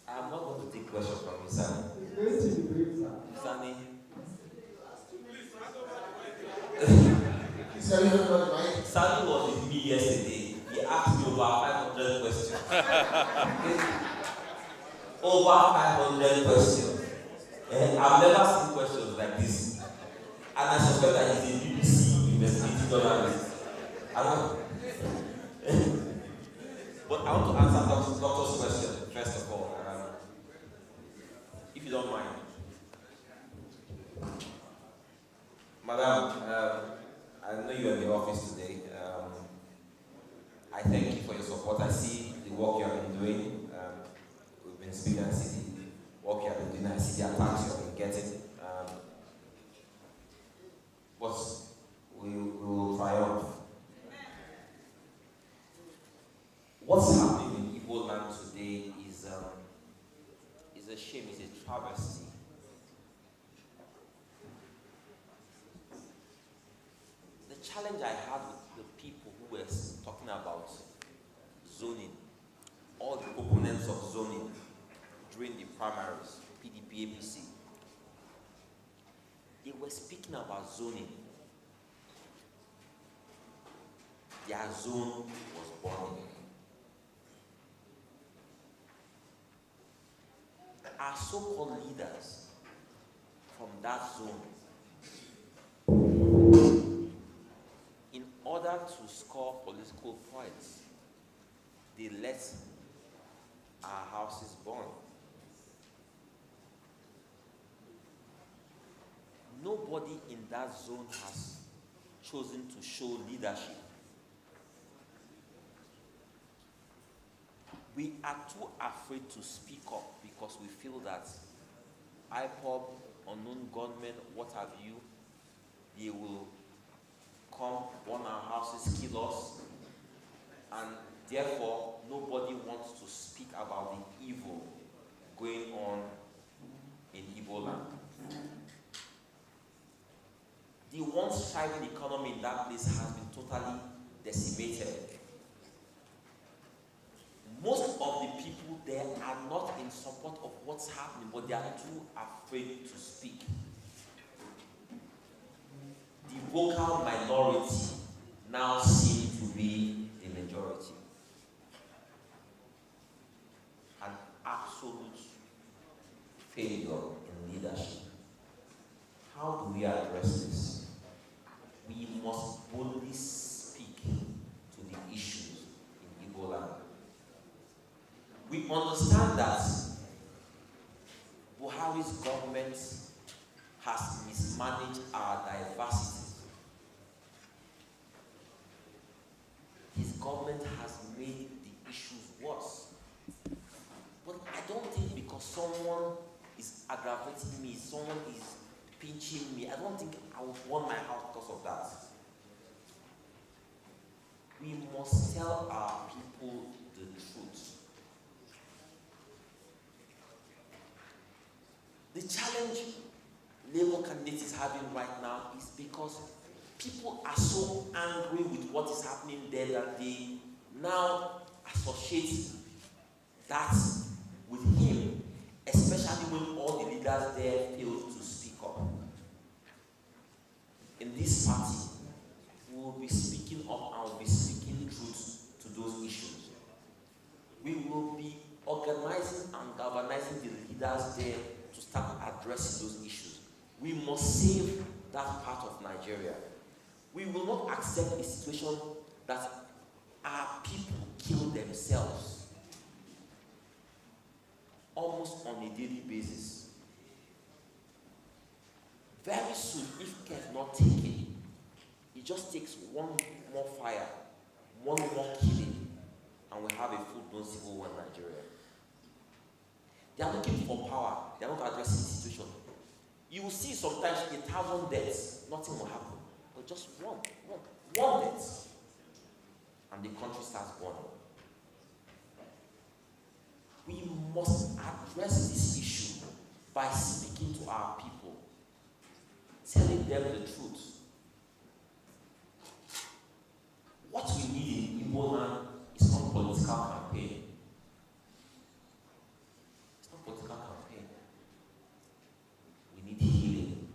I'm not going to take questions from you, Sunny. Sunny? Sunny was with me yesterday. He asked me over 500 questions. over 500 questions. And I've never seen questions like this. And I suspect that he's a BBC investigative journalist. I don't But I want to answer doctor's question, first of all. If you don't mind. Madam, I know you're in the office today. I thank you for your support. I see the work you have been doing. We've been speaking, I see the work you have been doing. I see the attacks you have been getting. But we will triumph. What's happening in Igbo land today is a shame, it's a travesty. The challenge I had with the people who were talking about zoning, all the components of zoning during the primaries, PDP, APC, they were speaking about zoning. Their zone was burning. Our so-called leaders from that zone, in order to score political points, they let our houses burn. Nobody in that zone has chosen to show leadership. We are too afraid to speak up because we feel that IPOB, unknown gunmen, what have you, they will come, burn our houses, kill us, and therefore nobody wants to speak about the evil going on in Igbo land. The once thriving economy in that place has been totally decimated. Most of the people there are not in support of what's happening, but they are too afraid to speak. The vocal minority now seem to be the majority. An absolute failure in leadership. How do we address this? We must boldly speak to the issues in Igbo land. We understand that Buhari's government has mismanaged our diversity. His government has made the issues worse. But I don't think because someone is aggravating me, someone is pinching me, I don't think I would want my house because of that. We must tell our people the truth. The challenge Labour candidate is having right now is because people are so angry with what is happening there that they now associate that with him, especially when all the leaders there fail to speak up. In this party, we will be speaking up and will be speaking truth to those issues. We will be organizing and galvanizing the leaders there to start addressing those issues. We must save that part of Nigeria. We will not accept a situation that our people kill themselves almost on a daily basis. Very soon, if care is not taken, it just takes one more fire, one more killing, and we have a full-blown civil war in Nigeria. They are looking for power. They are not addressing the situation. You will see sometimes 1,000 deaths, nothing will happen. But just one death, and the country starts burning. We must address this issue by speaking to our people, telling them the truth. What we need in Igbo land is not political campaign. It's not political campaign. We need healing.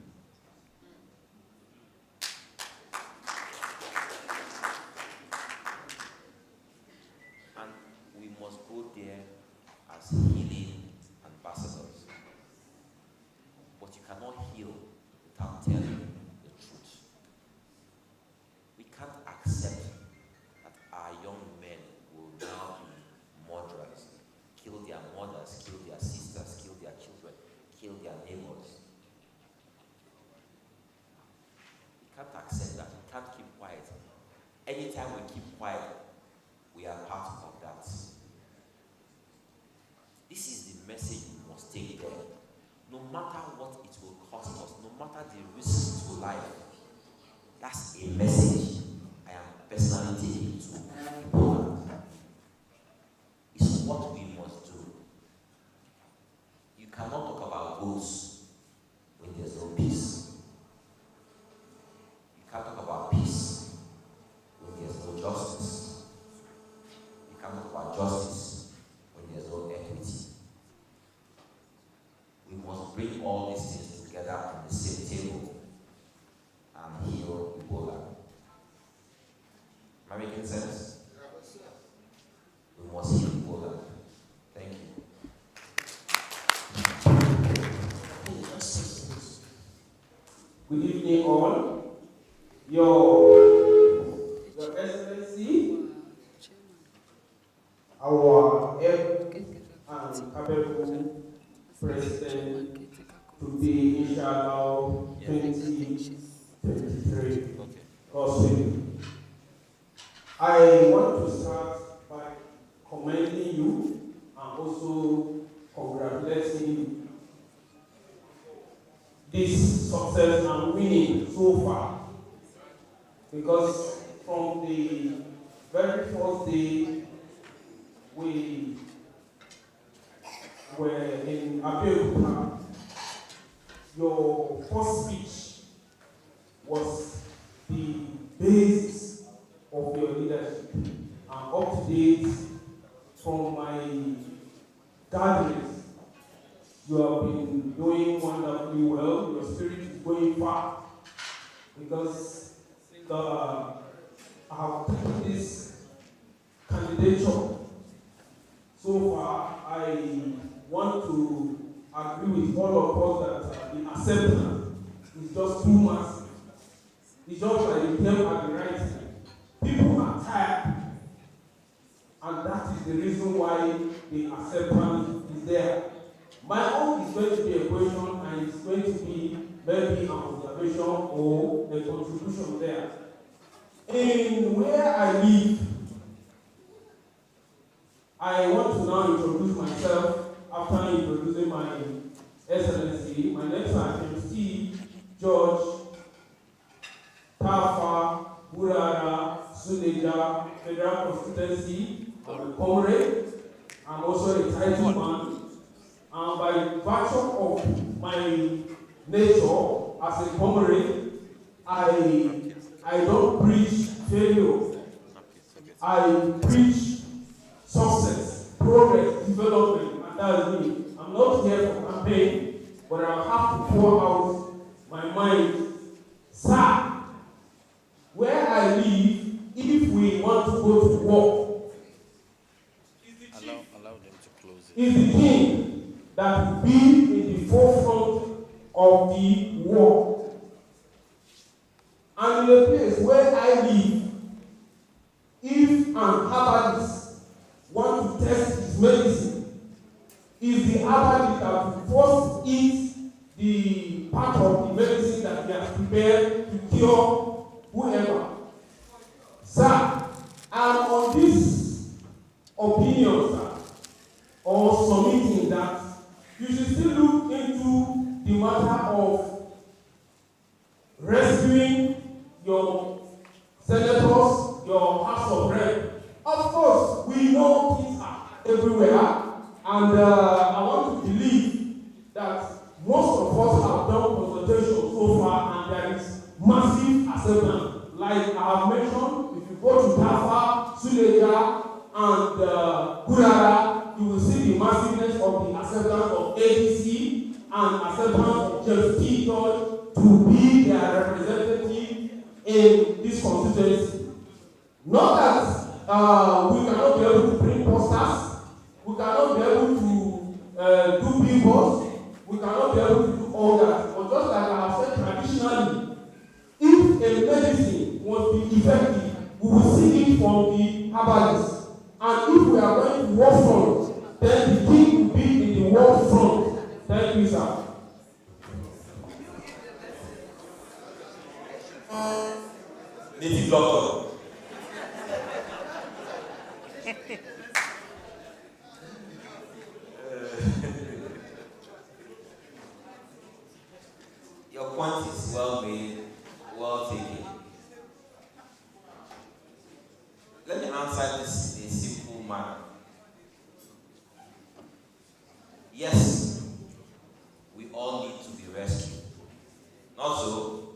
And we must go there as healing mothers, kill their sisters, kill their children, kill their neighbors. We can't accept that. We can't keep quiet. Anytime we keep quiet, we are part of that. This is the message we must take there. No matter what it will cost us, no matter the risks to life, that's a message I am personally taking to Poland. It's what we must do. You cannot talk about goals when there's no peace. You can't talk about peace when there's no justice. You can't talk about justice when there's no equity. We must bring all these things together on the same table and heal Ebola. Am I making sense? We must heal Ebola. Thank you. Good evening, all. Your Excellency, our and capable President, today, inshallah, 2023. I want to start by commending you and also congratulating you. This success and winning so far, because from the very first day we were in Abuja, your first speech was the basis of your leadership. And up to date, from my gatherings, you have been doing wonderfully well. Your spirit is going far, because I have taken this candidature. So far, I want to agree with all of us that the acceptance is just too massive. It's just like you came at the right time. People are tired, and that is the reason why the acceptance is there. My own is going to be a question, and it's going to be maybe an observation or a contribution there. In where I live, I want to now introduce myself after introducing my Excellency. My names are MC George Tafa Burara Suleja, Federal Constituency. I'm a comrade. I'm also a title man. And by virtue of my nature as a comrade, I don't preach failure. I preach success, progress, development, and that's me. I'm not here for campaign, but I have to pour out my mind. Sir, where I live, if we want to go to war, allow them to close it. Is the king that will be in the forefront of the war. And in a place where I live, if an herbalist wants to test his medicine, is the herbalist that will first eat the part of the medicine that he has prepared to cure whoever. Sir, I'm on this opinion, sir, or submitting that you should still look into the matter of rescuing your senators, your House of Reps. Of course, we know things are everywhere, and I want to believe that most of us have done consultation so far, and there is massive acceptance. Like I have mentioned, if you go to Tafa, Suleja, and Burara, you will see the massiveness of the acceptance of ADC and acceptance of James T. George to be their representative in this constituency. Not that we cannot be able to print posters, we cannot be able to do billboards, we cannot be able to do all that. But just like I have said traditionally, if a medicine must be effective, we will see it from the herbalists. And if we are going to war front, then the king will be in the war front. Thank you, sir. Native doctor. Your point is well made, well taken. Let me answer this in a simple manner. Yes, we all need to be rescued. Not so,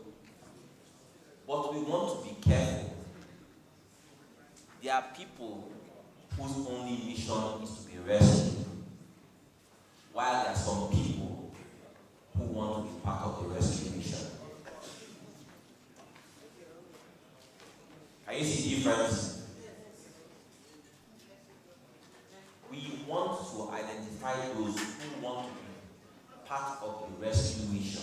but we want to be careful. There are people whose only mission is to be rescued, while there are some people who want to be part of the rescue mission. Can you see the difference? We want to identify those who want to be part of the rescue mission.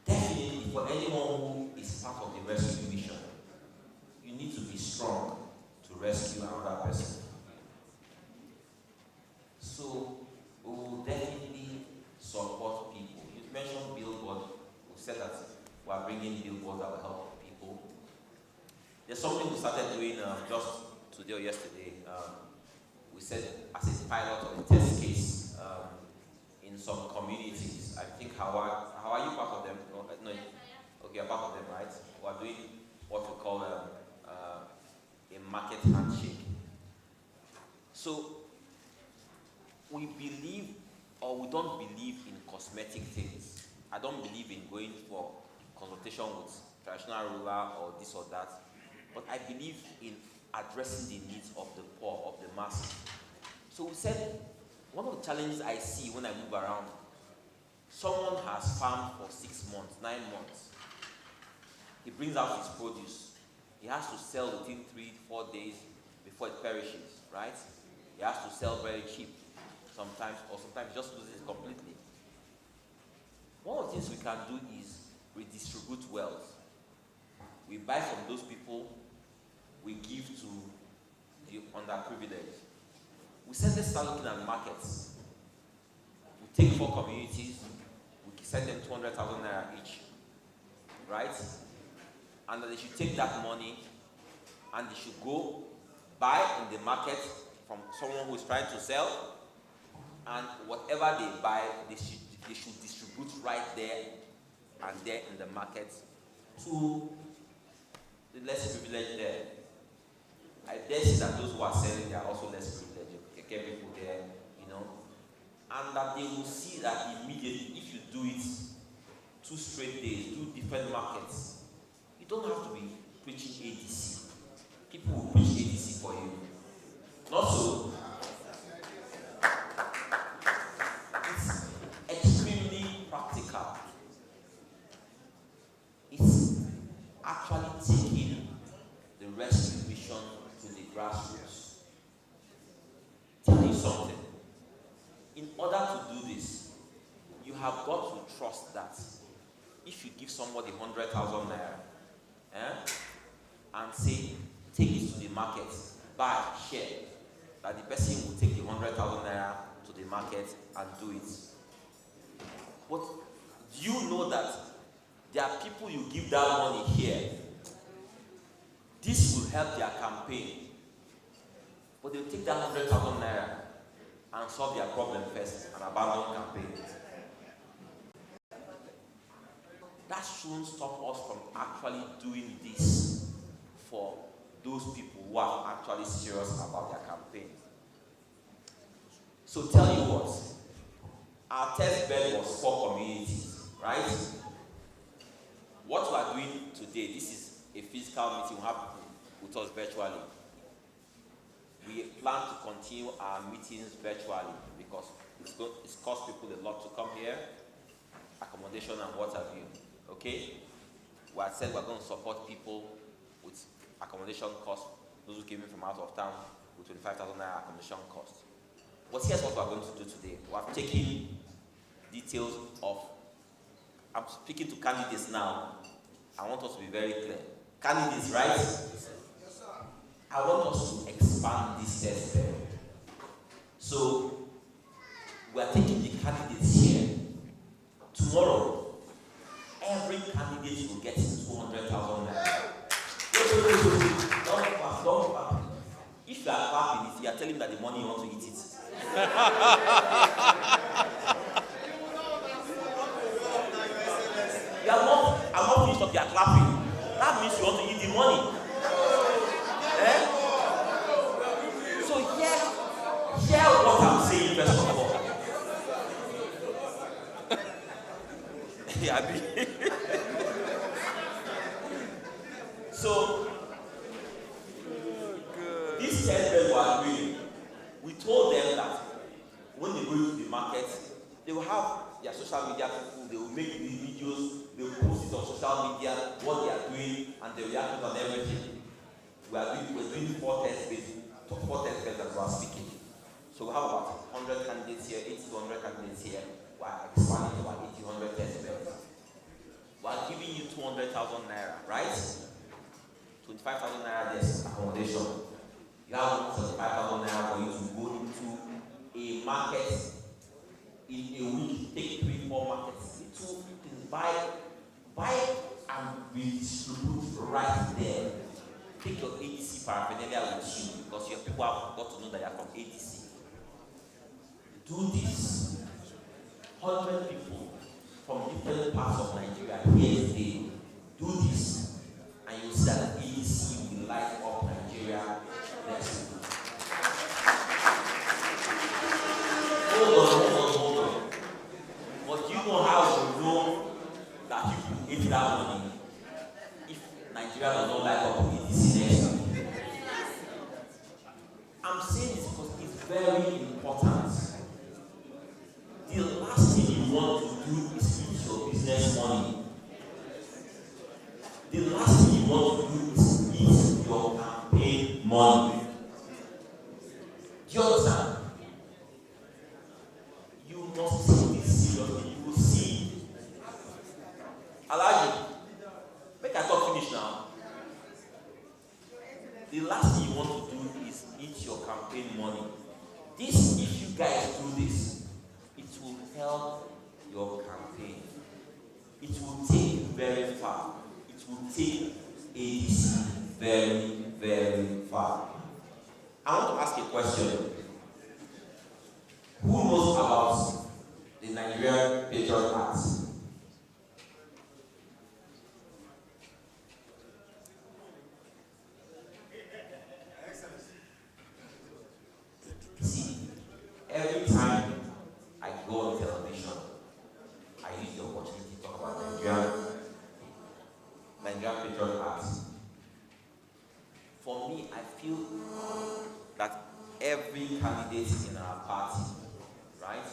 Definitely, for anyone who is part of the rescue mission, you need to be strong to rescue another person. So, we will definitely support people. You mentioned billboard. We said that we are bringing billboards that will help people. There's something we started doing just today or yesterday. We said as a pilot or a test case in some communities. I think how are you part of them? No, okay, you're part of them, right? We are doing what we call a market handshake. So we believe, or we don't believe in cosmetic things. I don't believe in going for consultation with traditional ruler or this or that, but I believe in addressing the needs of the poor, of the masses. So we said, one of the challenges I see when I move around, someone has farmed for 6 months, 9 months. He brings out his produce. He has to sell within 3-4 days before it perishes, right? He has to sell very cheap sometimes, or sometimes just loses it completely. One of the things we can do is redistribute wealth. We buy from those people, we give to the underprivileged. We said let's start looking at markets. We take 4 communities, we send them 200,000 naira each, right? And that they should take that money and they should go buy in the market from someone who is trying to sell, and whatever they buy, they should distribute right there and there in the market to the less privileged there. I dare say that those who are selling, they are also less privileged. Okay, people there, you know, and that they will see that immediately if you do it 2 straight days, 2 different markets, you don't have to be preaching ADC. People will preach ADC for you. Not so. It's extremely practical. It's actually taking the rescue mission to the grassroots. Tell you something. In order to do this, you have got to trust that if you give somebody 100,000 naira, and say, take it to the market, buy, share, that the person will take the 100,000 naira to the market and do it. But do you know that there are people you give that money here? This will help their campaign. But they'll take that 100,000 naira and solve their problem first and abandon campaign. That shouldn't stop us from actually doing this for those people who are actually serious about their campaign. So tell you what, our test bed was 4 communities, right? What we are doing today, this is a physical meeting, we have people with us virtually. We plan to continue our meetings virtually because it's cost people a lot to come here, accommodation and what have you. Okay? We have said we're going to support people with accommodation costs, those who came in from out of town with 25,000 naira accommodation cost. But here's what we're going to do today. We have taken details of, I'm speaking to candidates now. I want us to be very clear. Candidates, right? Yes, sir. I want us to expand this test if you are clapping it, you are telling him that the money you want to eat it. I'm not finished up, you are clapping. That means you want to eat the money. Eh? So hear what I'm saying first of all. Yeah, so these 10 men were doing. We told them that when they go to the market, they will have their social media people, they will make these videos, they will post it on social media, what they are doing, and the reactions on everything. We're doing 4 test beds as we are speaking. So we have about 100 candidates here, 80 to 100 candidates here. We're expanding to about 80-100 test beds. We're giving you 200,000 naira, right? 25,000 naira there's accommodation. You have 45,000 naira for you to go into a market in a week, take 3-4 markets. Little things, buy and distribute right there. Take your ADC paraphernalia with you because your people have got to know that you are from ADC. Do this. 100 people from different parts of Nigeria here today. Do this, and you'll see that ADC will light up Nigeria next week. Hold on. But you know how you know that you can get that money if Nigeria does not light up ADC next week? I'm saying this because it's very important. The last thing you want to do is eat your business money. The last thing you want to do is eat your campaign money. Do you understand? You must take this seriously. You will see. Alaji, make I talk finish now. The last thing you want to do is eat your campaign money. This, if you guys do this, it will help your campaign. It will take you very far. It will take ADC very, very far. I want to ask a question. Who knows about the Nigerian Patriot Act? See, every time I go on television, I use the opportunity to talk about Nigerian Patriot Act. For me, I feel that every candidate in our party, right,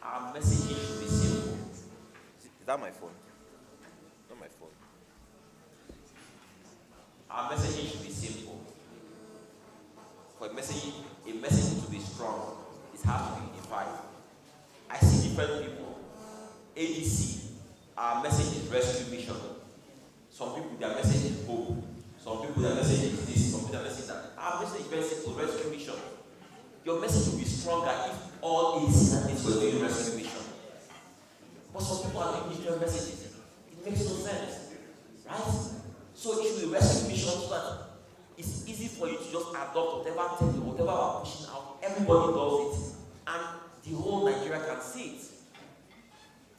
our messaging should be simple. Is that my phone? Not my phone. Our messaging should be simple. For a message to be strong, it has to be unified. I see different people. ADC, our message is rescue mission. Some people, their message is hope. Some people, their message is this. Some people, their message is that. Our message is very simple, rescue mission. Your message will be stronger if all ADC candidates were doing rescue mission. But some people are doing different messages. It makes no sense, right? So it should be rescue mission so that it's easy for you to just adopt whatever technique, whatever we're pushing out. Everybody does it, and the whole Nigeria can see it.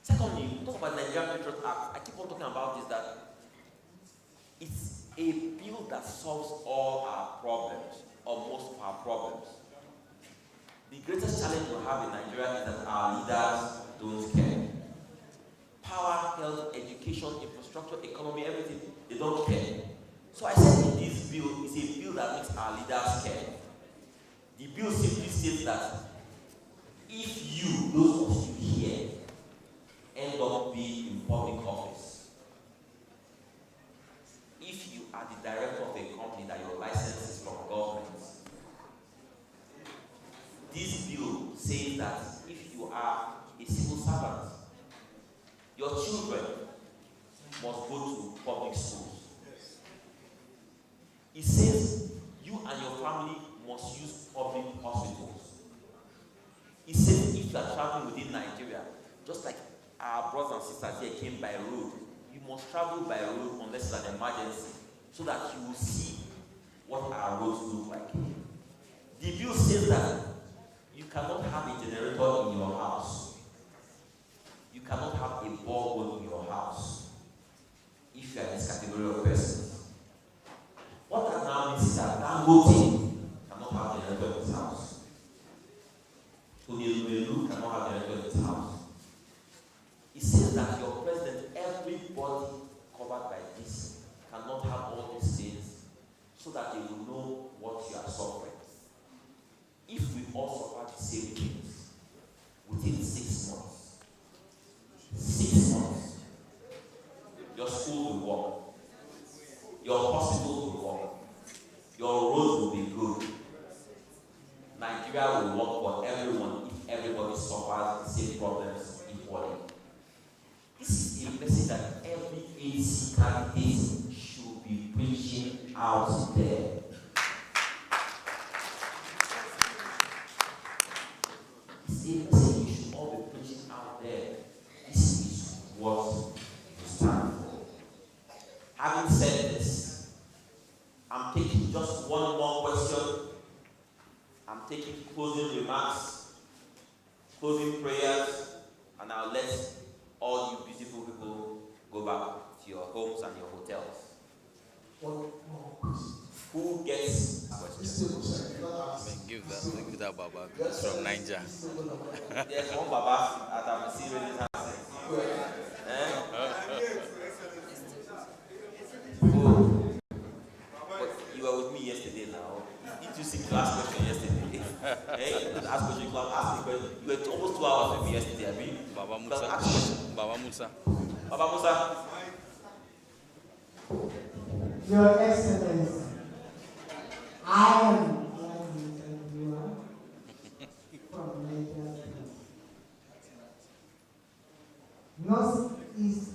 Secondly, talk about Nigerian Patriot Act. I keep on talking about this, that it's a bill that solves all our problems, or most of our problems. The greatest challenge we have in Nigeria is that our leaders don't care. Power, health, education, infrastructure, economy, everything, they don't care. So I said in this bill is a bill that makes our leaders care. The bill simply states that if you, those of you here, end up being in public office, if you are the director of a company that your license is from government, this bill says that if you are a civil servant, your children must go to public schools. It says you and your family must use public hospitals. It says if you are traveling within Nigeria, just like our brothers and sisters here came by road, you must travel by road unless it's an emergency, so that you will see what our roads look like. The bill says that you cannot have a generator in your house. You cannot have a borehole in your house if you are in this category of persons. What that now means is that Dangote cannot have a generator in his house. Dumebi cannot have a generator in his house. It says that your president, everybody covered by this, cannot have all these things so that they will know what you are suffering. If we all suffer the same things within 6 months, 6 months, your school will work, your hospitals will work, your roads will be good, Nigeria will work for everyone if everybody suffers the same problems equally. This is a message that every ADC candidate should be preaching out there. It's a message you should all be preaching out there. This is what you stand for. Having said this, I'm taking just one more question. I'm taking closing remarks, closing prayers, and I'll let all you beautiful people go back to your homes and your hotels. Who gets a question? Give that Baba from Niger. There's one Baba that I'm seeing raising his hand. Oh, but you were with me yesterday now. Did you see class question yesterday? Hey, ask question, ask question. You were almost 2 hours with me yesterday, I mean. Baba Musa. Baba Musa. Baba Musa. Your Excellency, I am from Nigeria. Northeast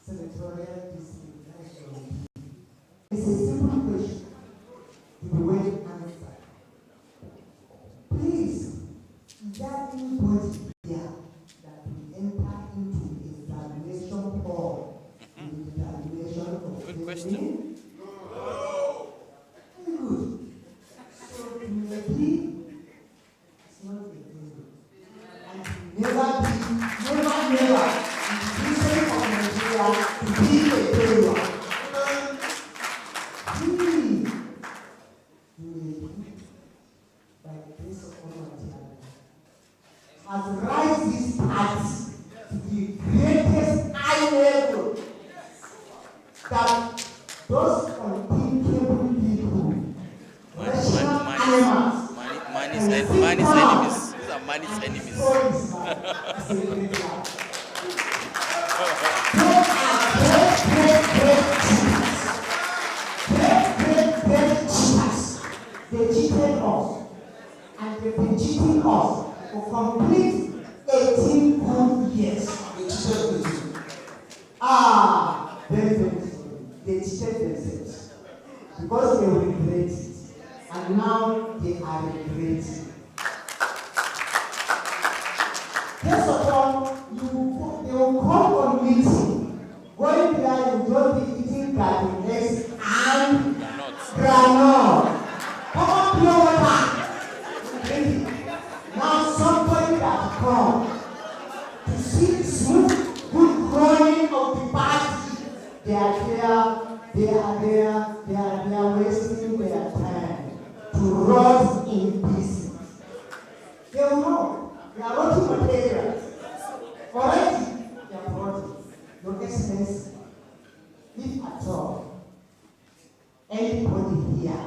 Senatorial District National. It's a simple question to be well answered. Please, is there anybody here that will enter into examination hall in the examination of good question? No. Very good. So maybe it's not a thing. And never in the history of Nigeria to be a failure. By the grace of Almighty Allah, has raised this party to the greatest high level that those unthinkable people, rational animals, man is enemies. These are man's enemies. They cheated us, and they've been cheating us for complete 18 whole years. They cheated very sorry. They cheated themselves because they regret it, and now they are regretting. First of all, they will come on meeting. Going there, you just be eating garden eggs and granola. Come on, pure water. Drink it. Now somebody that come to see smooth, good running of the party, they are wasting their time to rot in business. They will know. They are rotting materials. Already, they are rotting. Your Excellency, if at all, anybody here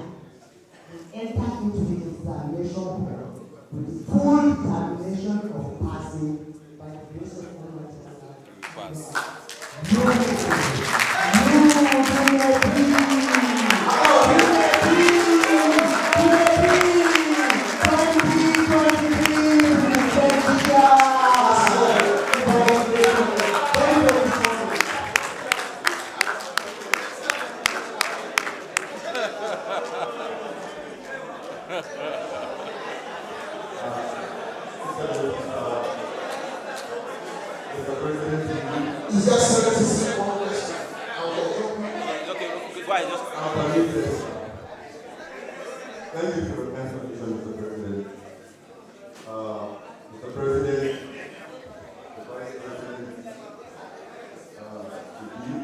enter into the examination hall with full determination of passing by the grace of Almighty Allah. Is there 76 one question? Okay, go ahead. Thank you for your kind invitation, Mr. President. Mr. President, the Vice President, the Dean,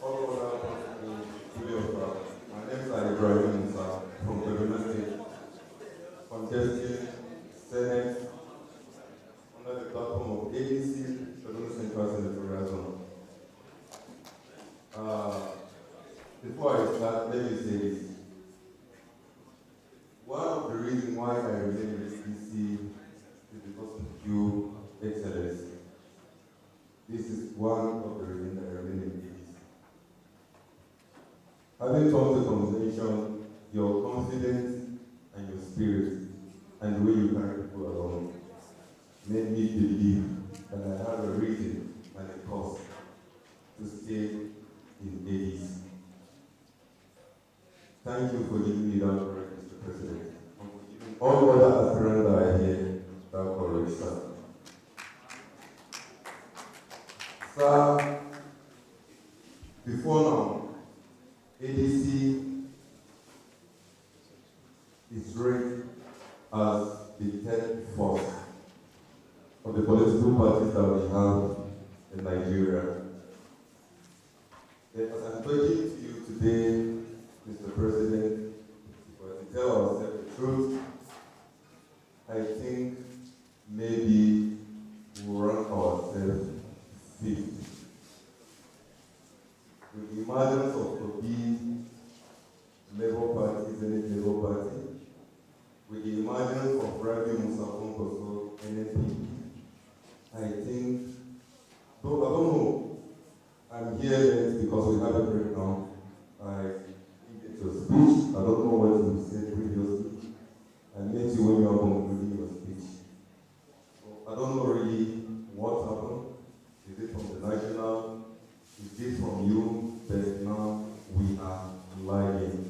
all other people, my name is Ibrahim Musa from Kaduna State, contesting Senate under the platform of ADC, Kaduna Central Senatorial Zone. Before I start, let me say this. One of the reasons why I remain with DC is because of you, Excellency. This is one of the reasons I remain in DC. Having come to conversation, your confidence and your spirit and the way you carry people along made me believe that I have a reason and a cause to stay in ADC. Thank you for giving me that courage, Mr. President. All other aspirants that are here, that courage, sir. Sir, before now, ADC is ranked as the 10th force of the political parties that we have in Nigeria. As I'm talking to you today, Mr. President, to tell ourselves the truth, I think maybe we'll rank ourselves fifth. With the emergence of Obi, Labour Party, Senate Labour Party, with the emergence of Rabi Musa Fonkoso, NNP, I think, though I don't know, I'm here because we have a breakdown. Your speech, I don't know what you said previously. I met you when you were concluding your speech. So I don't know really what happened. Is it from the national? Is it from you? But now we are lying.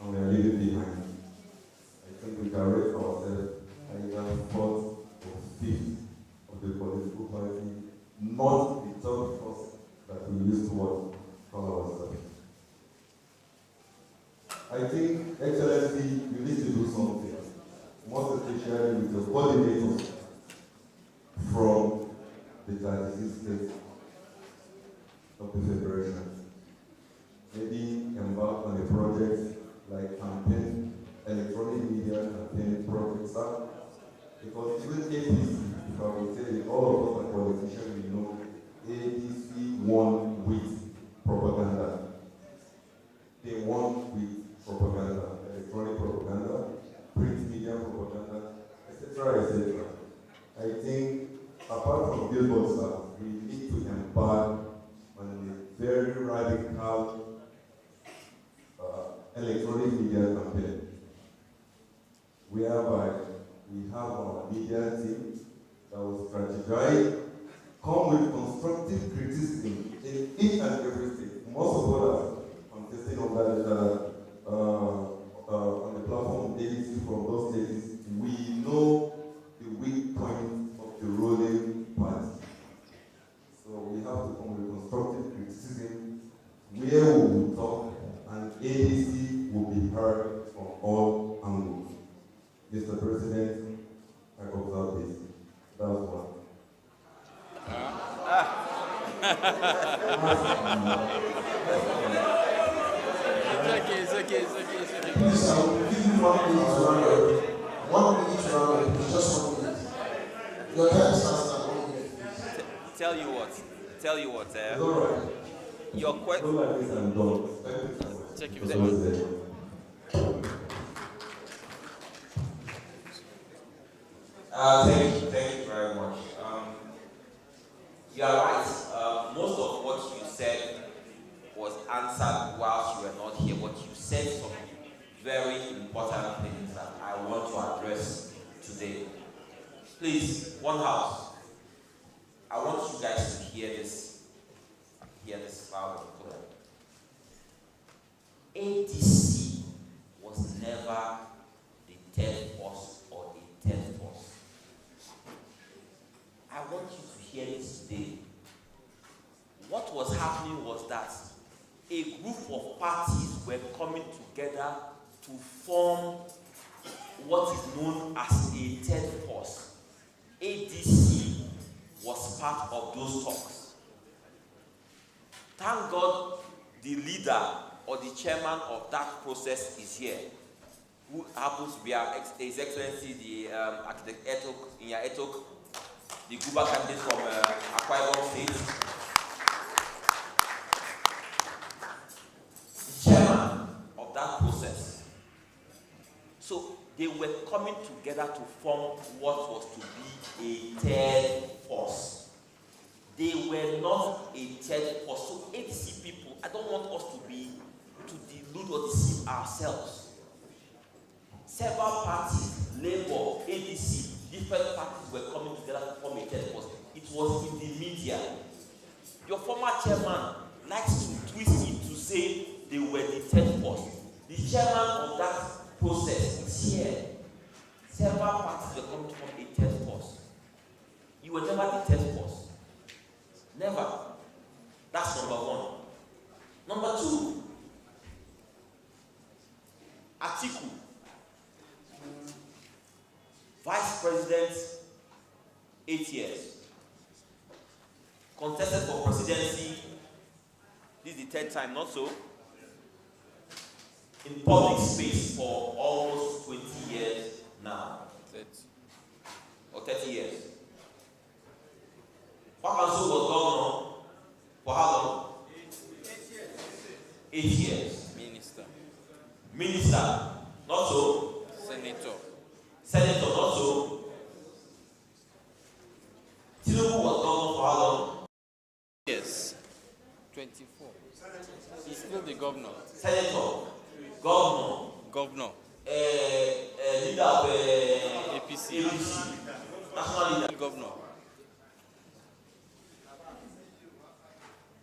And we are leaving behind. I think we can rate ourselves either fourth or fifth of the political party, not the third force that we used to call ourselves. I think, Excellency, you need to do something, most especially with the coordinators from the 36 states of the Federation. Maybe embark on a project like campaign, electronic media campaign projects, because even ADC, if I would say all of us are politicians, we know ADC won with propaganda. They won with propaganda, electronic propaganda, print media propaganda, etc., etc. I think, apart from billboards, we need to embark on a very radical electronic media campaign, whereby we have our media team that will strategize, come with constructive criticism in each and every state. Most of us are contesting on that. On the platform of ADC from those states, we know the weak point of the ruling party. So we have to come with constructive criticism where we will talk and ADC will be heard from all angles. Mr. President, I observe this. That was one. It's okay. Please, I will give you 1 minute to round up. 1 minute to round up, it's just 1 minute. Your time starts at 1 minute. Tell you what. It's all right. Your question. Like this, I'm done. Check if they want. Thank you very much. You are right. Most of what you said was answered whilst you were not here, but you said some very important things that I want to address today. Please, one house. I want you guys to hear this loud and clear. ADC was never the 10th force or the 10th force. I want you to hear this today. What was happening was that a group of parties were coming together to form what is known as a third force. ADC was part of those talks. Thank God the leader or the chairman of that process is here, who happens to be His Excellency the Architect Etok, the Guba candidate from Akwa Ibom State. The chairman of that process. So they were coming together to form what was to be a third force. They were not a third force. So ADC people, I don't want us to delude or deceive ourselves. Several parties, Labour, ADC, different parties were coming together to form a third force. It was in the media. Your former chairman likes to twist it to say they were the third force. The chairman of that process is here. Several parties were coming to form a third force. You were never the third force. Never. That's number one. Number two, Kachikwu, Vice President, 8 years. Contested for presidency, this is the third time, not so? In public space for almost 20 years now. 30. Or 30 years. Papanso was governor for how long? 8 years. Minister, not so? Senator, not so? Tinubu was governor for how long? Yes. 24. He's still the governor. Senator, governor. Leader of APC. National leader. Governor.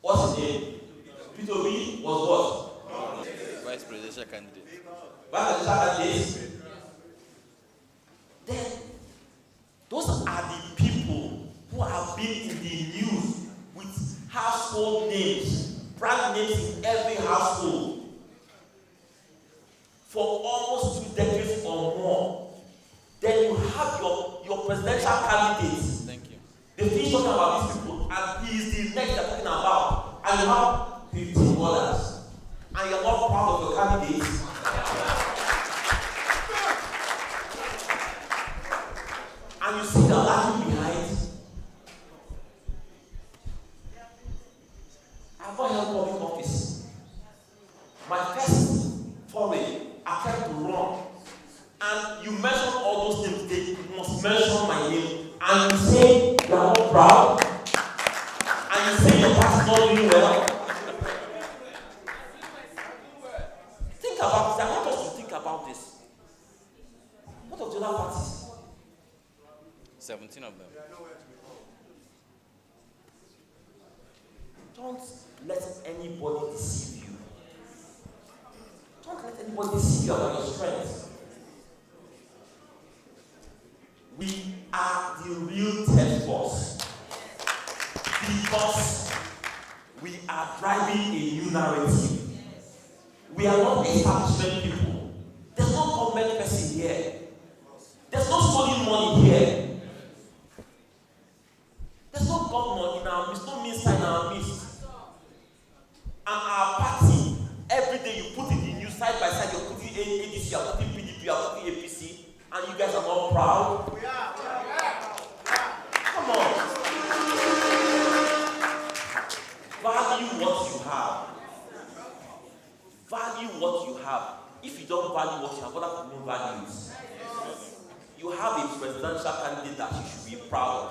What's his name? Dumebi was what? Vice presidential candidate. Vice presidential candidate. Then, those are the people who have been in the news with household names, brand names in every household for almost 2 decades or more. Then you have your presidential candidates. Thank you. They finish talking about these people, and he is the next they're talking about. And you have 15 others, and you're not proud of your candidates. And you see the lagging behind. I've not held public office. My first foray, I tried to run. And you mention all those things, they must mention my name. And you say you are not proud. And you say your party is not doing well. Think about this. I want us to think about this. What of the other parties? 17 of them. Don't let anybody deceive you. Don't let anybody deceive you about your strength. We are the real third force because we are driving a new narrative. We are not establishment people. There's no government person here. There's no stolen money here. There's no governor in our midst, no minister in our midst. And our party, every day you put in the news side by side, you're putting ADC, you're putting PDP, you're putting APC, and you guys are not proud. Come on. Value what you have. Value what you have. If you don't value what you have, other people value it. You have a presidential candidate that you should be proud of.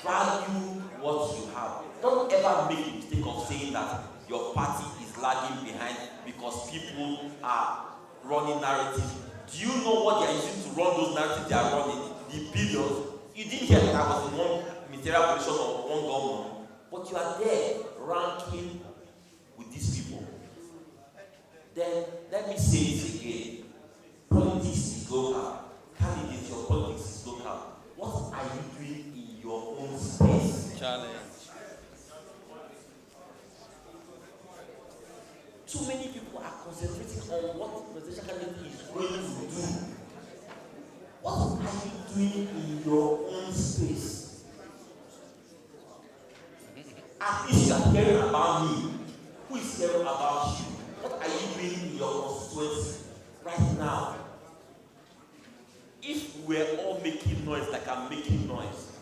Value what you have. Don't ever make the mistake of saying that your party is lagging behind because people are running narratives. Do you know what they are using to run those narratives they are running? The billions. You didn't hear that I was in one ministerial position of one governor, but you are there ranking with these people. Then let me say this again. Politics is local. Candidates, your politics is local. What are you doing in your own space? Challenge. Too many people are concentrating on what the presidential candidate is going to do. What are you doing in your own space? At least you are caring about me. Who is caring about you? What are you doing in your constituency right now? If we're all making noise like I'm making noise,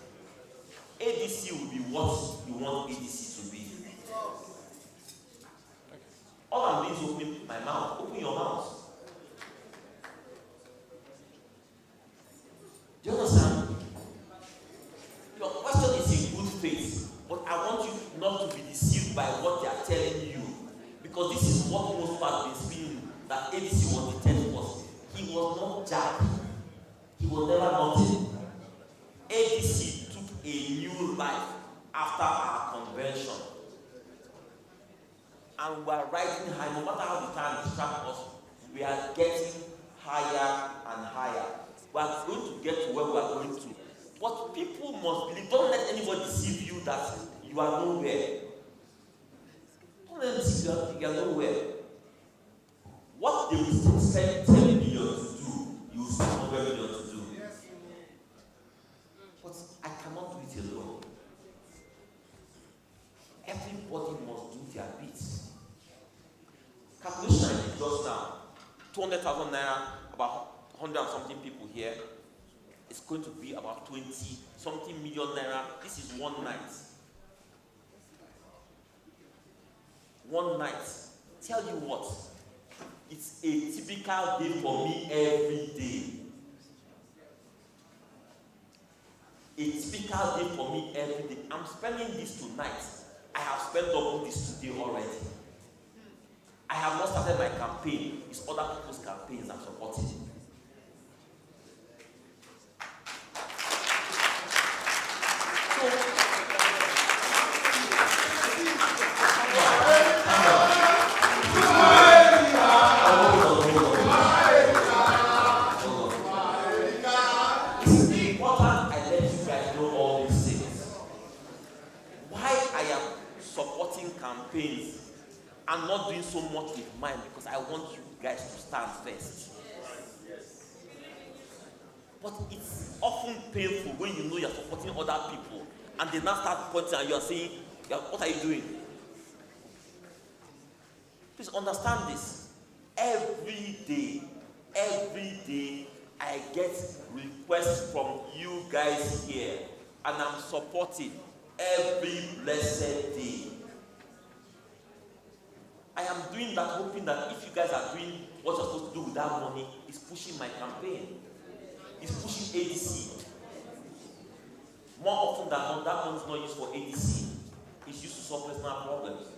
ADC will be what you want ADC to be. All I'm doing is opening my mouth. Open your mouth. Do you understand? Your question is in good faith, but I want you not to be deceived by what they are telling you, because this is what most people have been speaking, that ADC was the 10th person. He was not Jack. He was never nothing. ADC took a new life after our convention. And we are riding high. No matter how the time distracts us, we are getting higher and higher. We are going to get to where we are going to. But people must believe, don't let anybody deceive you that you are nowhere. Don't let them deceive you that you are nowhere. What they will spend 10 million to do, you will spend 100 million to do. But I cannot do it alone. Everybody must do their bits. Calculation I did just now, 200,000 naira, about 100 and something people here. It's going to be about 20 something million naira. This is one night. One night. Tell you what, it's a typical day for me every day. A typical day for me every day. I'm spending this tonight. I have spent double this today already. I have not started my campaign. It's other people's campaigns I'm supporting. I'm not doing so much with mine because I want you guys to stand first. But it's often painful when you know you're supporting other people and they now start pointing and you are saying, what are you doing? Please understand this. Every day, I get requests from you guys here and I'm supporting every blessed day. I am doing that hoping that if you guys are doing what you're supposed to do with that money, it's pushing my campaign. It's pushing ADC. More often than not, that money is not used for ADC. It's used to solve personal problems.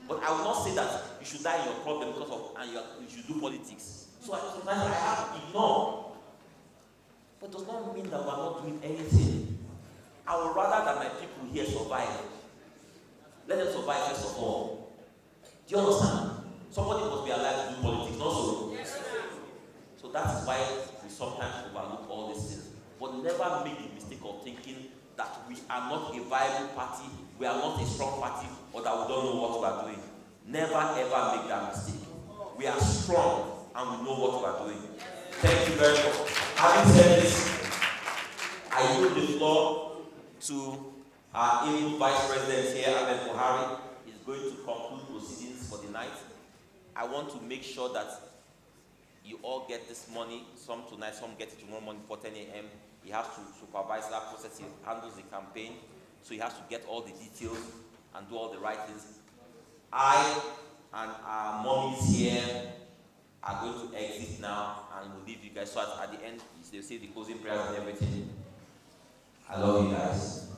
But I will not say that you should die in your problem because of and you should do politics. So sometimes I have to ignore. But it does not mean that we are not doing anything. I would rather that my people here survive. Let them survive first of all. Do you understand? Somebody must be alive to do politics, not so. So that is why we sometimes overlook all these things. But never make the mistake of thinking that we are not a viable party, we are not a strong party, or that we don't know what we are doing. Never ever make that mistake. We are strong and we know what we are doing. Thank you very much. Having said this, I yield the floor to our able Vice President here, Ahmed Buhari. He's going to conclude proceedings for the night. I want to make sure that you all get this money, some tonight, some get it tomorrow morning before 10 a.m. He has to supervise that process. He handles the campaign, so he has to get all the details and do all the right things. I and our mommies here are going to exit now and we'll leave you guys. So at the end, they'll say the closing prayers and everything. I love you guys.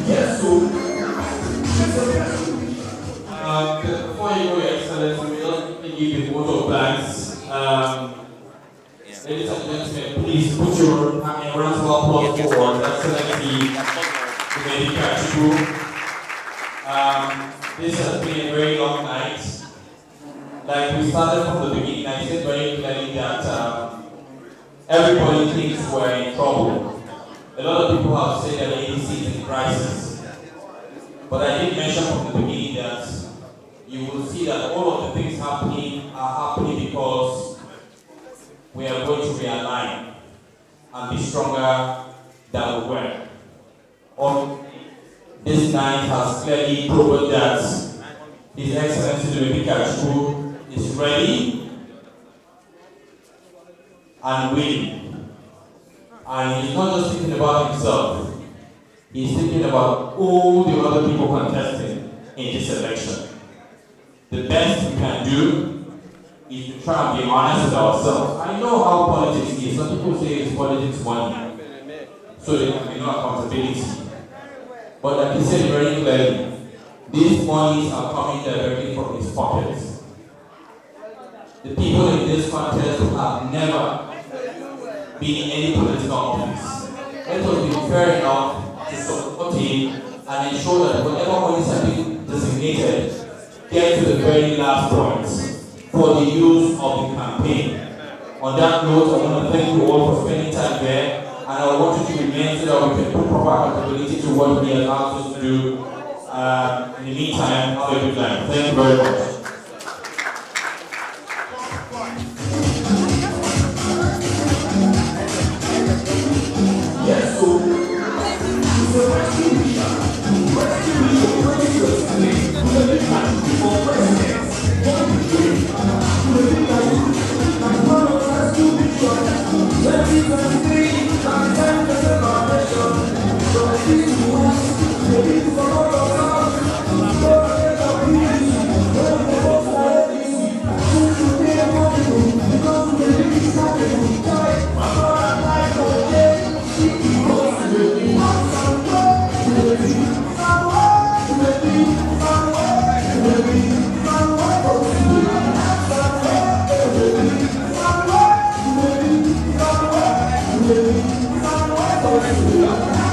Yes, so before you go, Your Excellency, we just give you a vote of thanks. Ladies and gentlemen, please put your round of applause for Excellency Dumebi Kachikwu. This has been a very long night. Like we started from the beginning, I said very clearly that everybody thinks we're in trouble. A lot of people have said that the ADC is in crisis. But I did mention from the beginning that you will see that all of the things happening are happening because we are going to realign and be stronger than we were. This night has clearly proven that His Excellency Dumebi Kachikwu is ready and willing. And he's not just thinking about himself, he's thinking about all the other people contesting in this election. The best we can do is to try and be honest with ourselves. I know how politics is. Some people say it's politics money, so there can be no accountability. But like he said very clearly, these monies are coming directly from his pockets. The people in this contest have never been in any political office. Let us be fair enough to support him and ensure that whatever monies are being designated get to the very last point for the use of the campaign. On that note, I want to thank you all for spending time there, and I want you to remain so that we can put proper accountability to what he has asked us to do. In the meantime, have a good night. Thank you very much. Yes, so it's a rescue mission. Rescue mission 2023 to the big country for president. What we doing? To the big country. As part of rescue mission 2023, and 10% foundation. From the east to west, the east to all of us. Go ahead and please. When the boss are ADC, choose to pay the money. Because the big is happening. My brother life for day. Thank you.